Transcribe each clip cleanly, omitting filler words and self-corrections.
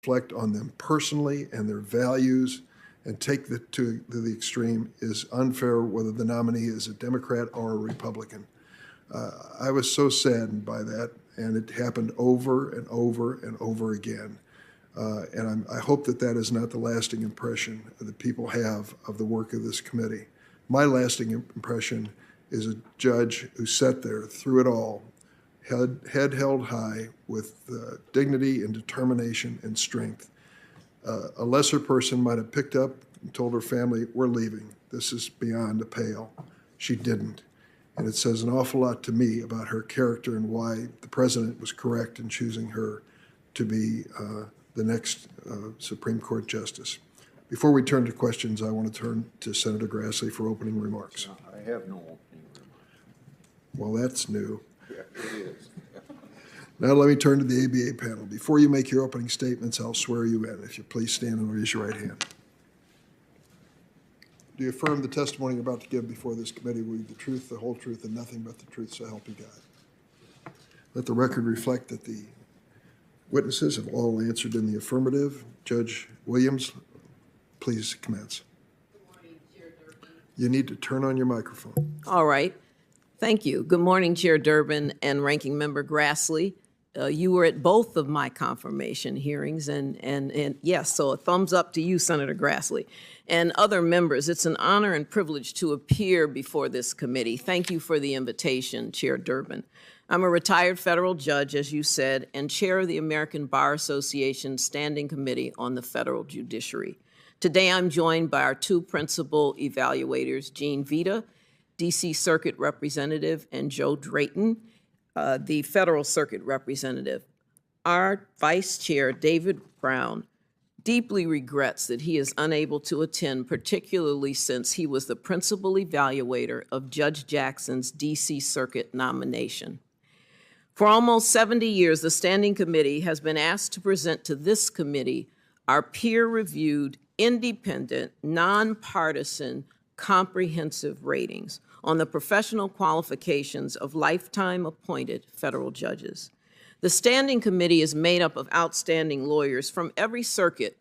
reflect on them personally and their values and take that to the extreme is unfair, whether the nominee is a Democrat or a Republican. I was so saddened by that, and it happened over and over and over again. And I hope that that is not the lasting impression that people have of the work of this committee. My lasting impression is a judge who sat there through it all, head held high with dignity and determination and strength. A lesser person might have picked up and told her family, "We're leaving. This is beyond a pale." She didn't. And it says an awful lot to me about her character and why the president was correct in choosing her to be the next Supreme Court justice. Before we turn to questions, I want to turn to Senator Grassley for opening remarks. I have no opening remarks. Well, that's new. Yeah, it is. Now let me turn to the ABA panel. Before you make your opening statements, I'll swear you in. If you please stand and raise your right hand. Do you affirm the testimony you're about to give before this committee will be the truth, the whole truth, and nothing but the truth, so help you God? Let the record reflect that the witnesses have all answered in the affirmative. Judge Williams, please commence. Good morning, Chair Durbin. You need to turn on your microphone. All right. Thank you. Good morning, Chair Durbin and Ranking Member Grassley. You were at both of my confirmation hearings, and yes, so a thumbs up to you, Senator Grassley. And other members, it's an honor and privilege to appear before this committee. Thank you for the invitation, Chair Durbin. I'm a retired federal judge, as you said, and chair of the American Bar Association Standing Committee on the Federal Judiciary. Today, I'm joined by our two principal evaluators, Jean Vita, D.C. Circuit Representative, and Joe Drayton, the Federal Circuit Representative. Our Vice Chair, David Brown, deeply regrets that he is unable to attend, particularly since he was the principal evaluator of Judge Jackson's D.C. Circuit nomination. For almost 70 years, the Standing Committee has been asked to present to this committee our peer-reviewed, independent, nonpartisan, comprehensive ratings on the professional qualifications of lifetime appointed federal judges. The Standing Committee is made up of outstanding lawyers from every circuit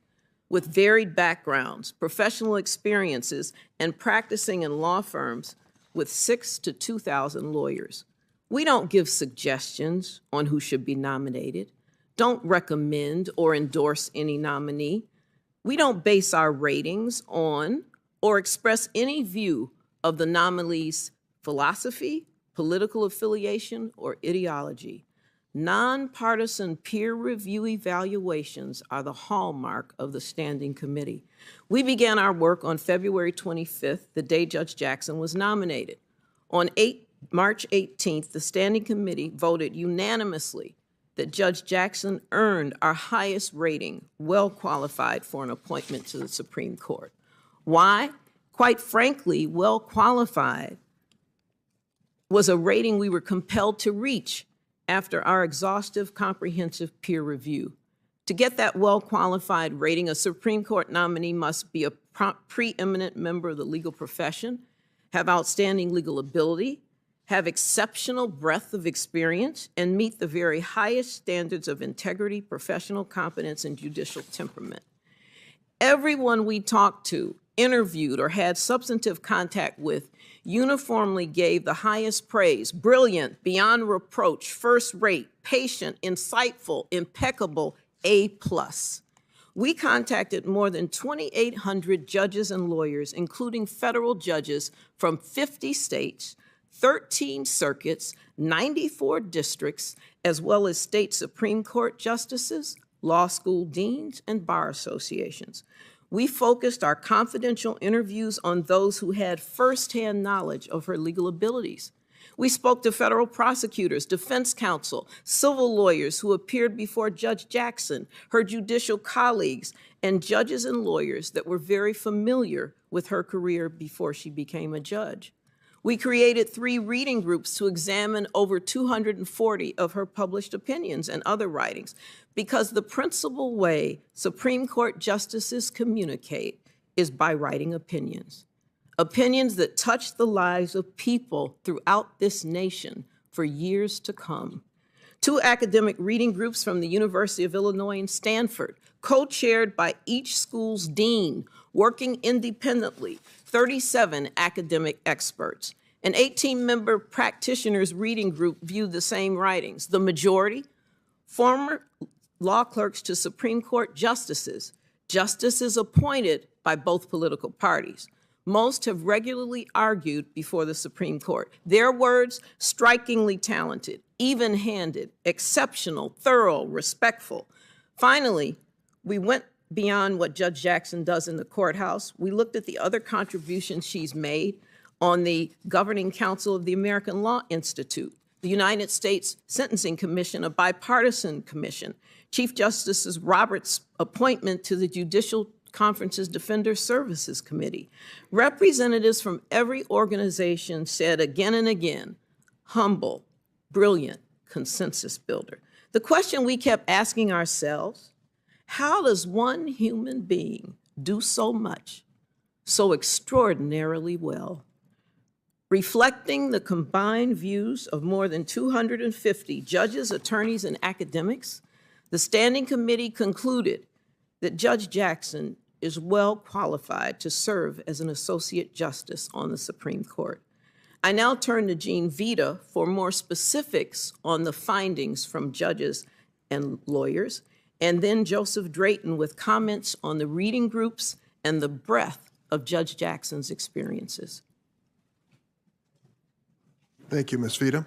with varied backgrounds, professional experiences, and practicing in law firms with 6,000 to 2,000 lawyers. We don't give suggestions on who should be nominated, don't recommend or endorse any nominee. We don't base our ratings on or express any view of the nominee's philosophy, political affiliation, or ideology. Nonpartisan peer review evaluations are the hallmark of the Standing Committee. We began our work on February 25th, the day Judge Jackson was nominated. On March 18th, the Standing Committee voted unanimously that Judge Jackson earned our highest rating, well qualified for an appointment to the Supreme Court. Why? Quite frankly, well qualified was a rating we were compelled to reach after our exhaustive, comprehensive peer review. To get that well-qualified rating, a Supreme Court nominee must be a preeminent member of the legal profession, have outstanding legal ability, have exceptional breadth of experience, and meet the very highest standards of integrity, professional competence, and judicial temperament. Everyone we talked to, interviewed, or had substantive contact with uniformly gave the highest praise: brilliant, beyond reproach, first rate, patient, insightful, impeccable, A+. We contacted more than 2,800 judges and lawyers, including federal judges from 50 states, 13 circuits, 94 districts, as well as state Supreme Court justices, law school deans, and bar associations. We focused our confidential interviews on those who had firsthand knowledge of her legal abilities. We spoke to federal prosecutors, defense counsel, civil lawyers who appeared before Judge Jackson, her judicial colleagues, and judges and lawyers that were very familiar with her career before she became a judge. We created 3 reading groups to examine over 240 of her published opinions and other writings, because the principal way Supreme Court justices communicate is by writing opinions. Opinions that touch the lives of people throughout this nation for years to come. 2 academic reading groups from the University of Illinois and Stanford, co-chaired by each school's dean, working independently, 37 academic experts. An 18-member practitioners reading group viewed the same writings. The majority, former law clerks to Supreme Court justices, justices appointed by both political parties. Most have regularly argued before the Supreme Court. Their words, strikingly talented, even-handed, exceptional, thorough, respectful. Finally, we went beyond what Judge Jackson does in the courthouse. We looked at the other contributions she's made on the Governing Council of the American Law Institute, the United States Sentencing Commission, a bipartisan commission, Chief Justice Roberts' appointment to the Judicial Conference's Defender Services Committee. Representatives from every organization said again and again, humble, brilliant, consensus builder. The question we kept asking ourselves, how does one human being do so much, so extraordinarily well? Reflecting the combined views of more than 250 judges, attorneys, and academics, the Standing Committee concluded that Judge Jackson is well qualified to serve as an Associate Justice on the Supreme Court. I now turn to Jean Vita for more specifics on the findings from judges and lawyers, and then Joseph Drayton with comments on the reading groups and the breadth of Judge Jackson's experiences. Thank you, Ms. Vita.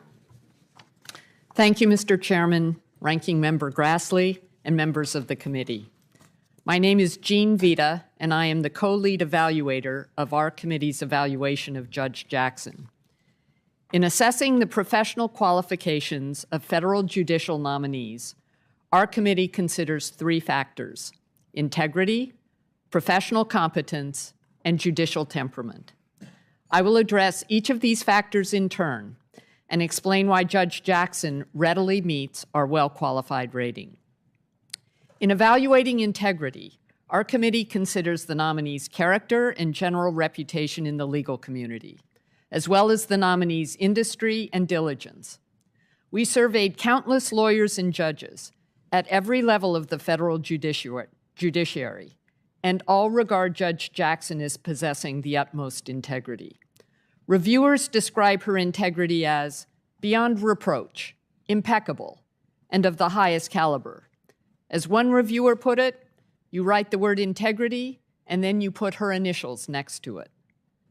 Thank you, Mr. Chairman, Ranking Member Grassley, and members of the committee. My name is Jean Vita, and I am the co-lead evaluator of our committee's evaluation of Judge Jackson. In assessing the professional qualifications of federal judicial nominees, our committee considers 3 factors: integrity, professional competence, and judicial temperament. I will address each of these factors in turn and explain why Judge Jackson readily meets our well-qualified rating. In evaluating integrity, our committee considers the nominee's character and general reputation in the legal community, as well as the nominee's industry and diligence. We surveyed countless lawyers and judges at every level of the federal judiciary, and all regard Judge Jackson as possessing the utmost integrity. Reviewers describe her integrity as beyond reproach, impeccable, and of the highest caliber. As one reviewer put it, you write the word integrity, and then you put her initials next to it.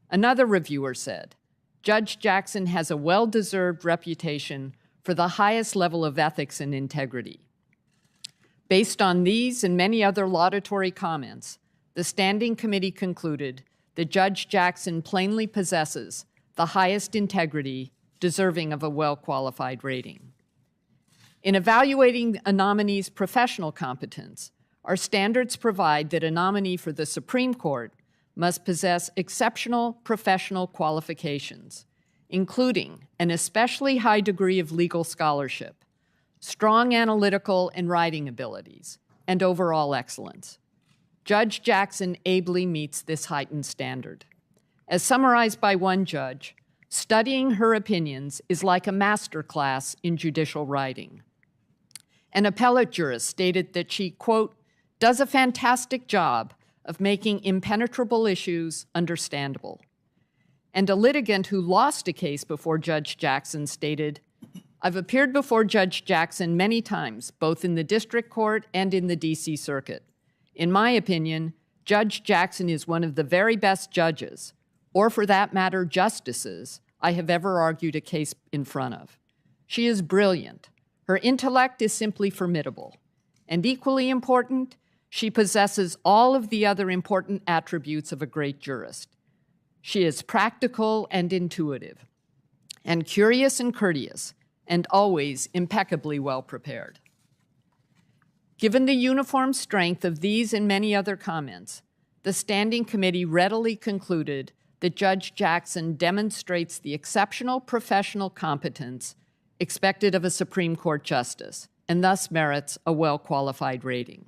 Another reviewer said, Judge Jackson has a well-deserved reputation for the highest level of ethics and integrity. Based on these and many other laudatory comments, the Standing Committee concluded that Judge Jackson plainly possesses the highest integrity deserving of a well-qualified rating. In evaluating a nominee's professional competence, our standards provide that a nominee for the Supreme Court must possess exceptional professional qualifications, including an especially high degree of legal scholarship, strong analytical and writing abilities, and overall excellence. Judge Jackson ably meets this heightened standard. As summarized by one judge, studying her opinions is like a master class in judicial writing. An appellate jurist stated that she, quote, does a fantastic job of making impenetrable issues understandable. And a litigant who lost a case before Judge Jackson stated, I've appeared before Judge Jackson many times, both in the district court and in the DC Circuit. In my opinion, Judge Jackson is one of the very best judges, or for that matter, justices, I have ever argued a case in front of. She is brilliant. Her intellect is simply formidable. And equally important, she possesses all of the other important attributes of a great jurist. She is practical and intuitive, and curious and courteous, and always impeccably well prepared. Given the uniform strength of these and many other comments, the Standing Committee readily concluded that Judge Jackson demonstrates the exceptional professional competence expected of a Supreme Court justice, and thus merits a well-qualified rating.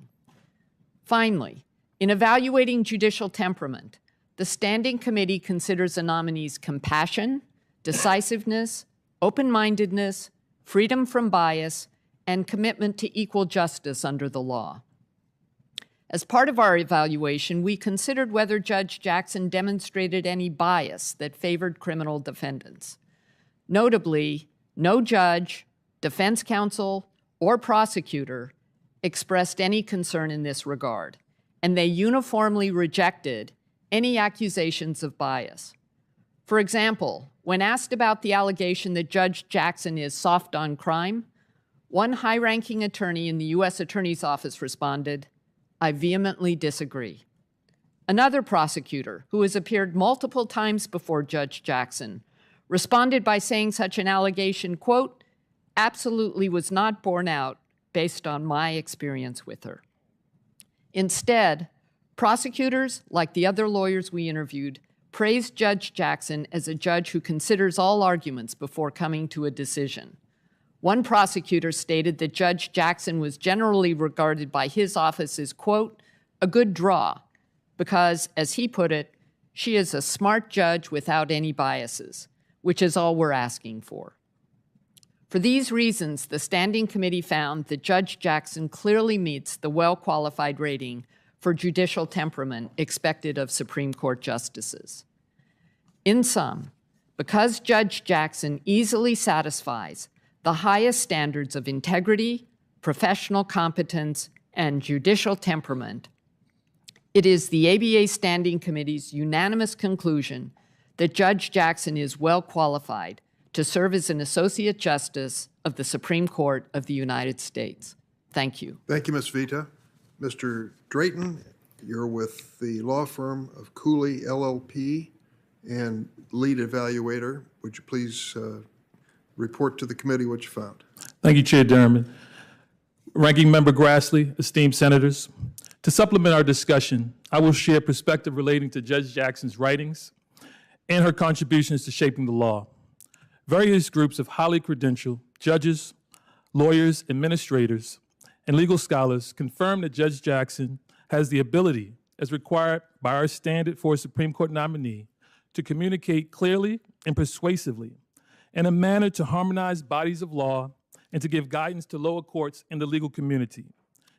Finally, in evaluating judicial temperament, the Standing Committee considers a nominee's compassion, decisiveness, open-mindedness, freedom from bias, and commitment to equal justice under the law. As part of our evaluation, we considered whether Judge Jackson demonstrated any bias that favored criminal defendants. Notably, no judge, defense counsel, or prosecutor expressed any concern in this regard, and they uniformly rejected any accusations of bias. For example, when asked about the allegation that Judge Jackson is soft on crime, one high-ranking attorney in the U.S. Attorney's Office responded, "I vehemently disagree." Another prosecutor, who has appeared multiple times before Judge Jackson, responded by saying such an allegation, quote, "absolutely was not borne out based on my experience with her." Instead, prosecutors, like the other lawyers we interviewed, praised Judge Jackson as a judge who considers all arguments before coming to a decision. One prosecutor stated that Judge Jackson was generally regarded by his office as, quote, "a good draw," because, as he put it, she is a smart judge without any biases, which is all we're asking for. For these reasons, the Standing Committee found that Judge Jackson clearly meets the well-qualified rating for judicial temperament expected of Supreme Court justices. In sum, because Judge Jackson easily satisfies the highest standards of integrity, professional competence, and judicial temperament, it is the ABA Standing Committee's unanimous conclusion that Judge Jackson is well qualified to serve as an Associate Justice of the Supreme Court of the United States. Thank you. Thank you, Ms. Vita. Mr. Drayton, you're with the law firm of Cooley LLP and lead evaluator. Would you please report to the committee what you found? Thank you, Chair Durham. Ranking Member Grassley, esteemed senators, to supplement our discussion, I will share perspective relating to Judge Jackson's writings and her contributions to shaping the law. Various groups of highly credentialed judges, lawyers, administrators, and legal scholars confirm that Judge Jackson has the ability, as required by our standard for a Supreme Court nominee, to communicate clearly and persuasively in a manner to harmonize bodies of law and to give guidance to lower courts and the legal community.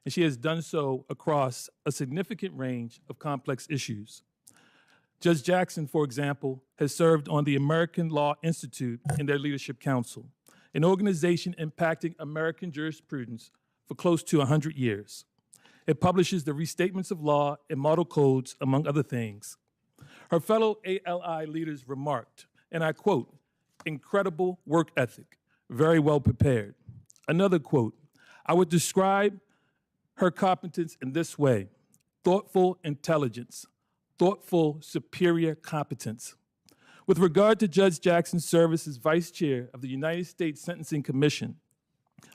And she has done so across a significant range of complex issues. Judge Jackson, for example, has served on the American Law Institute and their Leadership Council, an organization impacting American jurisprudence for close to 100 years. It publishes the restatements of law and model codes, among other things. Her fellow ALI leaders remarked, and I quote, "incredible work ethic, very well prepared." Another quote, "I would describe her competence in this way: thoughtful intelligence, thoughtful superior competence." With regard to Judge Jackson's service as Vice Chair of the United States Sentencing Commission,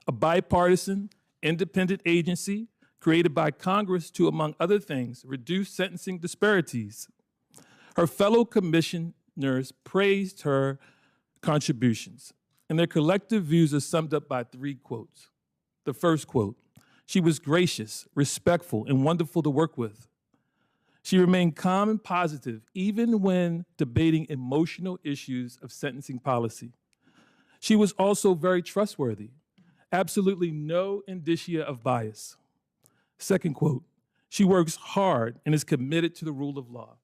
a bipartisan, independent agency created by Congress to, among other things, reduce sentencing disparities, her fellow commissioners praised her contributions, and their collective views are summed up by 3 quotes. The first quote, "She was gracious, respectful, and wonderful to work with. She remained calm and positive even when debating emotional issues of sentencing policy. She was also very trustworthy, absolutely no indicia of bias." Second quote, "She works hard and is committed to the rule of law."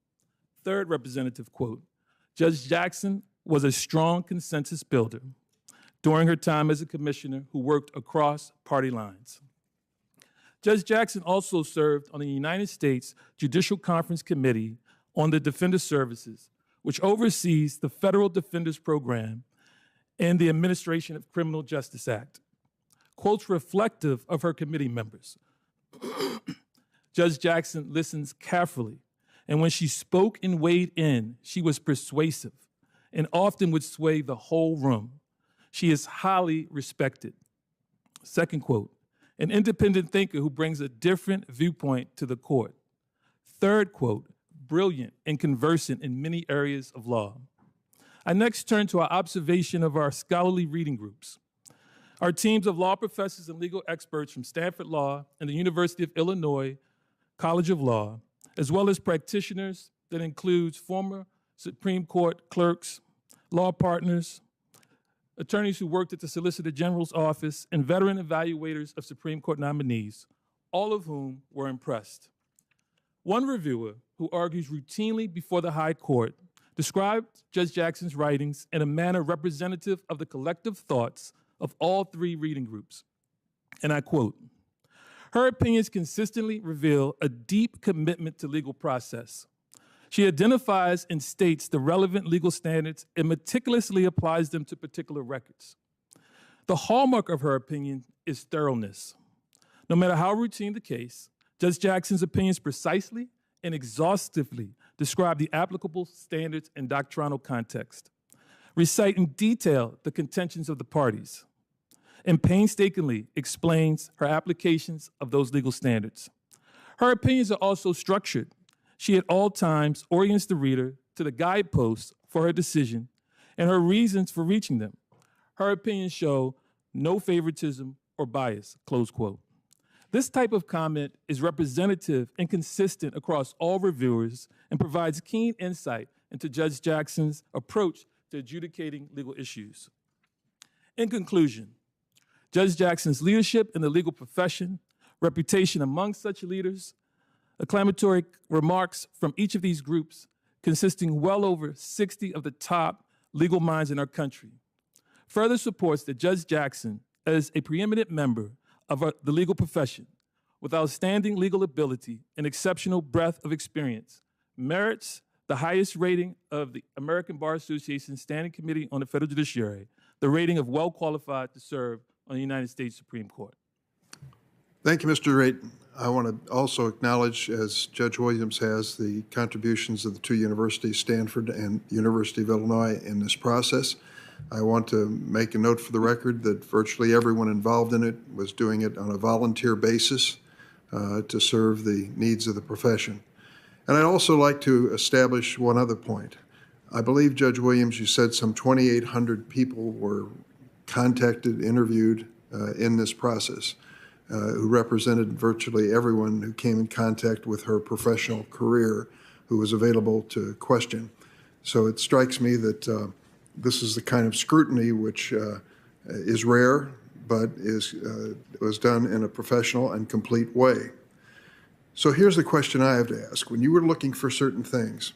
Third representative quote, "Judge Jackson was a strong consensus builder during her time as a commissioner who worked across party lines." Judge Jackson also served on the United States Judicial Conference Committee on the Defender Services, which oversees the Federal Defenders Program and the Administration of Criminal Justice Act. Quotes reflective of her committee members. Judge Jackson listens carefully, and when she spoke and weighed in, she was persuasive and often would sway the whole room. She is highly respected. Second quote, "An independent thinker who brings a different viewpoint to the court." Third quote, "Brilliant and conversant in many areas of law." I next turn to our observation of our scholarly reading groups. Our teams of law professors and legal experts from Stanford Law and the University of Illinois College of Law, as well as practitioners that includes former Supreme Court clerks, law partners, attorneys who worked at the Solicitor General's office, and veteran evaluators of Supreme Court nominees, all of whom were impressed. One reviewer, who argues routinely before the High Court, described Judge Jackson's writings in a manner representative of the collective thoughts of all three reading groups. And I quote, "Her opinions consistently reveal a deep commitment to legal process. She identifies and states the relevant legal standards and meticulously applies them to particular records. The hallmark of her opinion is thoroughness. No matter how routine the case, Judge Jackson's opinions precisely and exhaustively describe the applicable standards and doctrinal context, recite in detail the contentions of the parties, and painstakingly explains her applications of those legal standards. Her opinions are also structured. She at all times orients the reader to the guideposts for her decision and her reasons for reaching them. Her opinions show no favoritism or bias," close quote. This type of comment is representative and consistent across all reviewers and provides keen insight into Judge Jackson's approach to adjudicating legal issues. In conclusion, Judge Jackson's leadership in the legal profession, reputation among such leaders, acclamatory remarks from each of these groups, consisting well over 60 of the top legal minds in our country, further supports that Judge Jackson, as a preeminent member of the legal profession, with outstanding legal ability and exceptional breadth of experience, merits the highest rating of the American Bar Association Standing Committee on the Federal Judiciary, the rating of well qualified to serve on the United States Supreme Court. Thank you, Mr. Drayton. I want to also acknowledge, as Judge Williams has, the contributions of the two universities, Stanford and University of Illinois, in this process. I want to make a note for the record that virtually everyone involved in it was doing it on a volunteer basis to serve the needs of the profession. And I'd also like to establish one other point. I believe, Judge Williams, you said some 2,800 people were contacted, interviewed in this process, who represented virtually everyone who came in contact with her professional career who was available to question. So it strikes me that this is the kind of scrutiny which is rare, but was done in a professional and complete way. So here's the question I have to ask. When you were looking for certain things,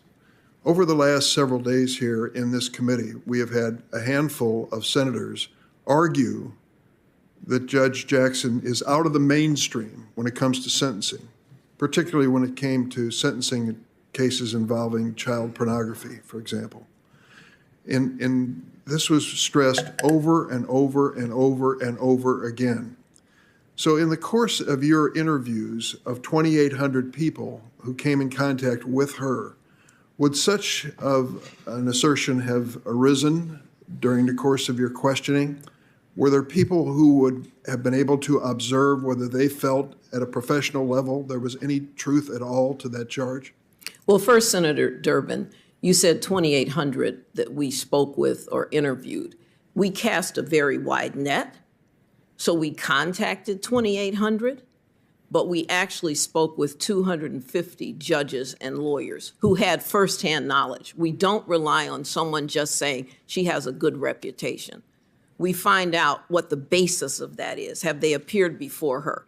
over the last several days here in this committee, we have had a handful of senators argue that Judge Jackson is out of the mainstream when it comes to sentencing, particularly when it came to sentencing cases involving child pornography, for example. And this was stressed over and over and over and over again. So in the course of your interviews of 2,800 people who came in contact with her, would such of an assertion have arisen during the course of your questioning? Were there people who would have been able to observe whether they felt at a professional level there was any truth at all to that charge? Well, first, Senator Durbin, you said 2,800 that we spoke with or interviewed. We cast a very wide net, so we contacted 2,800, but we actually spoke with 250 judges and lawyers who had firsthand knowledge. We don't rely on someone just saying she has a good reputation. We find out what the basis of that is. Have they appeared before her?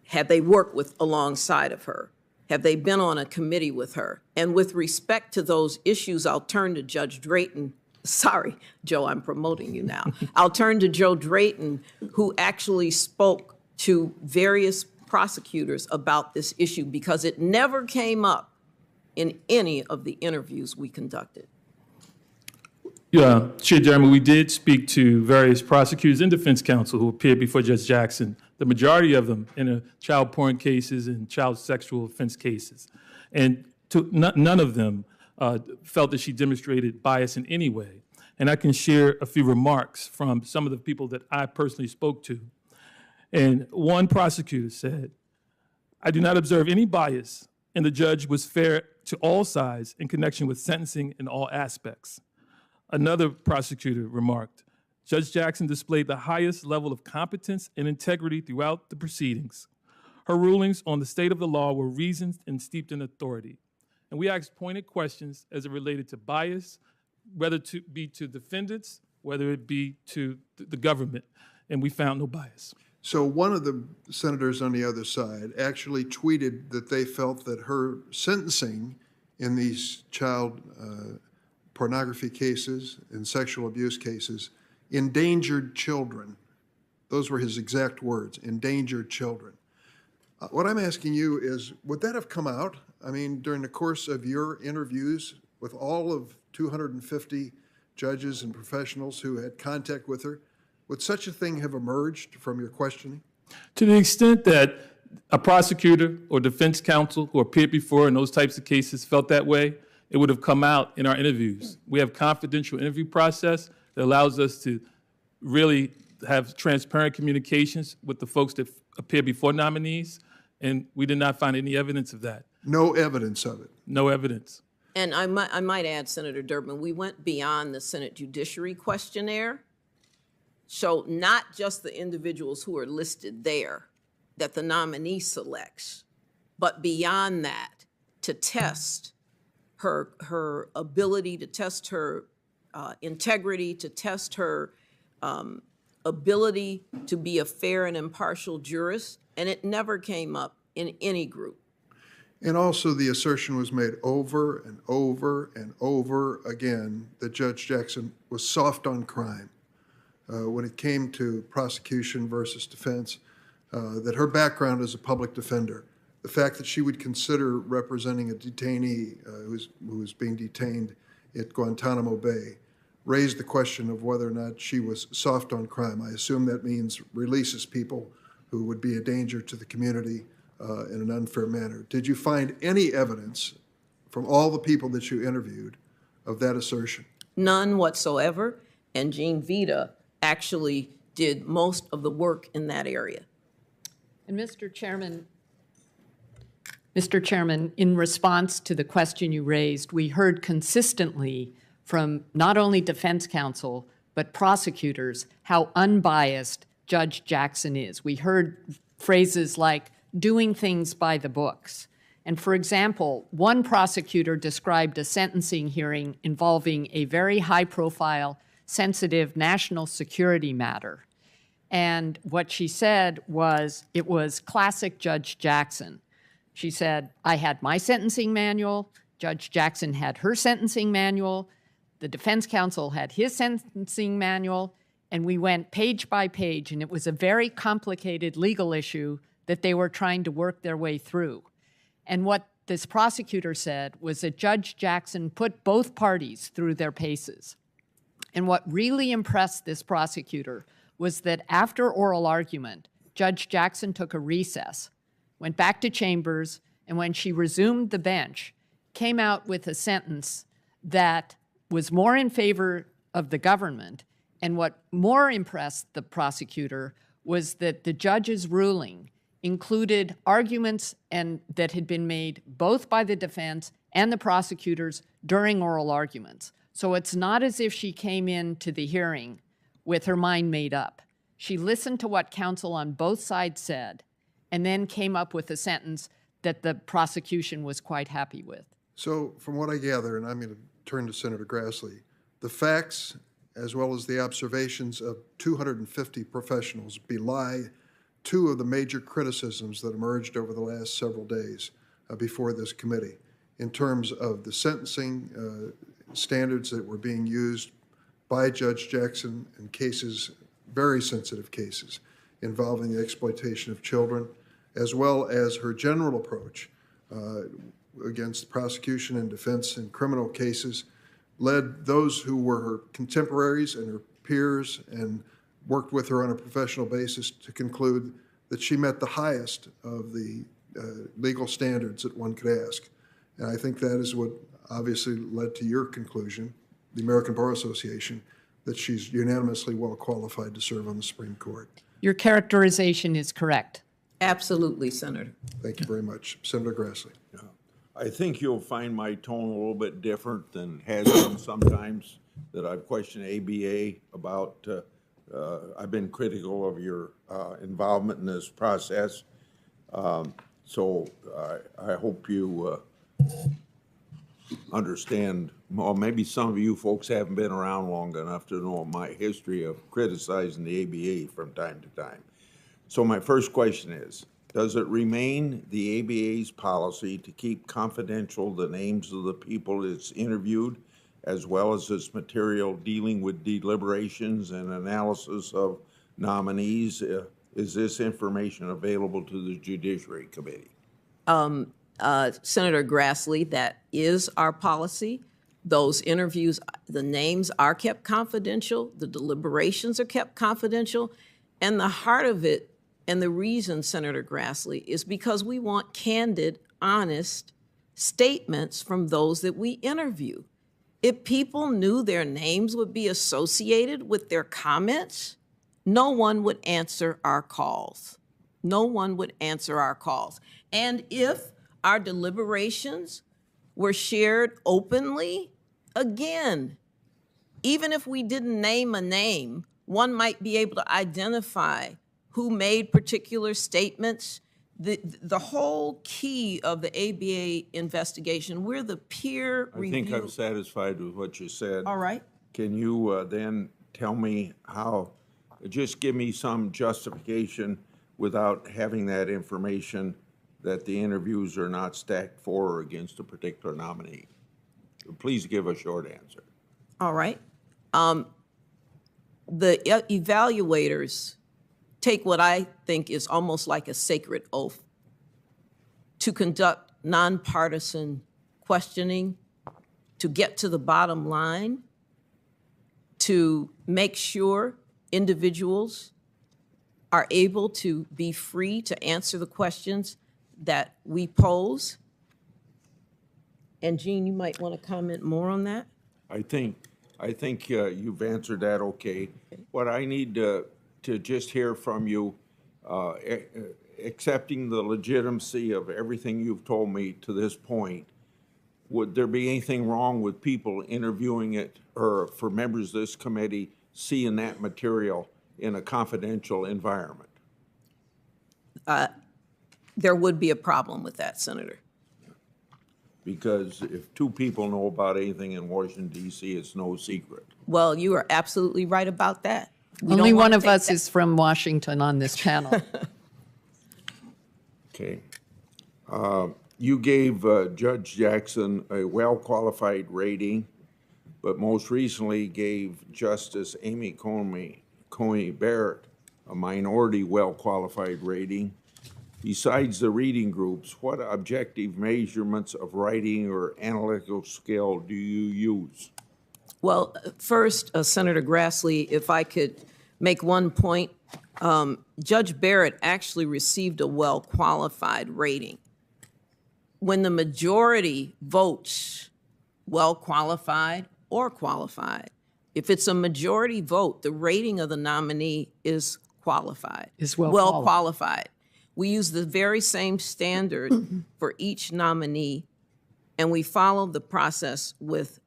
Have they worked alongside of her? Have they been on a committee with her? And with respect to those issues, I'll turn to Judge Drayton. Sorry, Joe, I'm promoting you now. I'll turn to Joe Drayton, who actually spoke to various prosecutors about this issue because it never came up in any of the interviews we conducted. Yeah, Chair Jeremy, we did speak to various prosecutors and defense counsel who appeared before Judge Jackson, the majority of them in child porn cases and child sexual offense cases. And none of them felt that she demonstrated bias in any way. And I can share a few remarks from some of the people that I personally spoke to. And one prosecutor said, "I do not observe any bias, and the judge was fair to all sides in connection with sentencing in all aspects." Another prosecutor remarked, "Judge Jackson displayed the highest level of competence and integrity throughout the proceedings. Her rulings on the state of the law were reasoned and steeped in authority." And we asked pointed questions as it related to bias, whether to be to defendants whether it be to the government, and we found no bias. So one of the senators on the other side actually tweeted that they felt that her sentencing in these child pornography cases and sexual abuse cases endangered children. Those were his exact words, endangered children. What I'm asking you is, would that have come out? I mean, during the course of your interviews with all of 250 judges and professionals who had contact with her, would such a thing have emerged from your questioning? To the extent that a prosecutor or defense counsel who appeared before in those types of cases felt that way, it would have come out in our interviews. We have confidential interview process that allows us to really have transparent communications with the folks that appear before nominees, and we did not find any evidence of that. No evidence of it. No evidence. And I might add, Senator Durbin, we went beyond the Senate Judiciary questionnaire. So not just the individuals who are listed there that the nominee selects, but beyond that, to test her ability, to test her integrity, to test her ability to be a fair and impartial jurist, and it never came up in any group. And also the assertion was made over and over and over again that Judge Jackson was soft on crime when it came to prosecution versus defense, that her background as a public defender, the fact that she would consider representing a detainee who was being detained at Guantanamo Bay, raised the question of whether or not she was soft on crime. I assume that means releases people who would be a danger to the community in an unfair manner. Did you find any evidence from all the people that you interviewed of that assertion? None whatsoever, and Jean Vita actually did most of the work in that area. And Mr. Chairman, in response to the question you raised, we heard consistently from not only defense counsel, but prosecutors, how unbiased Judge Jackson is. We heard phrases like doing things by the books. And for example, one prosecutor described a sentencing hearing involving a very high-profile, sensitive national security matter. And what she said was, it was classic Judge Jackson. She said, I had my sentencing manual, Judge Jackson had her sentencing manual, the defense counsel had his sentencing manual, and we went page by page, and it was a very complicated legal issue that they were trying to work their way through. And what this prosecutor said was that Judge Jackson put both parties through their paces. And what really impressed this prosecutor was that after oral argument, Judge Jackson took a recess, went back to chambers, and when she resumed the bench, came out with a sentence that was more in favor of the government. And what more impressed the prosecutor was that the judge's ruling included arguments that had been made both by the defense and the prosecutors during oral arguments. So it's not as if she came into the hearing with her mind made up. She listened to what counsel on both sides said and then came up with a sentence that the prosecution was quite happy with. So from what I gather, and I'm going to turn to Senator Grassley, the facts as well as the observations of 250 professionals belie two of the major criticisms that emerged over the last several days before this committee in terms of the sentencing standards that were being used by Judge Jackson in cases, very sensitive cases, involving the exploitation of children, as well as her general approach against prosecution and defense in criminal cases, led those who were her contemporaries and her peers and worked with her on a professional basis to conclude that she met the highest of the legal standards that one could ask. And I think that is what obviously led to your conclusion, the American Bar Association, that she's unanimously well qualified to serve on the Supreme Court. Your characterization is correct. Absolutely, Senator. Thank you very much. Senator Grassley. I think you'll find my tone a little bit different than has been sometimes that I've questioned ABA about. I've been critical of your involvement in this process. So I hope you understand, well, maybe some of you folks haven't been around long enough to know my history of criticizing the ABA from time to time. So my first question is, does it remain the ABA's policy to keep confidential the names of the people it's interviewed, as well as its material dealing with deliberations and analysis of nominees? Is this information available to the Judiciary Committee? Senator Grassley, that is our policy. Those interviews, the names are kept confidential, the deliberations are kept confidential, and the heart of it, and the reason, Senator Grassley, is because we want candid, honest statements from those that we interview. If people knew their names would be associated with their comments, no one would answer our calls. No one would answer our calls. And if our deliberations were shared openly, again, even if we didn't name a name, one might be able to identify who made particular statements. The whole key of the ABA investigation, we're the peer review. I think I'm satisfied with what you said. All right. Can you then tell me how, just give me some justification without having that information that the interviews are not stacked for or against a particular nominee? Please give a short answer. All right. The evaluators take what I think is almost like a sacred oath to conduct nonpartisan questioning, to get to the bottom line, to make sure individuals are able to be free to answer the questions that we pose. And Jean, you might want to comment more on that. I think you've answered that okay. What I need to just hear from you, accepting the legitimacy of everything you've told me to this point, would there be anything wrong with people interviewing it, or for members of this committee seeing that material in a confidential environment? There would be a problem with that, Senator. Because if two people know about anything in Washington, D.C., it's no secret. Well, you are absolutely right about that. We Only don't one wanna of take us that- is from Washington on this panel. Okay. You gave Judge Jackson a well-qualified rating, but most recently gave Justice Amy Coney Barrett a minority well-qualified rating. Besides the reading groups, what objective measurements of writing or analytical skill do you use? Well, first, Senator Grassley, if I could make one point, Judge Barrett actually received a well-qualified rating. When the majority votes well-qualified or qualified, if it's a majority vote, the rating of the nominee is qualified. Is well qualified. We use the very same standard for each nominee, and we follow the process with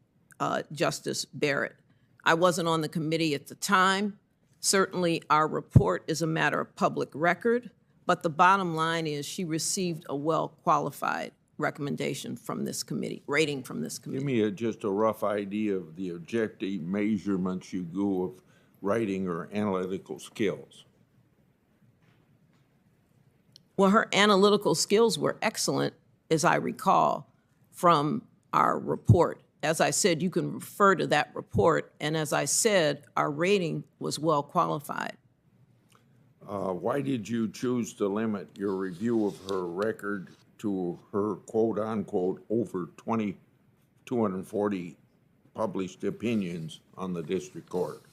Justice Barrett. I wasn't on the committee at the time. Certainly, our report is a matter of public record, but the bottom line is she received a well-qualified recommendation from this committee, rating from this committee. Give me just a rough idea of the objective measurements you do of writing or analytical skills. Well, her analytical skills were excellent, as I recall, from our report. As I said, you can refer to that report, and as I said, our rating was well qualified. Why did you choose to limit your review of her record to her quote-unquote over 240 published opinions on the district court?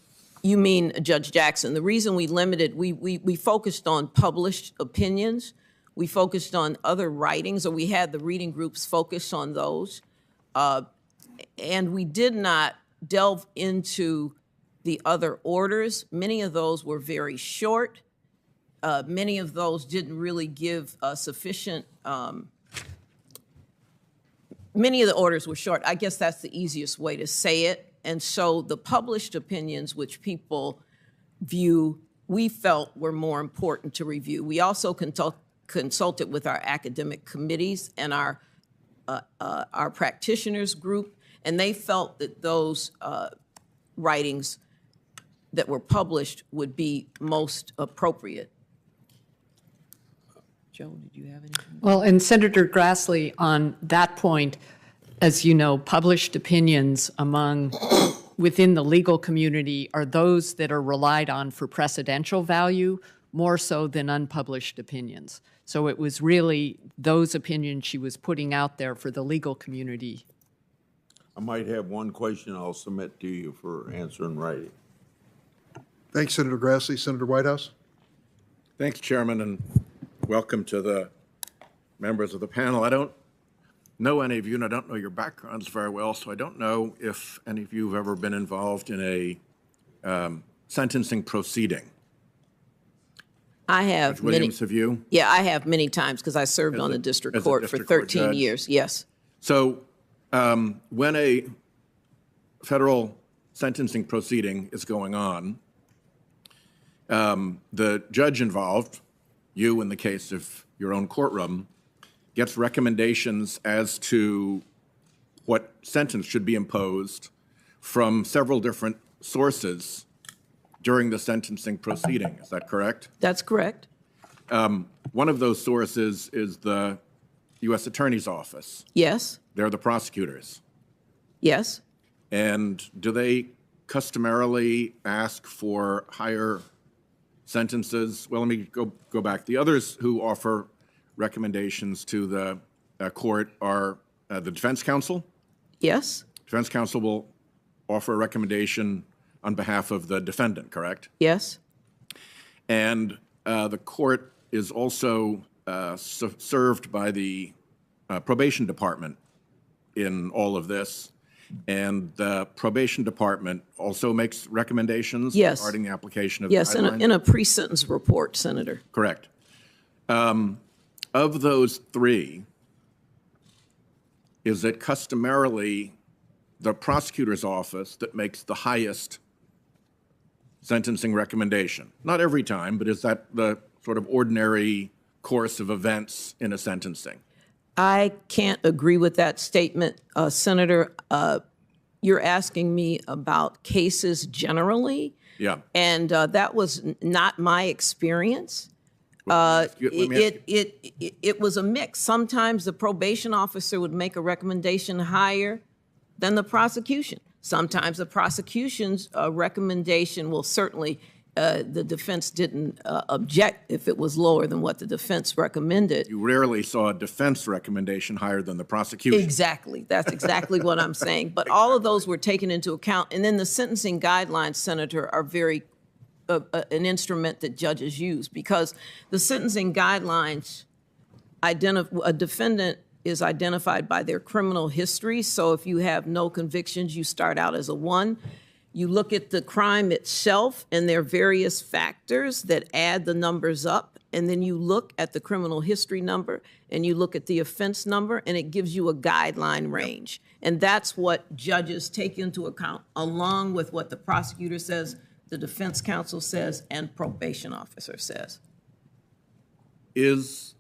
You mean Judge Jackson. The reason we limited, we focused on published opinions. We focused on other writings, or we had the reading groups focus on those. And we did not delve into the other orders. Many of those were very short. Many of those didn't really give sufficient, many of the orders were short. I guess that's the easiest way to say it. And so the published opinions, which people view, we felt were more important to review. We also consulted with our academic committees and our our practitioners group, and they felt that those writings that were published would be most appropriate. Joan, did you have anything? Well, and Senator Grassley, on that point, as you know, published opinions within the legal community are those that are relied on for precedential value more so than unpublished opinions. So it was really those opinions she was putting out there for the legal community. I might have one question I'll submit to you for answer in writing. Thanks, Senator Grassley. Senator Whitehouse? Thanks, Chairman, and welcome to the members of the panel. I don't know any of you, and I don't know your backgrounds very well, so I don't know if any of you have ever been involved in a sentencing proceeding. I have Judge Williams, have you? Yeah, I have many times because I served on the district court for 13 years. Yes. So when a federal sentencing proceeding is going on, the judge involved, you in the case of your own courtroom, gets recommendations as to what sentence should be imposed from several different sources during the sentencing proceeding. Is that correct? That's correct. One of those sources is the U.S. Attorney's Office. Yes. They're the prosecutors. Yes. And do they customarily ask for higher sentences? Well, let me go back. The others who offer recommendations to the court are the defense counsel. Yes. Defense counsel will offer a recommendation on behalf of the defendant, correct? Yes. And the court is also served by the probation department in all of this. And the probation department also makes recommendations regarding the application of guidelines? in a pre-sentence report, Senator. Correct. Of those three, is it customarily the prosecutor's office that makes the highest sentencing recommendation? Not every time, but is that the sort of ordinary course of events in a sentencing? I can't agree with that statement, Senator. You're asking me about cases generally, Yeah. and that was not my experience. It was a mix. Sometimes the probation officer would make a recommendation higher than the prosecution. Sometimes the prosecution's recommendation will certainly, the defense didn't object if it was lower than what the defense recommended. You rarely saw a defense recommendation higher than the prosecution. Exactly. That's exactly what I'm saying. But all of those were taken into account. And then the sentencing guidelines, Senator, are very an instrument that judges use, because the sentencing guidelines, a defendant is identified by their criminal history. So if you have no convictions, you start out as a 1. You look at the crime itself, and there are various factors that add the numbers up. And then you look at the criminal history number, and you look at the offense number, and it gives you a guideline range. And that's what judges take into account, along with what the prosecutor says, the defense counsel says, and probation officer says. Is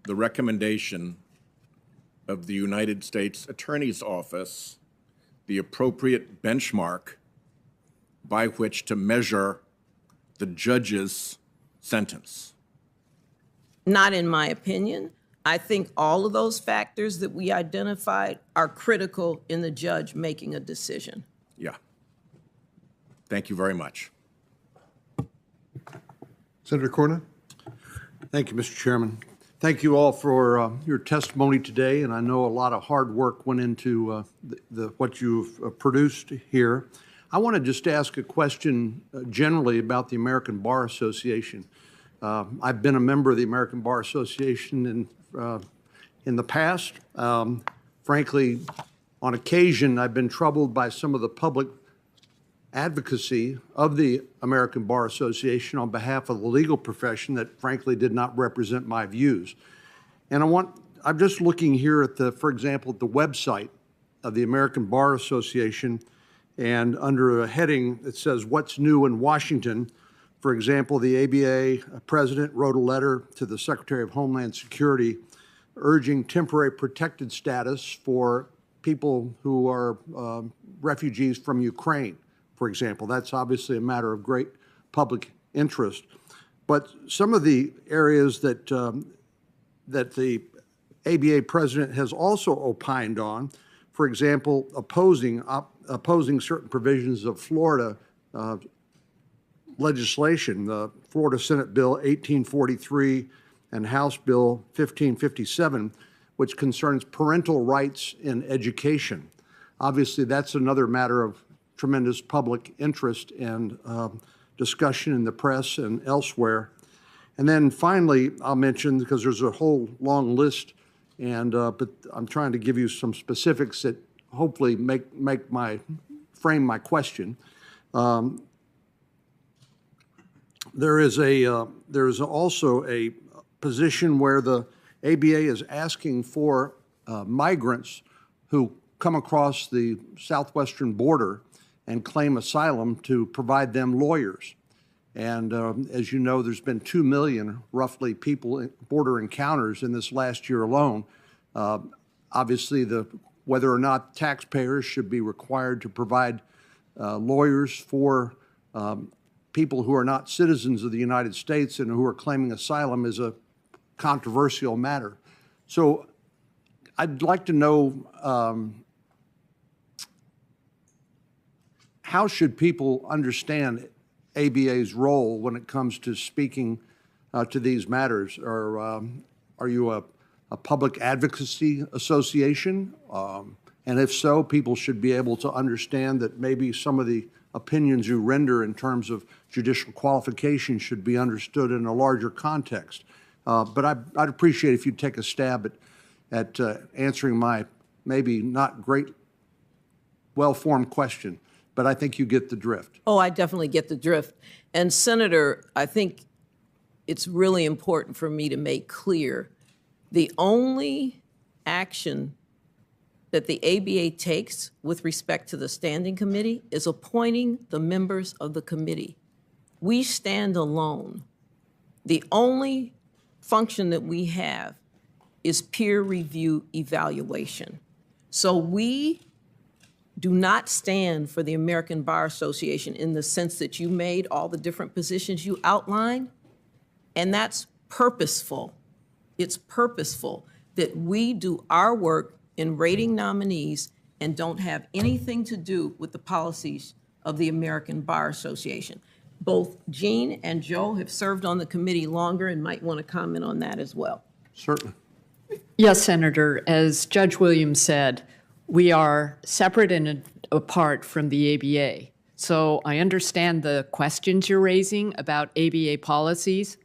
the recommendation of the United States Attorney's Office the appropriate benchmark by which to measure the judge's sentence? Not in my opinion. I think all of those factors that we identified are critical in the judge making a decision. Yeah. Thank you very much. Senator Cornyn? Thank you, Mr. Chairman. Thank you all for your testimony today, and I know a lot of hard work went into what you've produced here. I want to just ask a question generally about the American Bar Association. I've been a member of the American Bar Association in the past. Frankly, on occasion, I've been troubled by some of the public advocacy of the American Bar Association on behalf of the legal profession that frankly did not represent my views. And I'm just looking here at for example, at the website of the American Bar Association, and under a heading that says, "What's New in Washington?" For example, the ABA president wrote a letter to the Secretary of Homeland Security urging temporary protected status for people who are refugees from Ukraine, for example. That's obviously a matter of great public interest. But some of the areas that that the ABA president has also opined on, for example, opposing certain provisions of Florida legislation, the Florida Senate Bill 1843 and House Bill 1557, which concerns parental rights in education. Obviously, that's another matter of tremendous public interest and discussion in the press and elsewhere. And then finally, I'll mention, because there's a whole long list, and but I'm trying to give you some specifics that hopefully frame my question. There is also a position where the ABA is asking for migrants who come across the southwestern border and claim asylum to provide them lawyers. And as you know, there's been 2 million, roughly, border encounters in this last year alone. Obviously, whether or not taxpayers should be required to provide lawyers for people who are not citizens of the United States and who are claiming asylum is a controversial matter. So I'd like to know, how should people understand ABA's role when it comes to speaking to these matters? Are you a public advocacy association? And if so, people should be able to understand that maybe some of the opinions you render in terms of judicial qualification should be understood in a larger context. But I'd appreciate if you'd take a stab at answering my maybe not great, well-formed question, but I think you get the drift. Oh, I definitely get the drift. And Senator, I think it's really important for me to make clear the only action that the ABA takes with respect to the Standing Committee is appointing the members of the committee. We stand alone. The only function that we have is peer review evaluation. So we do not stand for the American Bar Association in the sense that you made all the different positions you outlined, and that's purposeful. It's purposeful that we do our work in rating nominees and don't have anything to do with the policies of the American Bar Association. Both Jean and Joe have served on the committee longer and might want to comment on that as well. Certainly. Yes, Senator. As Judge Williams said, we are separate and apart from the ABA. So I understand the questions you're raising about ABA policies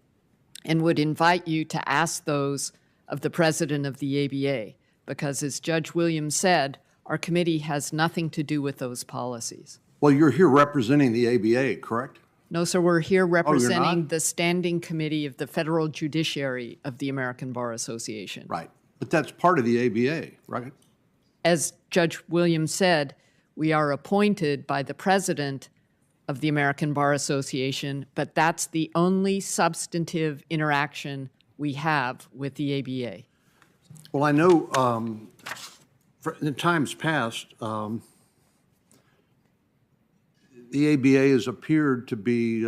and would invite you to ask those of the president of the ABA, because as Judge Williams said, our committee has nothing to do with those policies. Well, you're here representing the ABA, correct? No, sir, we're here representing not? the Standing Committee of the Federal Judiciary of the American Bar Association. Right. But that's part of the ABA, right? As Judge Williams said, we are appointed by the president of the American Bar Association, but that's the only substantive interaction we have with the ABA. Well, I know in times past, the ABA has appeared to be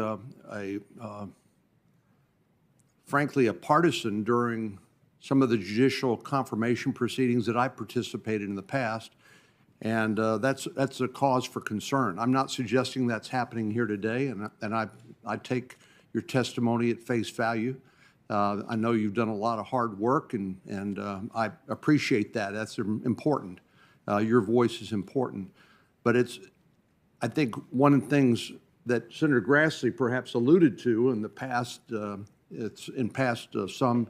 frankly, a partisan during some of the judicial confirmation proceedings that I participated in the past, and that's a cause for concern. I'm not suggesting that's happening here today, and I take your testimony at face value. I know you've done a lot of hard work, and I appreciate that. That's important. Your voice is important. But I think one of the things that Senator Grassley perhaps alluded to in the past, some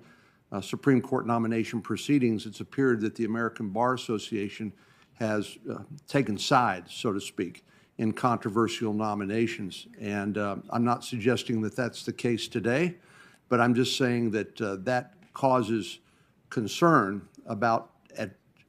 Supreme Court nomination proceedings, it's appeared that the American Bar Association has taken sides, so to speak, in controversial nominations. And I'm not suggesting that that's the case today, but I'm just saying that that causes concern about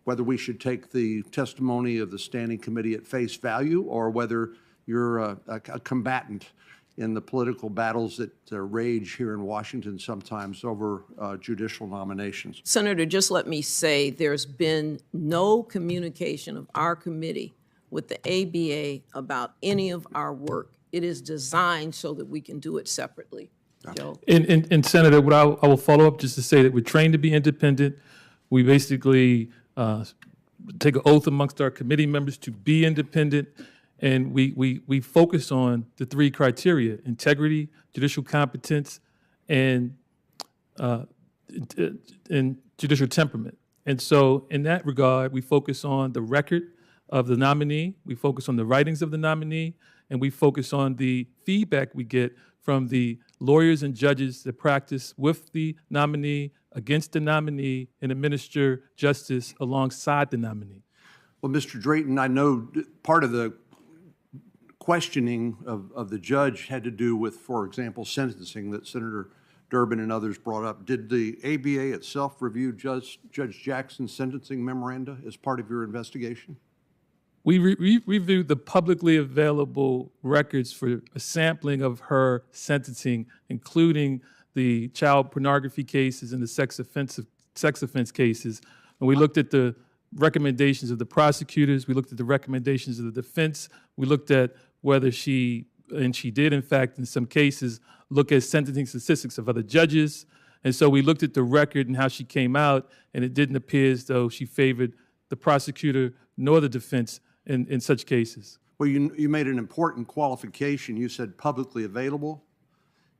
whether we should take the testimony of the Standing Committee at face value or whether you're a combatant in the political battles that rage here in Washington sometimes over judicial nominations. Senator, just let me say there's been no communication of our committee with the ABA about any of our work. It is designed so that we can do it separately. Joe? And Senator, what I will follow up just to say that we're trained to be independent. We basically take an oath amongst our committee members to be independent. And we focus on the 3 criteria: integrity, judicial competence, and judicial temperament. And so in that regard, we focus on the record of the nominee, we focus on the writings of the nominee, and we focus on the feedback we get from the lawyers and judges that practice with the nominee, against the nominee, and administer justice alongside the nominee. Well, Mr. Drayton, I know part of the questioning of the judge had to do with, for example, sentencing that Senator Durbin and others brought up. Did the ABA itself review Judge Jackson's sentencing memoranda as part of your investigation? We reviewed the publicly available records for a sampling of her sentencing, including the child pornography cases and the sex offense cases. And we looked at the recommendations of the prosecutors. We looked at the recommendations of the defense. We looked at whether she did, in fact, in some cases, look at sentencing statistics of other judges. And so we looked at the record and how she came out, and it didn't appear as though she favored the prosecutor nor the defense in such cases. Well, you made an important qualification. You said publicly available.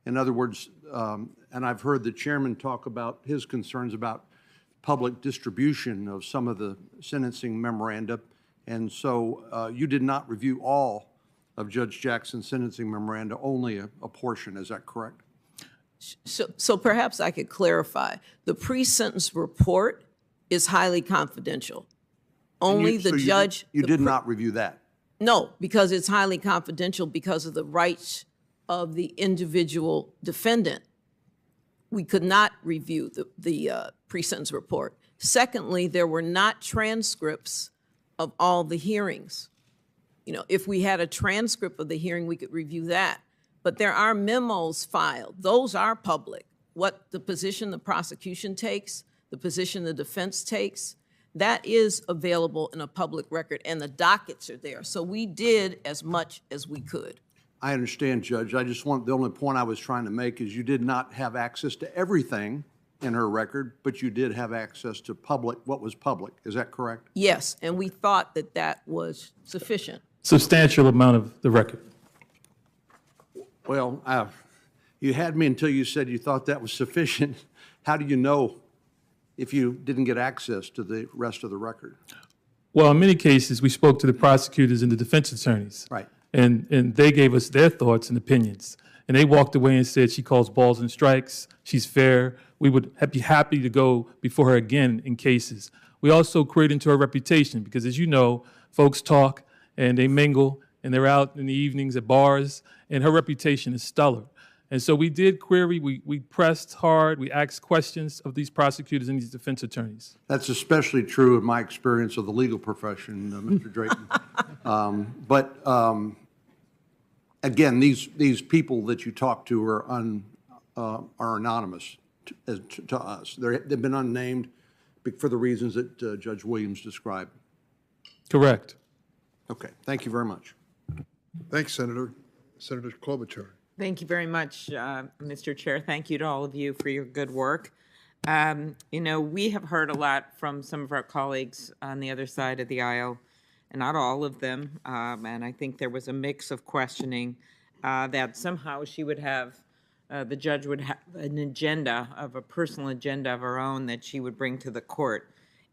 In other words, and I've heard the chairman talk about his concerns about public distribution of some of the sentencing memoranda. And so you did not review all of Judge Jackson's sentencing memoranda, only a portion. Is that correct? So perhaps I could clarify. The pre-sentence report is highly confidential. Only the judge. You did not review that? No, because it's highly confidential because of the rights of the individual defendant. We could not review the pre-sentence report. Secondly, there were not transcripts of all the hearings. You know, if we had a transcript of the hearing, we could review that. But there are memos filed. Those are public. What the position the prosecution takes, the position the defense takes, that is available in a public record, and the dockets are there. So we did as much as we could. I understand, Judge. The only point I was trying to make is you did not have access to everything in her record, but you did have access to what was public. Is that correct? Yes, and we thought that that was sufficient. Substantial amount of the record. Well, you had me until you said you thought that was sufficient. How do you know if you didn't get access to the rest of the record? Well, in many cases, we spoke to the prosecutors and the defense attorneys. Right. And they gave us their thoughts and opinions. And they walked away and said she calls balls and strikes, she's fair. We would be happy to go before her again in cases. We also queried into her reputation because, as you know, folks talk and they mingle and they're out in the evenings at bars, and her reputation is stellar. And so we did query, we pressed hard, we asked questions of these prosecutors and these defense attorneys. That's especially true in my experience of the legal profession, Mr. Drayton. Again, these people that you talk to are anonymous to us. They've been unnamed for the reasons that Judge Williams described. Correct. Okay, thank you very much. Thanks, Senator. Senator Klobuchar. Thank you very much, Mr. Chair. Thank you to all of you for your good work. You know, we have heard a lot from some of our colleagues on the other side of the aisle, and not all of them, and I think there was a mix of questioning that somehow she would have, the judge would have an agenda, a personal agenda of her own that she would bring to the court.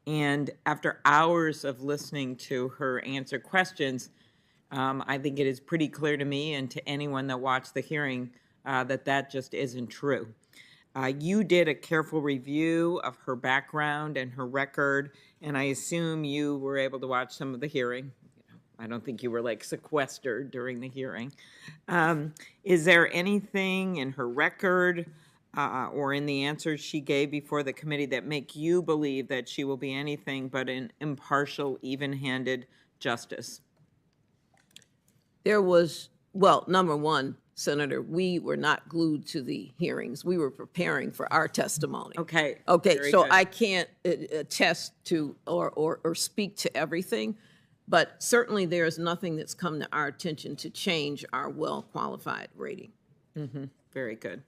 And after hours of listening to her answer questions, I think it is pretty clear to me and to anyone that watched the hearing that just isn't true. You did a careful review of her background and her record, and I assume you were able to watch some of the hearing. I don't think you were like sequestered during the hearing. Is there anything in her record or in the answers she gave before the committee that make you believe that she will be anything but an impartial, even-handed justice? There was, well, number one, Senator, we were not glued to the hearings. We were preparing for our testimony. Okay. Okay, very so good. I can't attest to or speak to everything, but certainly there is nothing that's come to our attention to change our well-qualified rating. Very good.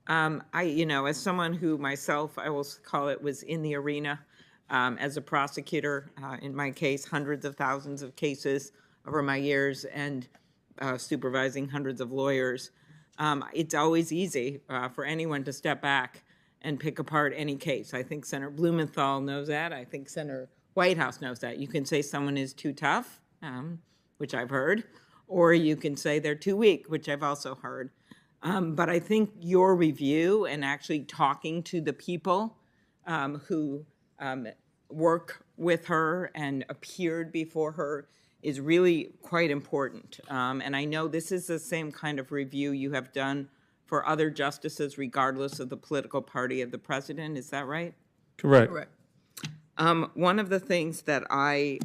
As someone who myself, I will call it, was in the arena as a prosecutor, in my case, hundreds of thousands of cases over my years and supervising hundreds of lawyers, it's always easy for anyone to step back and pick apart any case. I think Senator Blumenthal knows that. I think Senator Whitehouse knows that. You can say someone is too tough, which I've heard, or you can say they're too weak, which I've also heard. But I think your review and actually talking to the people who work with her and appeared before her is really quite important. And I know this is the same kind of review you have done for other justices, regardless of the political party of the president. Is that right? Correct. Correct. One of the things that I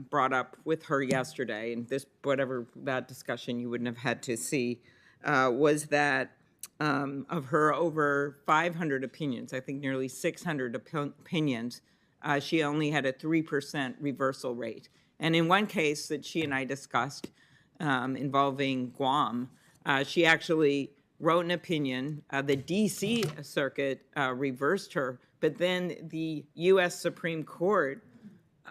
brought up with her yesterday, and this, whatever that discussion you wouldn't have had to see, was that of her over 500 opinions, I think nearly 600 opinions, she only had a 3% reversal rate. And in one case that she and I discussed involving Guam, she actually wrote an opinion. The D.C. Circuit reversed her, but then the U.S. Supreme Court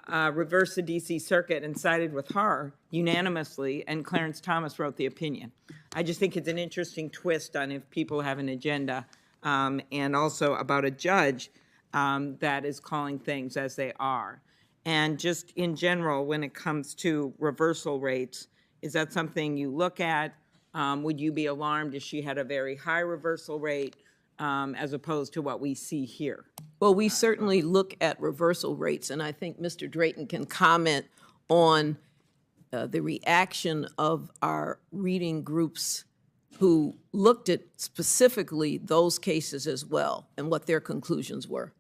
reversed the D.C. Circuit and sided with her unanimously, and Clarence Thomas wrote the opinion. I just think it's an interesting twist on if people have an agenda, and also about a judge that is calling things as they are. And just in general, when it comes to reversal rates, is that something you look at? Would you be alarmed if she had a very high reversal rate as opposed to what we see here? Well, we certainly look at reversal rates, and I think Mr. Drayton can comment on the reaction of our reading groups who looked at specifically those cases as well and what their conclusions were.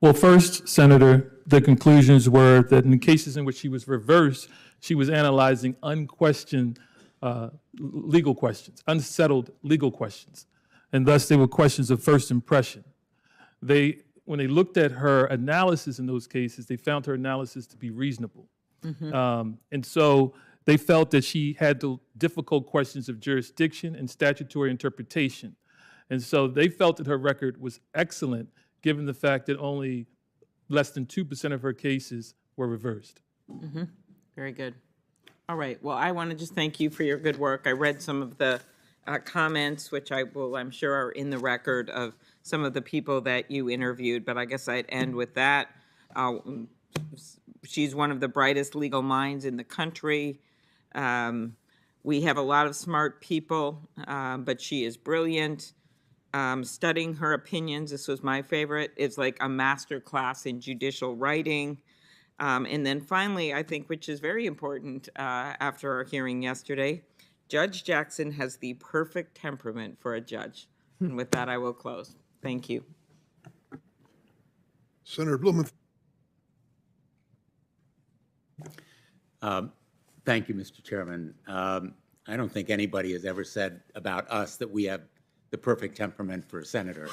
Well, first, Senator, the conclusions were that in the cases in which she was reversed, she was analyzing unquestioned legal questions, unsettled legal questions, and thus they were questions of first impression. When they looked at her analysis in those cases, they found her analysis to be reasonable. And so they felt that she had the difficult questions of jurisdiction and statutory interpretation. And so they felt that her record was excellent, given the fact that only less than 2% of her cases were reversed. Very good. All right. Well, I want to just thank you for your good work. I read some of the comments, which I'm sure are in the record of some of the people that you interviewed, but I guess I'd end with that. She's one of the brightest legal minds in the country. We have a lot of smart people, but she is brilliant. Studying her opinions, this was my favorite, is like a master class in judicial writing. And then finally, I think, which is very important after our hearing yesterday, Judge Jackson has the perfect temperament for a judge. And with that, I will close. Thank you. Senator Blumenthal. Thank you, Mr. Chairman. I don't think anybody has ever said about us that we have the perfect temperament for a senator.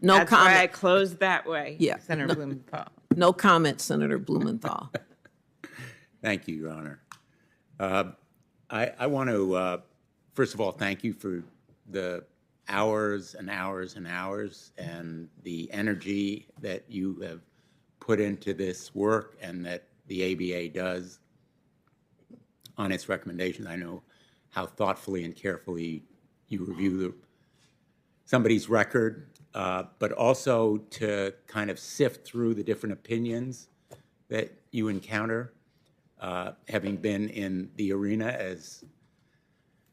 No That's why I comment. closed that way, Yeah. Senator Blumenthal. No comment, Senator Blumenthal. Thank you, Your Honor. I want to, first of all, thank you for the hours and hours and hours and the energy that you have put into this work and that the ABA does on its recommendations. I know how thoughtfully and carefully you review somebody's record, but also to kind of sift through the different opinions that you encounter. Having been in the arena, as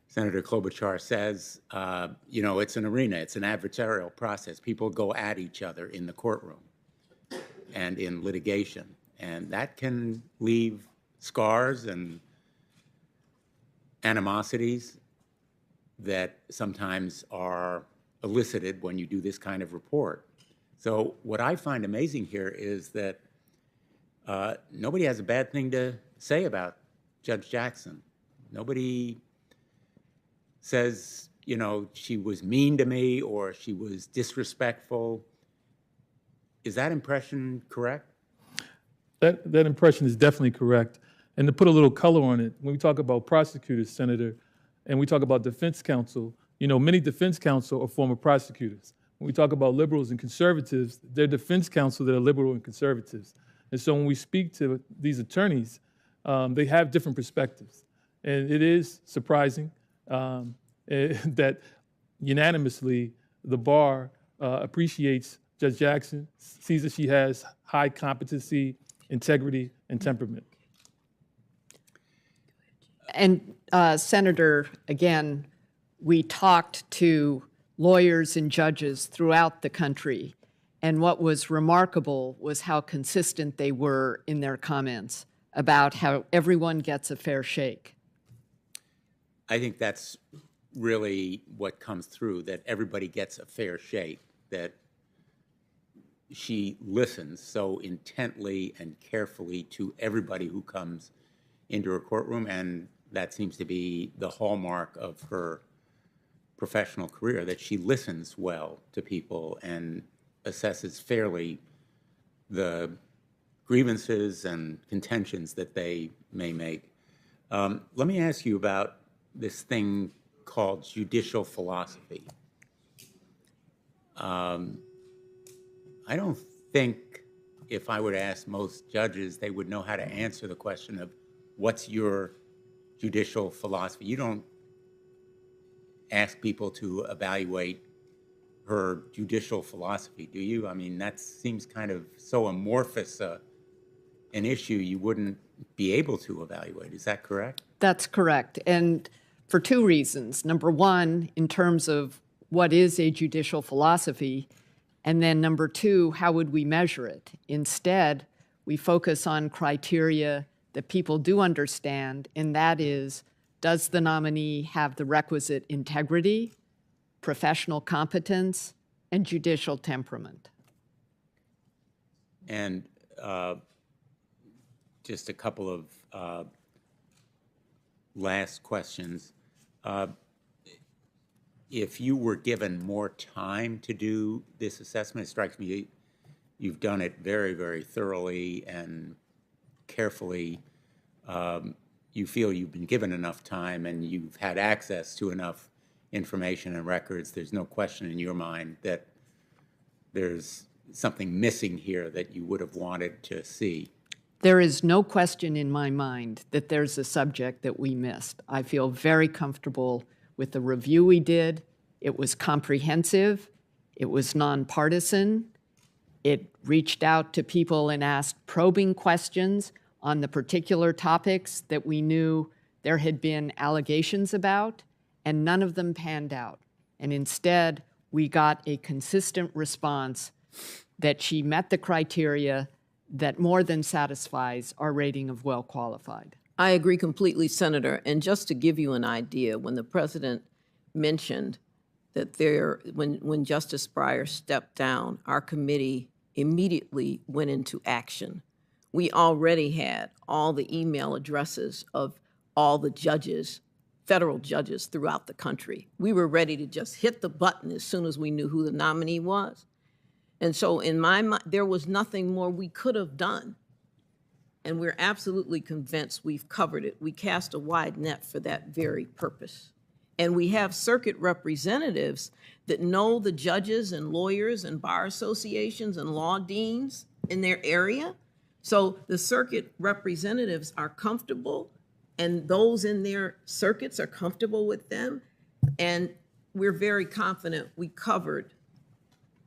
Senator Klobuchar says, it's an arena, it's an adversarial process. People go at each other in the courtroom and in litigation, and that can leave scars and animosities that sometimes are elicited when you do this kind of report. So what I find amazing here is that nobody has a bad thing to say about Judge Jackson. Nobody says, you know, she was mean to me or she was disrespectful. Is that impression correct? That impression is definitely correct. And to put a little color on it, when we talk about prosecutors, Senator, and we talk about defense counsel, you know, many defense counsel are former prosecutors. When we talk about liberals and conservatives, they're defense counsel that are liberal and conservatives. And so when we speak to these attorneys, they have different perspectives. And it is surprising that unanimously the bar appreciates Judge Jackson, sees that she has high competency, integrity, and temperament. And Senator, again, we talked to lawyers and judges throughout the country, and what was remarkable was how consistent they were in their comments about how everyone gets a fair shake. I think that's really what comes through, that everybody gets a fair shake, that she listens so intently and carefully to everybody who comes into her courtroom, and that seems to be the hallmark of her professional career, that she listens well to people and assesses fairly the grievances and contentions that they may make. Let me ask you about this thing called judicial philosophy. I don't think if I were to ask most judges, they would know how to answer the question of what's your judicial philosophy. You don't ask people to evaluate her judicial philosophy, do you? I mean, that seems kind of so amorphous an issue you wouldn't be able to evaluate. Is that correct? That's correct. And for two reasons. Number one, in terms of what is a judicial philosophy, and then number two, how would we measure it? Instead, we focus on criteria that people do understand, and that is, does the nominee have the requisite integrity, professional competence, and judicial temperament? And just a couple of last questions. If you were given more time to do this assessment, it strikes me you've done it very, very thoroughly and carefully. You feel you've been given enough time and you've had access to enough information and records. There's no question in your mind that there's something missing here that you would have wanted to see. There is no question in my mind that there's a subject that we missed. I feel very comfortable with the review we did. It was comprehensive. It was nonpartisan. It reached out to people and asked probing questions on the particular topics that we knew there had been allegations about, and none of them panned out. And instead, we got a consistent response that she met the criteria that more than satisfies our rating of well qualified. I agree completely, Senator. And just to give you an idea, when the president mentioned that when Justice Breyer stepped down, our committee immediately went into action. We already had all the email addresses of all the judges, federal judges throughout the country. We were ready to just hit the button as soon as we knew who the nominee was. And so in my mind, there was nothing more we could have done. And we're absolutely convinced we've covered it. We cast a wide net for that very purpose. And we have circuit representatives that know the judges and lawyers and bar associations and law deans in their area. So the circuit representatives are comfortable, and those in their circuits are comfortable with them. And we're very confident we covered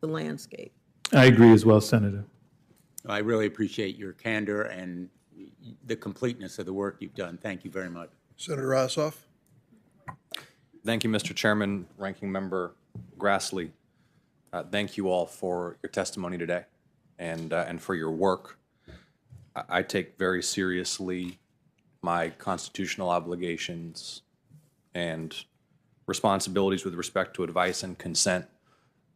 the landscape. I agree as well, Senator. I really appreciate your candor and the completeness of the work you've done. Thank you very much. Senator Ossoff? Thank you, Mr. Chairman, Ranking Member Grassley. Thank you all for your testimony today and for your work. I take very seriously my constitutional obligations and responsibilities with respect to advice and consent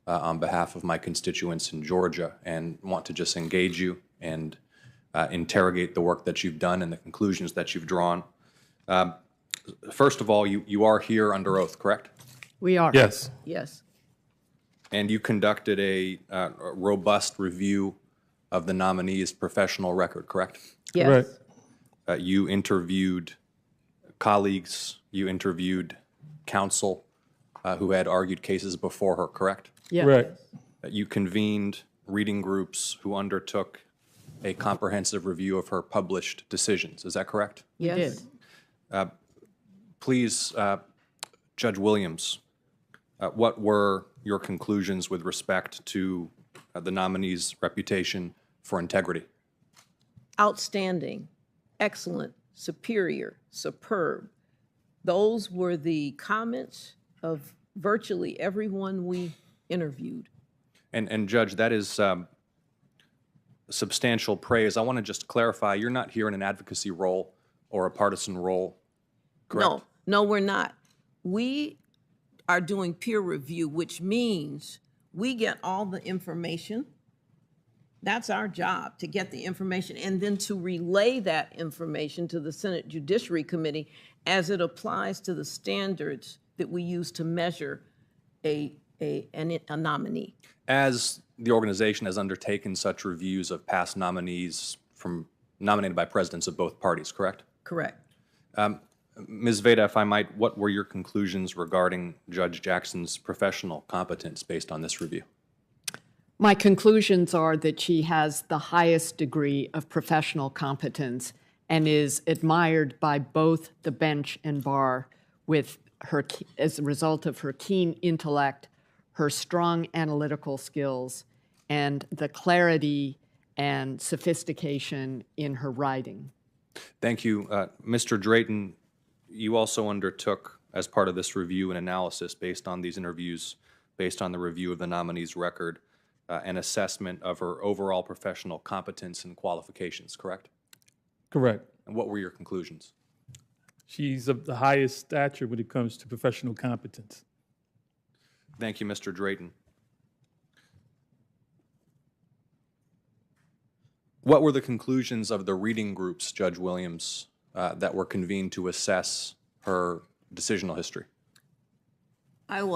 on behalf of my constituents in Georgia, and want to just engage you and interrogate the work that you've done and the conclusions that you've drawn. First of all, you are here under oath, correct? We are. Yes. Yes. And you conducted a robust review of the nominee's professional record, correct? Yes. Correct. You interviewed colleagues, you interviewed counsel who had argued cases before her, correct? Yes. Correct. You convened reading groups who undertook a comprehensive review of her published decisions. Is that correct? Yes. did. Please, Judge Williams, what were your conclusions with respect to the nominee's reputation for integrity? Outstanding, excellent, superior, superb. Those were the comments of virtually everyone we interviewed. And Judge, that is substantial praise. I want to just clarify, you're not here in an advocacy role or a partisan role, correct? No, we're not. We are doing peer review, which means we get all the information. That's our job, to get the information and then to relay that information to the Senate Judiciary Committee as it applies to the standards that we use to measure a nominee. As the organization has undertaken such reviews of past nominees nominated by presidents of both parties, correct? Correct. Ms. Veda, if I might, what were your conclusions regarding Judge Jackson's professional competence based on this review? My conclusions are that she has the highest degree of professional competence and is admired by both the bench and bar as a result of her keen intellect, her strong analytical skills, and the clarity and sophistication in her writing. Thank you. Mr. Drayton, you also undertook, as part of this review, an analysis based on these interviews, based on the review of the nominee's record, an assessment of her overall professional competence and qualifications, correct? Correct. And what were your conclusions? She's of the highest stature when it comes to professional competence. Thank you, Mr. Drayton. What were the conclusions of the reading groups, Judge Williams, that were convened to assess her decisional history? I'll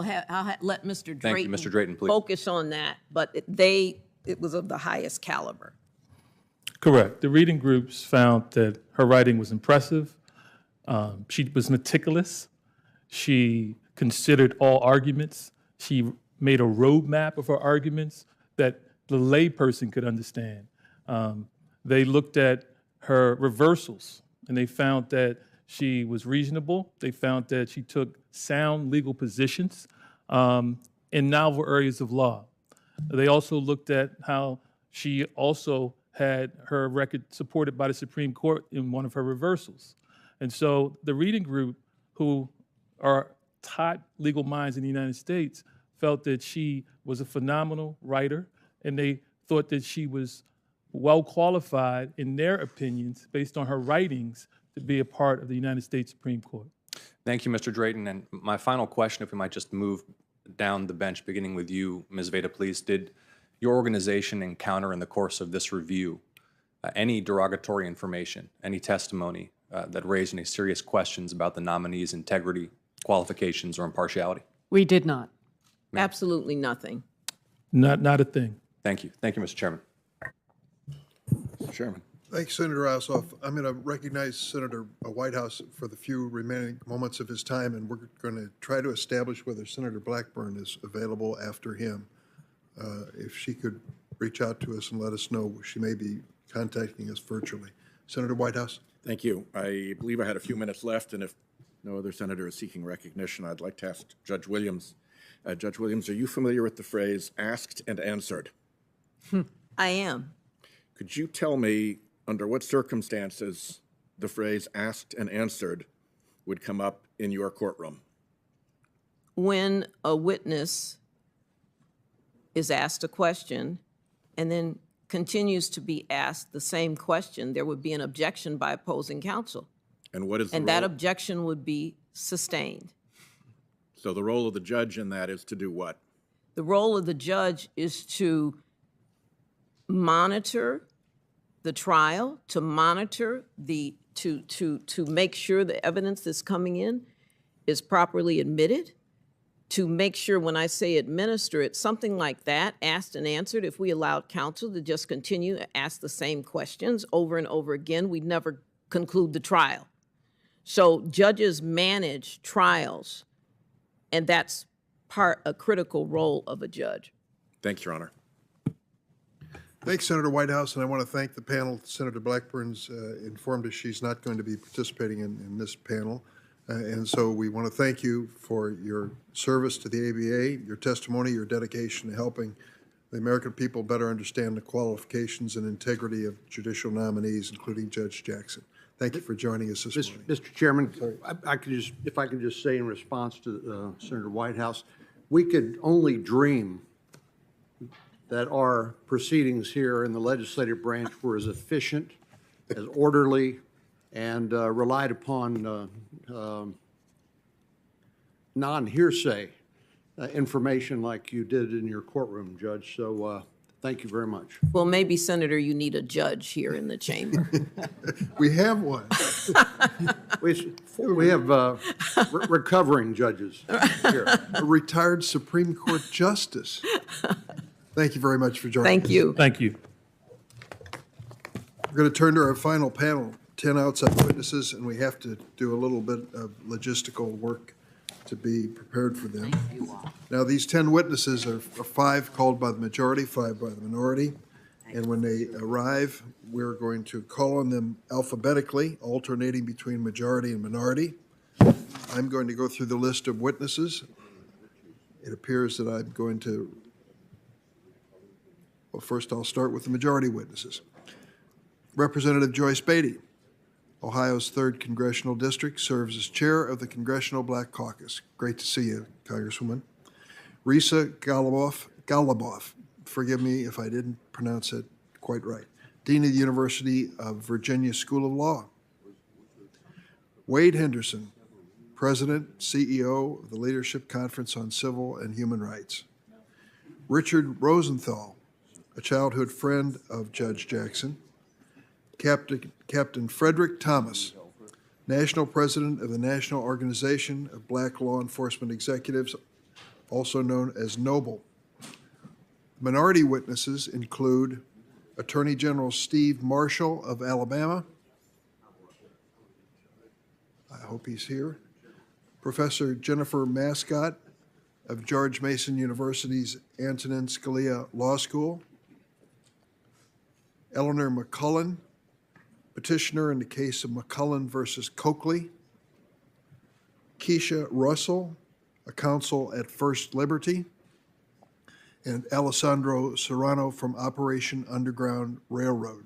let Mr. Drayton. Thank you, Mr. Drayton, please. Focus on that, but it was of the highest caliber. Correct. The reading groups found that her writing was impressive. She was meticulous. She considered all arguments. She made a roadmap of her arguments that the layperson could understand. They looked at her reversals, and they found that she was reasonable. They found that she took sound legal positions in novel areas of law. They also looked at how she also had her record supported by the Supreme Court in one of her reversals. And so the reading group, who are top legal minds in the United States, felt that she was a phenomenal writer, and they thought that she was well qualified, in their opinions, based on her writings, to be a part of the United States Supreme Court. Thank you, Mr. Drayton. And my final question, if we might just move down the bench, beginning with you, Ms. Veda, please. Did your organization encounter in the course of this review any derogatory information, any testimony that raised any serious questions about the nominee's integrity, qualifications, or impartiality? We did not. Absolutely nothing. Not a thing. Thank you. Thank you, Mr. Chairman. Mr. Chairman. Thanks, Senator Ossoff. I'm going to recognize Senator Whitehouse for the few remaining moments of his time, and we're going to try to establish whether Senator Blackburn is available after him. If she could reach out to us and let us know, she may be contacting us virtually. Senator Whitehouse? Thank you. I believe I had a few minutes left, and if no other senator is seeking recognition, I'd like to ask Judge Williams. Judge Williams, are you familiar with the phrase asked and answered? I am. Could you tell me under what circumstances the phrase asked and answered would come up in your courtroom? When a witness is asked a question and then continues to be asked the same question, there would be an objection by opposing counsel. And what is the And role? that objection would be sustained. So the role of the judge in that is to do what? The role of the judge is to monitor the trial, to monitor to make sure the evidence that's coming in is properly admitted, to make sure when I say administer it, something like that, asked and answered, if we allowed counsel to just continue to ask the same questions over and over again, we'd never conclude the trial. So judges manage trials, and that's a critical role of a judge. Thank you, Your Honor. Thanks, Senator Whitehouse, and I want to thank the panel. Senator Blackburn's informed us she's not going to be participating in this panel. And so we want to thank you for your service to the ABA, your testimony, your dedication to helping the American people better understand the qualifications and integrity of judicial nominees, including Judge Jackson. Thank you for joining us this morning. Mr. Chairman, if I could just say in response to Senator Whitehouse, we could only dream that our proceedings here in the legislative branch were as efficient, as orderly, and relied upon non-hearsay information like you did in your courtroom, Judge. So thank you very much. Well, maybe, Senator, you need a judge here in the chamber. We have one. We have recovering judges here. A retired Supreme Court justice. Thank you very much for joining us. Thank you. Thank you. We're going to turn to our final panel, 10 outside witnesses, and we have to do a little bit of logistical work to be prepared for them. Now, these 10 witnesses are 5 called by the majority, 5 by the minority. And when they arrive, we're going to call on them alphabetically, alternating between majority and minority. I'm going to go through the list of witnesses. It appears that I'm going to, well, first I'll start with the majority witnesses. Representative Joyce Beatty, Ohio's 3rd Congressional District, serves as chair of the Congressional Black Caucus. Great to see you, Congresswoman. Risa Goluboff, forgive me if I didn't pronounce it quite right, Dean of the University of Virginia School of Law. Wade Henderson, President, CEO of the Leadership Conference on Civil and Human Rights. Richard Rosenthal, a childhood friend of Judge Jackson. Captain Frederick Thomas, National President of the National Organization of Black Law Enforcement Executives, also known as NOBLE. Minority witnesses include Attorney General Steve Marshall of Alabama. I hope he's here. Professor Jennifer Mascott of George Mason University's Antonin Scalia Law School. Eleanor McCullen, petitioner in the case of McCullen versus Coakley. Keisha Russell, a counsel at First Liberty. And Alessandro Serrano from Operation Underground Railroad.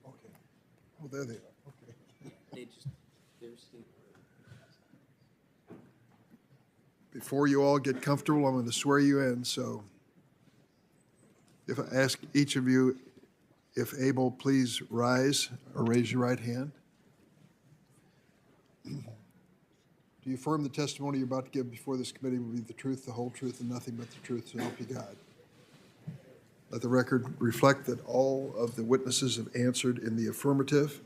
Okay. Oh, there they are. Okay. Before you all get comfortable, I'm going to swear you in. So if I ask each of you, if able, please rise or raise your right hand. Do you affirm the testimony you're about to give before this committee will be the truth, the whole truth, and nothing but the truth, so help you God? Let the record reflect that all of the witnesses have answered in the affirmative.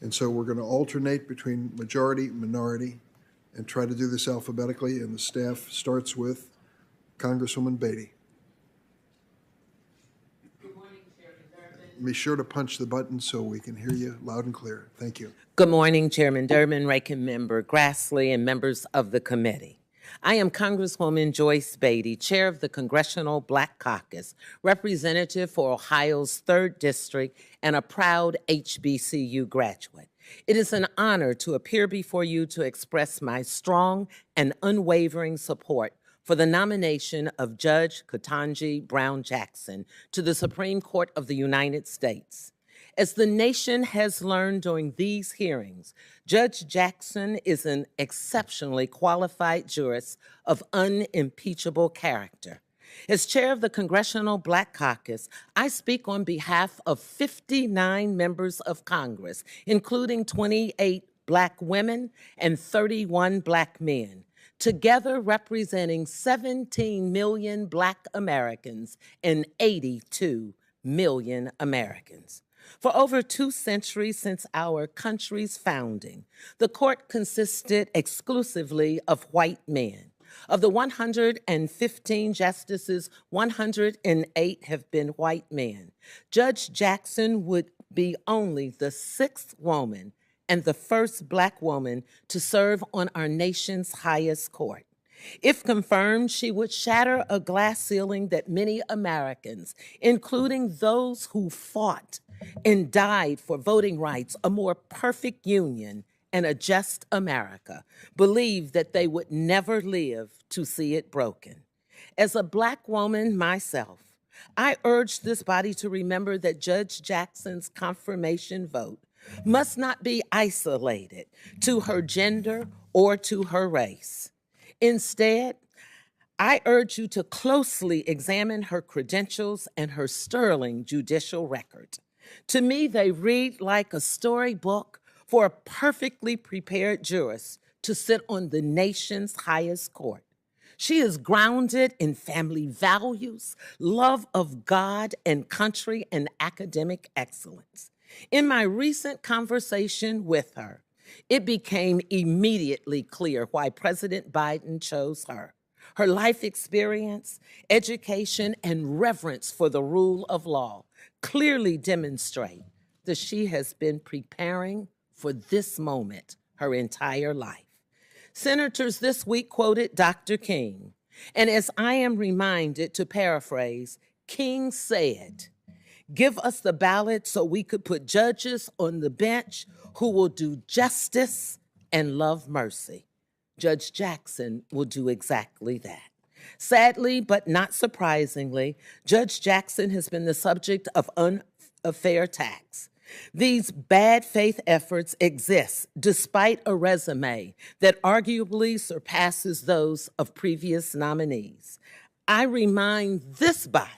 And so we're going to alternate between majority and minority and try to do this alphabetically. And the staff starts with Congresswoman Beatty. Be sure to punch the button so we can hear you loud and clear. Thank you. Good morning, Chairman Durbin, Ranking Member Grassley, and members of the committee. I am Congresswoman Joyce Beatty, Chair of the Congressional Black Caucus, representative for Ohio's 3rd District, and a proud HBCU graduate. It is an honor to appear before you to express my strong and unwavering support for the nomination of Judge Ketanji Brown Jackson to the Supreme Court of the United States. As the nation has learned during these hearings, Judge Jackson is an exceptionally qualified jurist of unimpeachable character. As chair of the Congressional Black Caucus, I speak on behalf of 59 members of Congress, including 28 Black women and 31 Black men, together representing 17 million Black Americans and 82 million Americans. For over 2 centuries since our country's founding, the court consisted exclusively of white men. Of the 115 justices, 108 have been white men. Judge Jackson would be only the 6th woman and the first Black woman to serve on our nation's highest court. If confirmed, she would shatter a glass ceiling that many Americans, including those who fought and died for voting rights, a more perfect union, and a just America, believed that they would never live to see it broken. As a Black woman myself, I urge this body to remember that Judge Jackson's confirmation vote must not be isolated to her gender or to her race. Instead, I urge you to closely examine her credentials and her sterling judicial record. To me, they read like a storybook for a perfectly prepared jurist to sit on the nation's highest court. She is grounded in family values, love of God and country, and academic excellence. In my recent conversation with her, it became immediately clear why President Biden chose her. Her life experience, education, and reverence for the rule of law clearly demonstrate that she has been preparing for this moment her entire life. Senators this week quoted Dr. King, and as I am reminded to paraphrase, King said, "Give us the ballot so we could put judges on the bench who will do justice and love mercy." Judge Jackson will do exactly that. Sadly, but not surprisingly, Judge Jackson has been the subject of unfair attacks. These bad faith efforts exist despite a resume that arguably surpasses those of previous nominees. I remind this body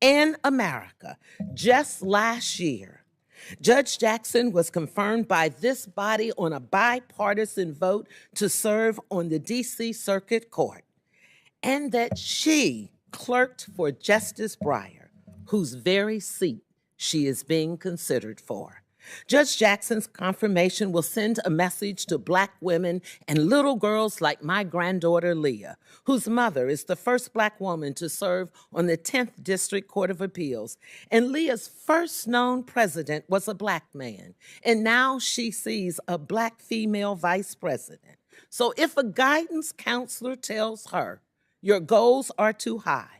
and America, just last year, Judge Jackson was confirmed by this body on a bipartisan vote to serve on the D.C. Circuit Court, and that she clerked for Justice Breyer, whose very seat she is being considered for. Judge Jackson's confirmation will send a message to Black women and little girls like my granddaughter Leah, whose mother is the first Black woman to serve on the 10th District Court of Appeals. And Leah's first known president was a Black man, and now she sees a Black female vice president. So if a guidance counselor tells her, "Your goals are too high,"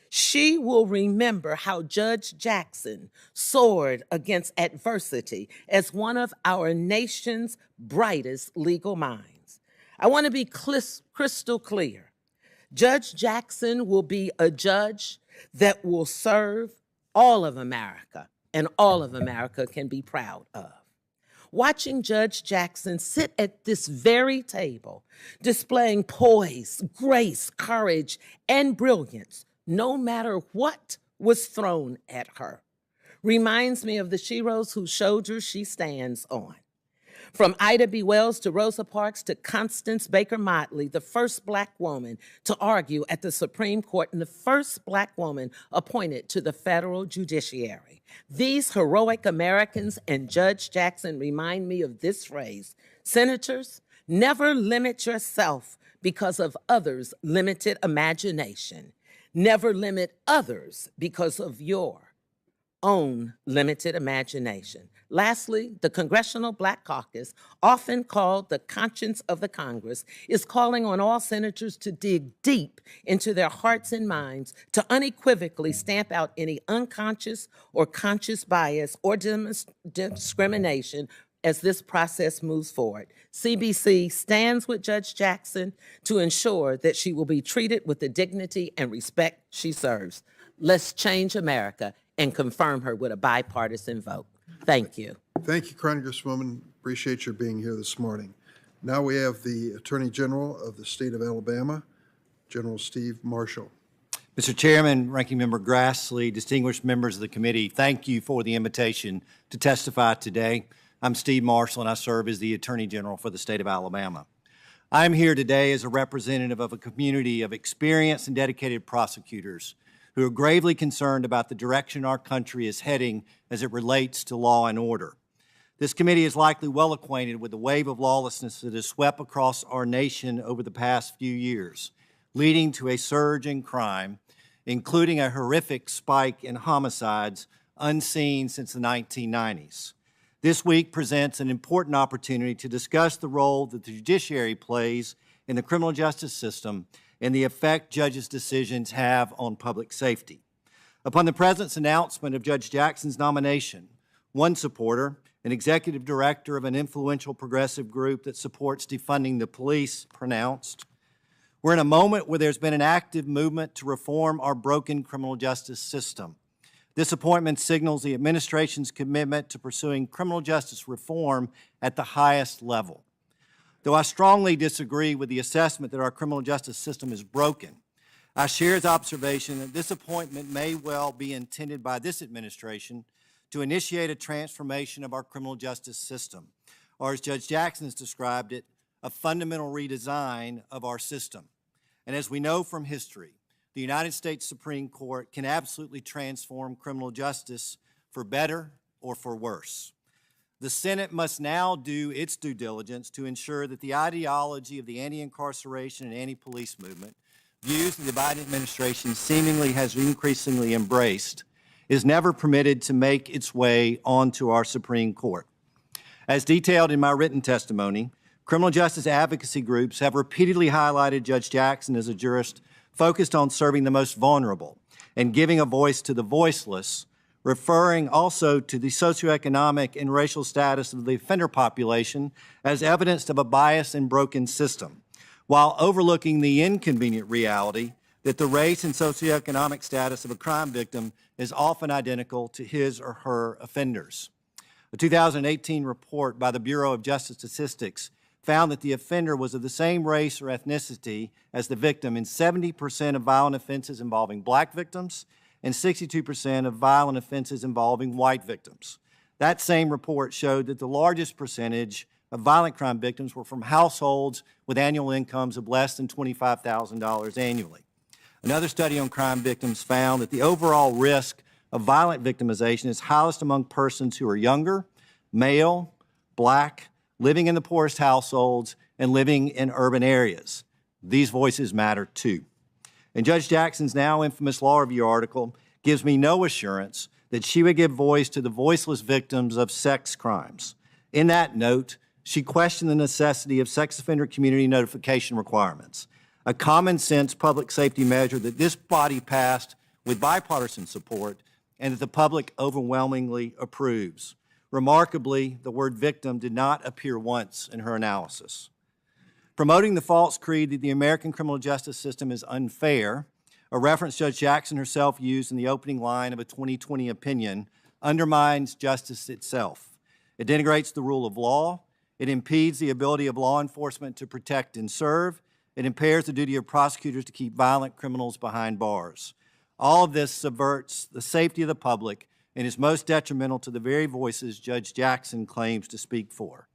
she will remember how Judge Jackson soared against adversity as one of our nation's brightest legal minds. I want to be crystal clear. Judge Jackson will be a judge that will serve all of America, and all of America can be proud of. Watching Judge Jackson sit at this very table, displaying poise, grace, courage, and brilliance, no matter what was thrown at her, reminds me of the sheroes whose shoulders she stands on. From Ida B. Wells to Rosa Parks to Constance Baker Motley, the first Black woman to argue at the Supreme Court and the first Black woman appointed to the federal judiciary. These heroic Americans and Judge Jackson remind me of this phrase: senators, never limit yourself because of others' limited imagination. Never limit others because of your own limited imagination. Lastly, the Congressional Black Caucus, often called the conscience of the Congress, is calling on all senators to dig deep into their hearts and minds to unequivocally stamp out any unconscious or conscious bias or discrimination as this process moves forward. CBC stands with Judge Jackson to ensure that she will be treated with the dignity and respect she serves. Let's change America and confirm her with a bipartisan vote. Thank you. Thank you, Congresswoman. Appreciate your being here this morning. Now we have the Attorney General of the state of Alabama, General Steve Marshall. Mr. Chairman, Ranking Member Grassley, distinguished members of the committee, thank you for the invitation to testify today. I'm Steve Marshall, and I serve as the Attorney General for the state of Alabama. I'm here today as a representative of a community of experienced and dedicated prosecutors who are gravely concerned about the direction our country is heading as it relates to law and order. This committee is likely well acquainted with the wave of lawlessness that has swept across our nation over the past few years, leading to a surge in crime, including a horrific spike in homicides unseen since the 1990s. This week presents an important opportunity to discuss the role that the judiciary plays in the criminal justice system and the effect judges' decisions have on public safety. Upon the President's announcement of Judge Jackson's nomination, one supporter, an executive director of an influential progressive group that supports defunding the police, pronounced, "We're in a moment where there's been an active movement to reform our broken criminal justice system. This appointment signals the administration's commitment to pursuing criminal justice reform at the highest level. Though I strongly disagree with the assessment that our criminal justice system is broken, I share his observation that this appointment may well be intended by this administration to initiate a transformation of our criminal justice system, or as Judge Jackson has described it, a fundamental redesign of our system. And as we know from history, the United States Supreme Court can absolutely transform criminal justice for better or for worse. The Senate must now do its due diligence to ensure that the ideology of the anti-incarceration and anti-police movement, views that the Biden administration seemingly has increasingly embraced, is never permitted to make its way onto our Supreme Court. As detailed in my written testimony, criminal justice advocacy groups have repeatedly highlighted Judge Jackson as a jurist focused on serving the most vulnerable and giving a voice to the voiceless, referring also to the socioeconomic and racial status of the offender population as evidence of a biased and broken system, while overlooking the inconvenient reality that the race and socioeconomic status of a crime victim is often identical to his or her offenders. A 2018 report by the Bureau of Justice Statistics found that the offender was of the same race or ethnicity as the victim in 70% of violent offenses involving black victims and 62% of violent offenses involving white victims. That same report showed that the largest percentage of violent crime victims were from households with annual incomes of less than $25,000 annually. Another study on crime victims found that the overall risk of violent victimization is highest among persons who are younger, male, black, living in the poorest households, and living in urban areas. These voices matter too. And Judge Jackson's now infamous law review article gives me no assurance that she would give voice to the voiceless victims of sex crimes. In that note, she questioned the necessity of sex offender community notification requirements, a common sense public safety measure that this body passed with bipartisan support and that the public overwhelmingly approves. Remarkably, the word victim did not appear once in her analysis. Promoting the false creed that the American criminal justice system is unfair, a reference Judge Jackson herself used in the opening line of a 2020 opinion, undermines justice itself. It denigrates the rule of law. It impedes the ability of law enforcement to protect and serve. It impairs the duty of prosecutors to keep violent criminals behind bars. All of this subverts the safety of the public and is most detrimental to the very voices Judge Jackson claims to speak for.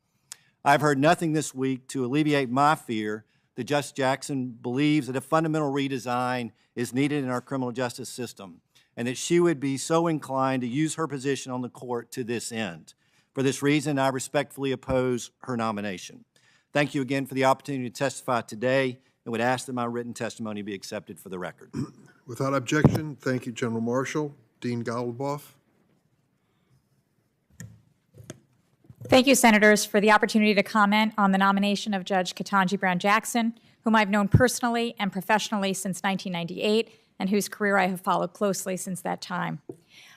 I've heard nothing this week to alleviate my fear that Judge Jackson believes that a fundamental redesign is needed in our criminal justice system and that she would be so inclined to use her position on the court to this end. For this reason, I respectfully oppose her nomination. Thank you again for the opportunity to testify today and would ask that my written testimony be accepted for the record. Without objection, thank you, General Marshall. Dean Goldboff. Thank you, Senators, for the opportunity to comment on the nomination of Judge Ketanji Brown Jackson, whom I've known personally and professionally since 1998, and whose career I have followed closely since that time.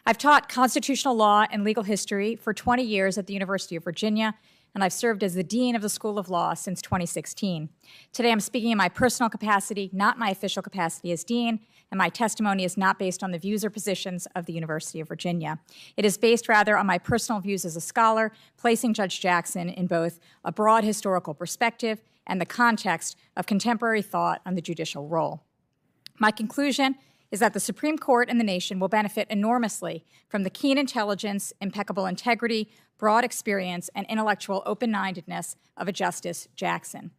I've taught constitutional law and legal history for 20 years at the University of Virginia, and I've served as the Dean of the School of Law since 2016. Today I'm speaking in my personal capacity, not my official capacity as Dean, and my testimony is not based on the views or positions of the University of Virginia. It is based rather on my personal views as a scholar, placing Judge Jackson in both a broad historical perspective and the context of contemporary thought on the judicial role. My conclusion is that the Supreme Court and the nation will benefit enormously from the keen intelligence, impeccable integrity, broad experience, and intellectual open-mindedness of a Justice Jackson.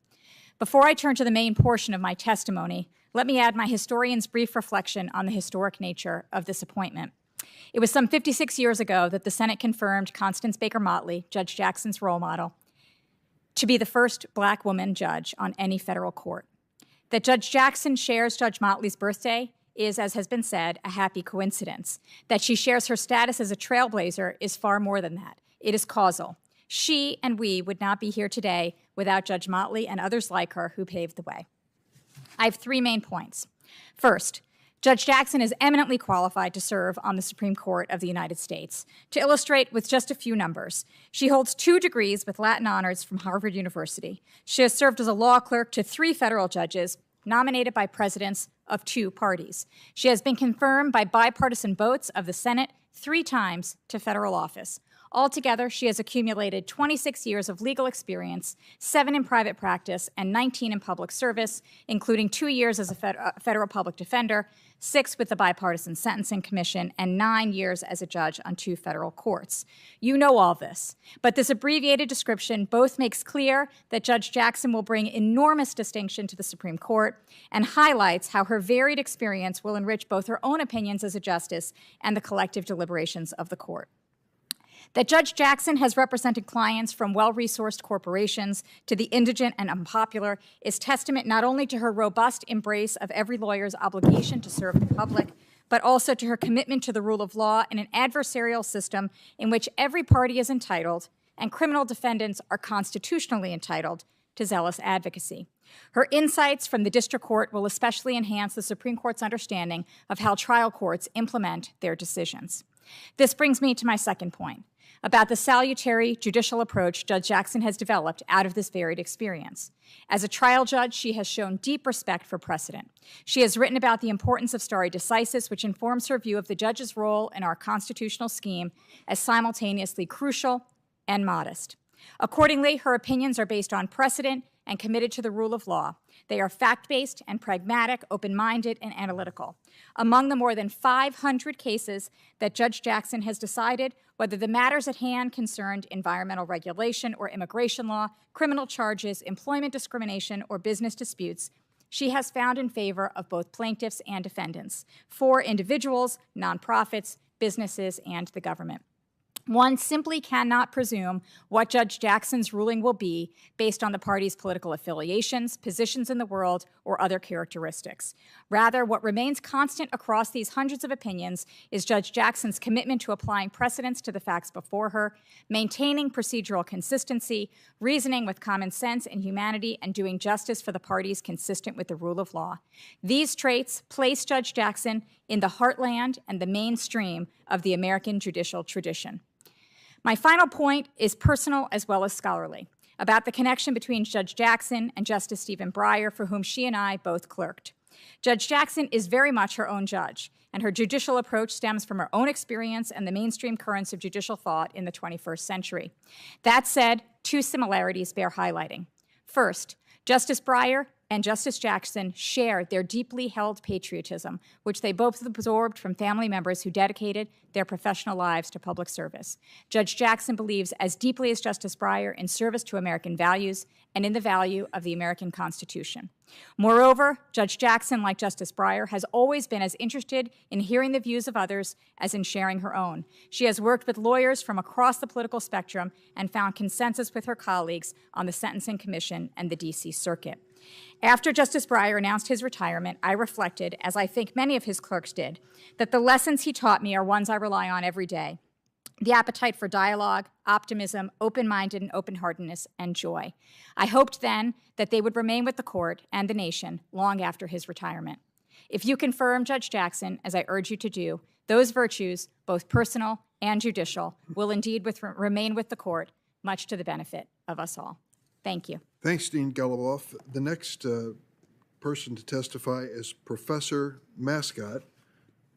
Before I turn to the main portion of my testimony, let me add my historian's brief reflection on the historic nature of this appointment. It was some 56 years ago that the Senate confirmed Constance Baker Motley, Judge Jackson's role model, to be the first Black woman judge on any federal court. That Judge Jackson shares Judge Motley's birthday is, as has been said, a happy coincidence. That she shares her status as a trailblazer is far more than that. It is causal. She and we would not be here today without Judge Motley and others like her who paved the way. I have three main points. First, Judge Jackson is eminently qualified to serve on the Supreme Court of the United States. To illustrate with just a few numbers, she holds 2 degrees with Latin honors from Harvard University. She has served as a law clerk to 3 federal judges, nominated by presidents of 2 parties. She has been confirmed by bipartisan votes of the Senate 3 times to federal office. Altogether, she has accumulated 26 years of legal experience, 7 in private practice, and 19 in public service, including 2 years as a federal public defender, 6 with the Bipartisan Sentencing Commission, and 9 years as a judge on 2 federal courts. You know all this, but this abbreviated description both makes clear that Judge Jackson will bring enormous distinction to the Supreme Court and highlights how her varied experience will enrich both her own opinions as a justice and the collective deliberations of the court. That Judge Jackson has represented clients from well-resourced corporations to the indigent and unpopular is testament not only to her robust embrace of every lawyer's obligation to serve the public, but also to her commitment to the rule of law in an adversarial system in which every party is entitled, and criminal defendants are constitutionally entitled, to zealous advocacy. Her insights from the district court will especially enhance the Supreme Court's understanding of how trial courts implement their decisions. This brings me to my second point, about the salutary judicial approach Judge Jackson has developed out of this varied experience. As a trial judge, she has shown deep respect for precedent. She has written about the importance of stare decisis, which informs her view of the judge's role in our constitutional scheme as simultaneously crucial and modest. Accordingly, her opinions are based on precedent and committed to the rule of law. They are fact-based and pragmatic, open-minded, and analytical. Among the more than 500 cases that Judge Jackson has decided, whether the matters at hand concerned environmental regulation or immigration law, criminal charges, employment discrimination, or business disputes, she has found in favor of both plaintiffs and defendants, for individuals, nonprofits, businesses, and the government. One simply cannot presume what Judge Jackson's ruling will be based on the party's political affiliations, positions in the world, or other characteristics. Rather, what remains constant across these hundreds of opinions is Judge Jackson's commitment to applying precedents to the facts before her, maintaining procedural consistency, reasoning with common sense and humanity, and doing justice for the parties consistent with the rule of law. These traits place Judge Jackson in the heartland and the mainstream of the American judicial tradition. My final point is personal as well as scholarly, about the connection between Judge Jackson and Justice Stephen Breyer, for whom she and I both clerked. Judge Jackson is very much her own judge, and her judicial approach stems from her own experience and the mainstream currents of judicial thought in the 21st century. That said, 2 similarities bear highlighting. First, Justice Breyer and Justice Jackson shared their deeply held patriotism, which they both absorbed from family members who dedicated their professional lives to public service. Judge Jackson believes as deeply as Justice Breyer in service to American values and in the value of the American Constitution. Moreover, Judge Jackson, like Justice Breyer, has always been as interested in hearing the views of others as in sharing her own. She has worked with lawyers from across the political spectrum and found consensus with her colleagues on the Sentencing Commission and the D.C. Circuit. After Justice Breyer announced his retirement, I reflected, as I think many of his clerks did, that the lessons he taught me are ones I rely on every day. The appetite for dialogue, optimism, open-minded and open-heartedness, and joy. I hoped then that they would remain with the court and the nation long after his retirement. If you confirm Judge Jackson, as I urge you to do, those virtues, both personal and judicial, will indeed remain with the court, much to the benefit of us all. Thank you. Thanks, Dean Goluboff. The next person to testify is Professor Mascott,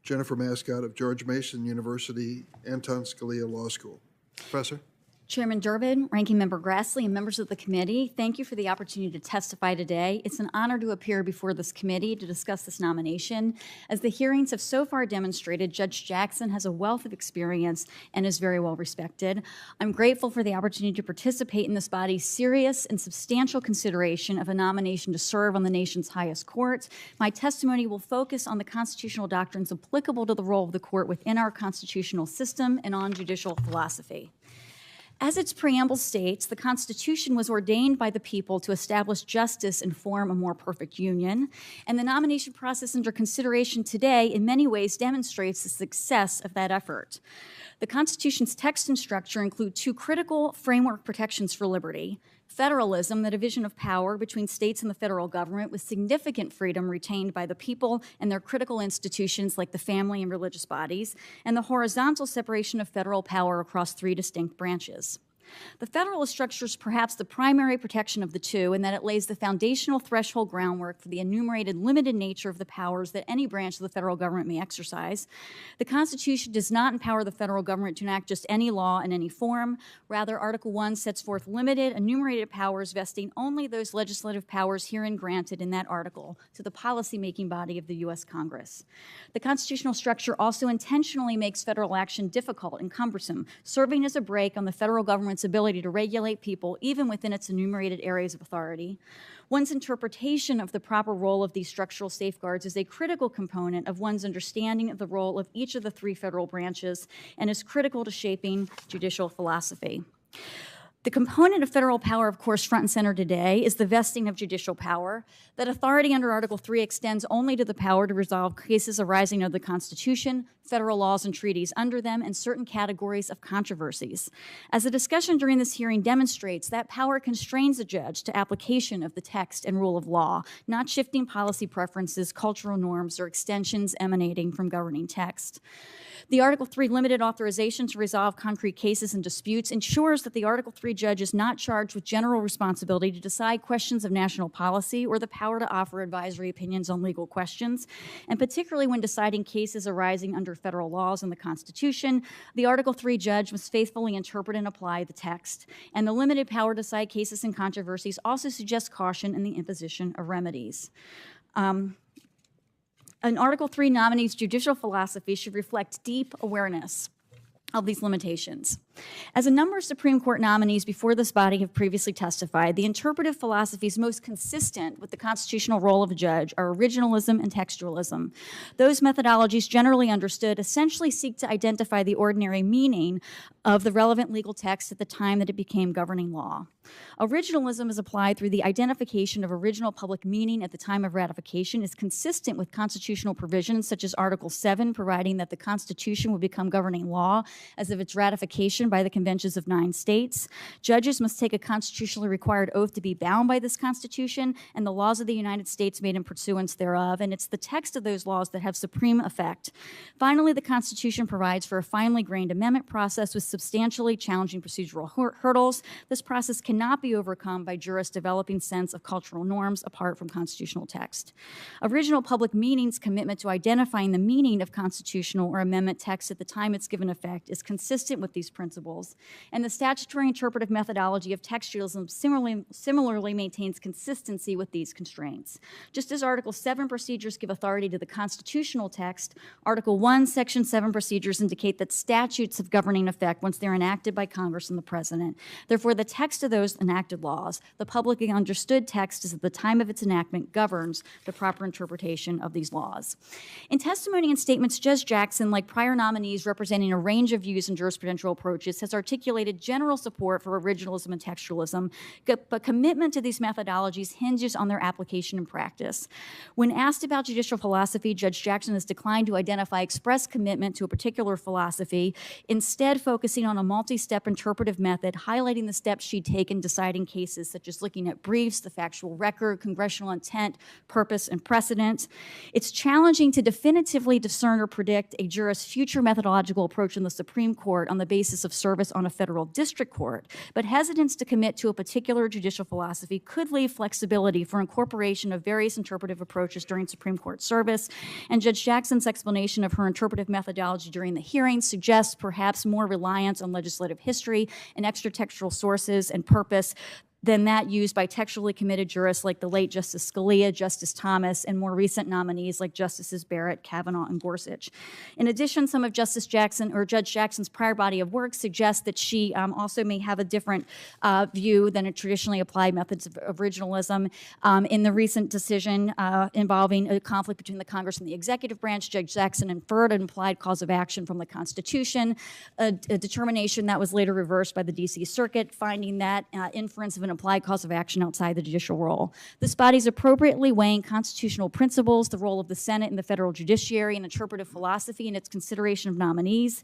Jennifer Mascott of George Mason University, Anton Scalia Law School. Professor? Chairman Durbin, Ranking Member Grassley, and members of the committee, thank you for the opportunity to testify today. It's an honor to appear before this committee to discuss this nomination. As the hearings have so far demonstrated, Judge Jackson has a wealth of experience and is very well respected. I'm grateful for the opportunity to participate in this body's serious and substantial consideration of a nomination to serve on the nation's highest court. My testimony will focus on the constitutional doctrines applicable to the role of the court within our constitutional system and on judicial philosophy. As its preamble states, the Constitution was ordained by the people to establish justice and form a more perfect union, and the nomination process under consideration today in many ways demonstrates the success of that effort. The Constitution's text and structure include two critical framework protections for liberty: federalism, the division of power between states and the federal government with significant freedom retained by the people and their critical institutions like the family and religious bodies, and the horizontal separation of federal power across three distinct branches. The federalist structure is perhaps the primary protection of the two in that it lays the foundational threshold groundwork for the enumerated limited nature of the powers that any branch of the federal government may exercise. The Constitution does not empower the federal government to enact just any law in any form. Rather, Article I sets forth limited enumerated powers vesting only those legislative powers herein granted in that article to the policymaking body of the U.S. Congress. The constitutional structure also intentionally makes federal action difficult and cumbersome, serving as a brake on the federal government's ability to regulate people even within its enumerated areas of authority. One's interpretation of the proper role of these structural safeguards is a critical component of one's understanding of the role of each of the three federal branches and is critical to shaping judicial philosophy. The component of federal power, of course, front and center today is the vesting of judicial power. That authority under Article III extends only to the power to resolve cases arising under the Constitution, federal laws and treaties under them, and certain categories of controversies. As the discussion during this hearing demonstrates, that power constrains a judge to application of the text and rule of law, not shifting policy preferences, cultural norms, or extensions emanating from governing text. The Article III limited authorization to resolve concrete cases and disputes ensures that the Article III judge is not charged with general responsibility to decide questions of national policy or the power to offer advisory opinions on legal questions. And particularly when deciding cases arising under federal laws and the Constitution, the Article III judge must faithfully interpret and apply the text. And the limited power to decide cases and controversies also suggests caution in the imposition of remedies. An Article III nominee's judicial philosophy should reflect deep awareness of these limitations. As a number of Supreme Court nominees before this body have previously testified, the interpretive philosophies most consistent with the constitutional role of a judge are originalism and textualism. Those methodologies, generally understood, essentially seek to identify the ordinary meaning of the relevant legal text at the time that it became governing law. Originalism is applied through the identification of original public meaning at the time of ratification is consistent with constitutional provisions such as Article 7, providing that the Constitution will become governing law as of its ratification by the conventions of 9 states. Judges must take a constitutionally required oath to be bound by this Constitution and the laws of the United States made in pursuance thereof, and it's the text of those laws that have supreme effect. Finally, the Constitution provides for a finely grained amendment process with substantially challenging procedural hurdles. This process cannot be overcome by jurists developing sense of cultural norms apart from constitutional text. Original public meaning's commitment to identifying the meaning of constitutional or amendment text at the time it's given effect is consistent with these principles, and the statutory interpretive methodology of textualism similarly maintains consistency with these constraints. Just as Article 7 procedures give authority to the constitutional text, Article 1, Section 7 procedures indicate that statutes have governing effect once they're enacted by Congress and the President. Therefore, the text of those enacted laws, the publicly understood text is at the time of its enactment, governs the proper interpretation of these laws. In testimony and statements, Judge Jackson, like prior nominees representing a range of views and jurisprudential approaches, has articulated general support for originalism and textualism, but commitment to these methodologies hinges on their application in practice. When asked about judicial philosophy, Judge Jackson has declined to identify express commitment to a particular philosophy, instead focusing on a multi-step interpretive method, highlighting the steps she'd taken deciding cases, such as looking at briefs, the factual record, congressional intent, purpose, and precedent. It's challenging to definitively discern or predict a jurist's future methodological approach in the Supreme Court on the basis of service on a federal district court, but hesitance to commit to a particular judicial philosophy could leave flexibility for incorporation of various interpretive approaches during Supreme Court service. And Judge Jackson's explanation of her interpretive methodology during the hearing suggests perhaps more reliance on legislative history and extra-textual sources and purpose than that used by textually committed jurists like the late Justice Scalia, Justice Thomas, and more recent nominees like Justices Barrett, Kavanaugh, and Gorsuch. In addition, some of Justice Jackson or Judge Jackson's prior body of work suggests that she also may have a different view than a traditionally applied methods of originalism. In the recent decision involving a conflict between the Congress and the executive branch, Judge Jackson inferred an implied cause of action from the Constitution, a determination that was later reversed by the D.C. Circuit, finding that inference of an applied cause of action outside the judicial role. This body is appropriately weighing constitutional principles, the role of the Senate and the federal judiciary, and interpretive philosophy in its consideration of nominees.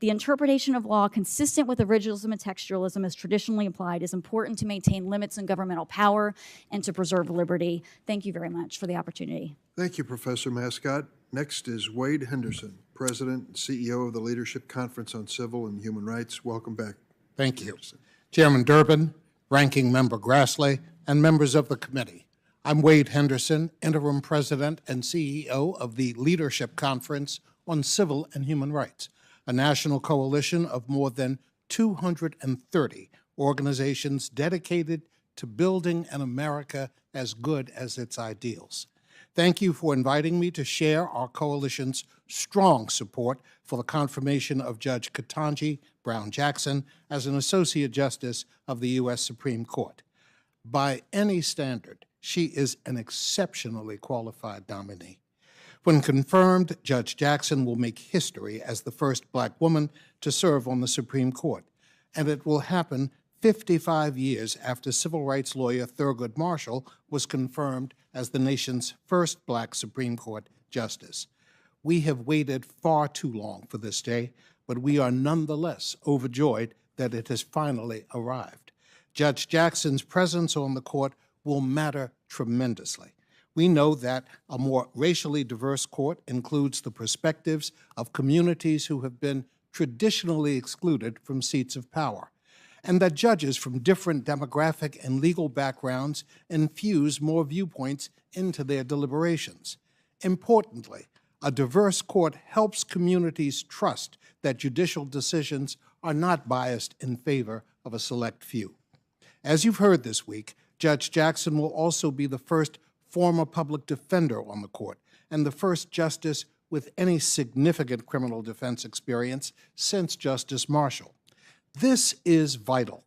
The interpretation of law consistent with originalism and textualism as traditionally applied is important to maintain limits on governmental power and to preserve liberty. Thank you very much for the opportunity. Thank you, Professor Mascott. Next is Wade Henderson, President and CEO of the Leadership Conference on Civil and Human Rights. Welcome back. Thank you. Chairman Durbin, Ranking Member Grassley, and members of the committee. I'm Wade Henderson, Interim President and CEO of the Leadership Conference on Civil and Human Rights, a national coalition of more than 230 organizations dedicated to building an America as good as its ideals. Thank you for inviting me to share our coalition's strong support for the confirmation of Judge Ketanji Brown Jackson as an Associate Justice of the U.S. Supreme Court. By any standard, she is an exceptionally qualified nominee. When confirmed, Judge Jackson will make history as the first Black woman to serve on the Supreme Court, and it will happen 55 years after civil rights lawyer Thurgood Marshall was confirmed as the nation's first Black Supreme Court justice. We have waited far too long for this day, but we are nonetheless overjoyed that it has finally arrived. Judge Jackson's presence on the court will matter tremendously. We know that a more racially diverse court includes the perspectives of communities who have been traditionally excluded from seats of power, and that judges from different demographic and legal backgrounds infuse more viewpoints into their deliberations. Importantly, a diverse court helps communities trust that judicial decisions are not biased in favor of a select few. As you've heard this week, Judge Jackson will also be the first former public defender on the court and the first justice with any significant criminal defense experience since Justice Marshall. This is vital.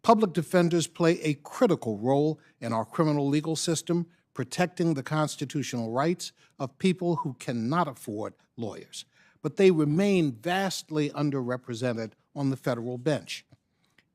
Public defenders play a critical role in our criminal legal system, protecting the constitutional rights of people who cannot afford lawyers, but they remain vastly underrepresented on the federal bench.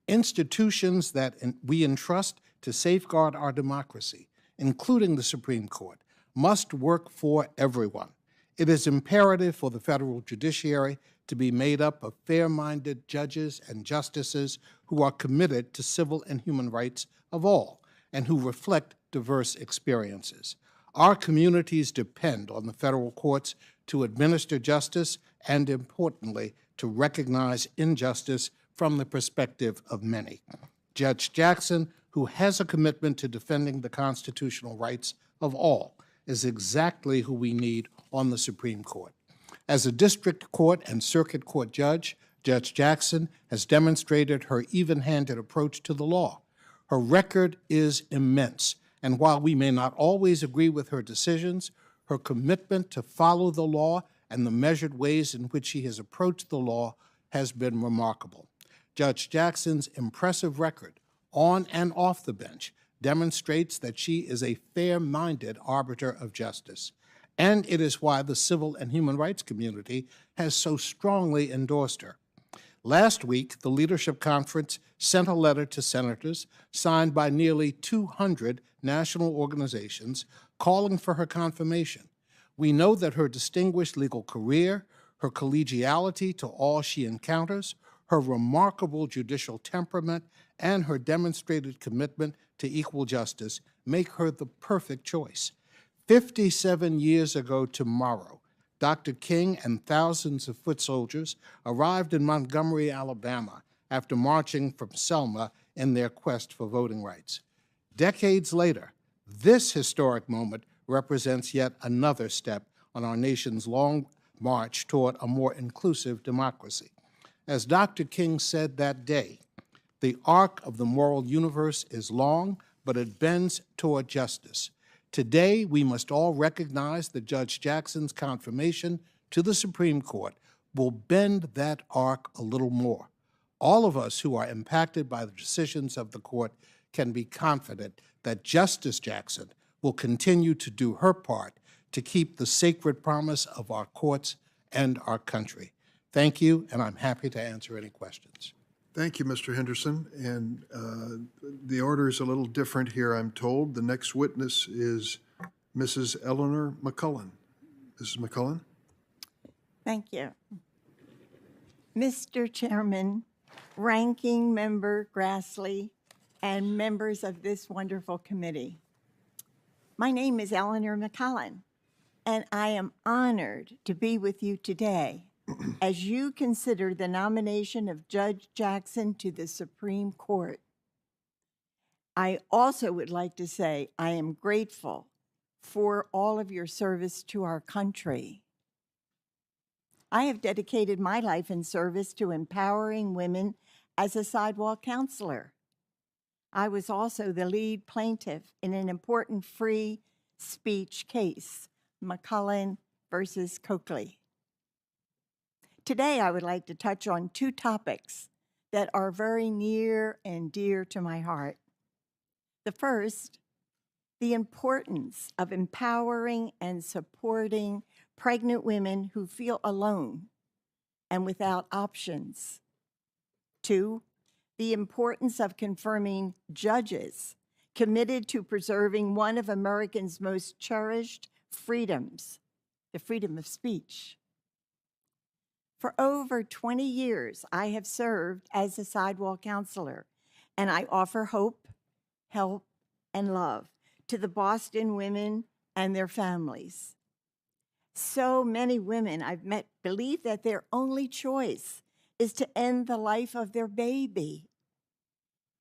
Institutions that we entrust to safeguard our democracy, including the Supreme Court, must work for everyone. It is imperative for the federal judiciary to be made up of fair-minded judges and justices who are committed to civil and human rights of all and who reflect diverse experiences. Our communities depend on the federal courts to administer justice and, importantly, to recognize injustice from the perspective of many. Judge Jackson, who has a commitment to defending the constitutional rights of all, is exactly who we need on the Supreme Court. As a district court and circuit court judge, Judge Jackson has demonstrated her even-handed approach to the law. Her record is immense, and while we may not always agree with her decisions, her commitment to follow the law and the measured ways in which she has approached the law has been remarkable. Judge Jackson's impressive record on and off the bench demonstrates that she is a fair-minded arbiter of justice, and it is why the civil and human rights community has so strongly endorsed her. Last week, the Leadership Conference sent a letter to senators signed by nearly 200 national organizations calling for her confirmation. We know that her distinguished legal career, her collegiality to all she encounters, her remarkable judicial temperament, and her demonstrated commitment to equal justice make her the perfect choice. 57 years ago tomorrow, Dr. King and thousands of foot soldiers arrived in Montgomery, Alabama, after marching from Selma in their quest for voting rights. Decades later, this historic moment represents yet another step on our nation's long march toward a more inclusive democracy. As Dr. King said that day, the arc of the moral universe is long, but it bends toward justice. Today, we must all recognize that Judge Jackson's confirmation to the Supreme Court will bend that arc a little more. All of us who are impacted by the decisions of the court can be confident that Justice Jackson will continue to do her part to keep the sacred promise of our courts and our country. Thank you, and I'm happy to answer any questions. Thank you, Mr. Henderson. And the order is a little different here, I'm told. The next witness is Mrs. Eleanor McCullen. Mrs. McCullen? Thank you. Mr. Chairman, Ranking Member Grassley, and members of this wonderful committee. My name is Eleanor McCullen, and I am honored to be with you today as you consider the nomination of Judge Jackson to the Supreme Court. I also would like to say I am grateful for all of your service to our country. I have dedicated my life in service to empowering women as a sidewalk counselor. I was also the lead plaintiff in an important free speech case, McCullen versus Coakley. Today, I would like to touch on two topics that are very near and dear to my heart. The first, the importance of empowering and supporting pregnant women who feel alone and without options. Two, the importance of confirming judges committed to preserving one of Americans' most cherished freedoms, the freedom of speech. For over 20 years, I have served as a sidewalk counselor, and I offer hope, help, and love to the Boston women and their families. So many women I've met believe that their only choice is to end the life of their baby.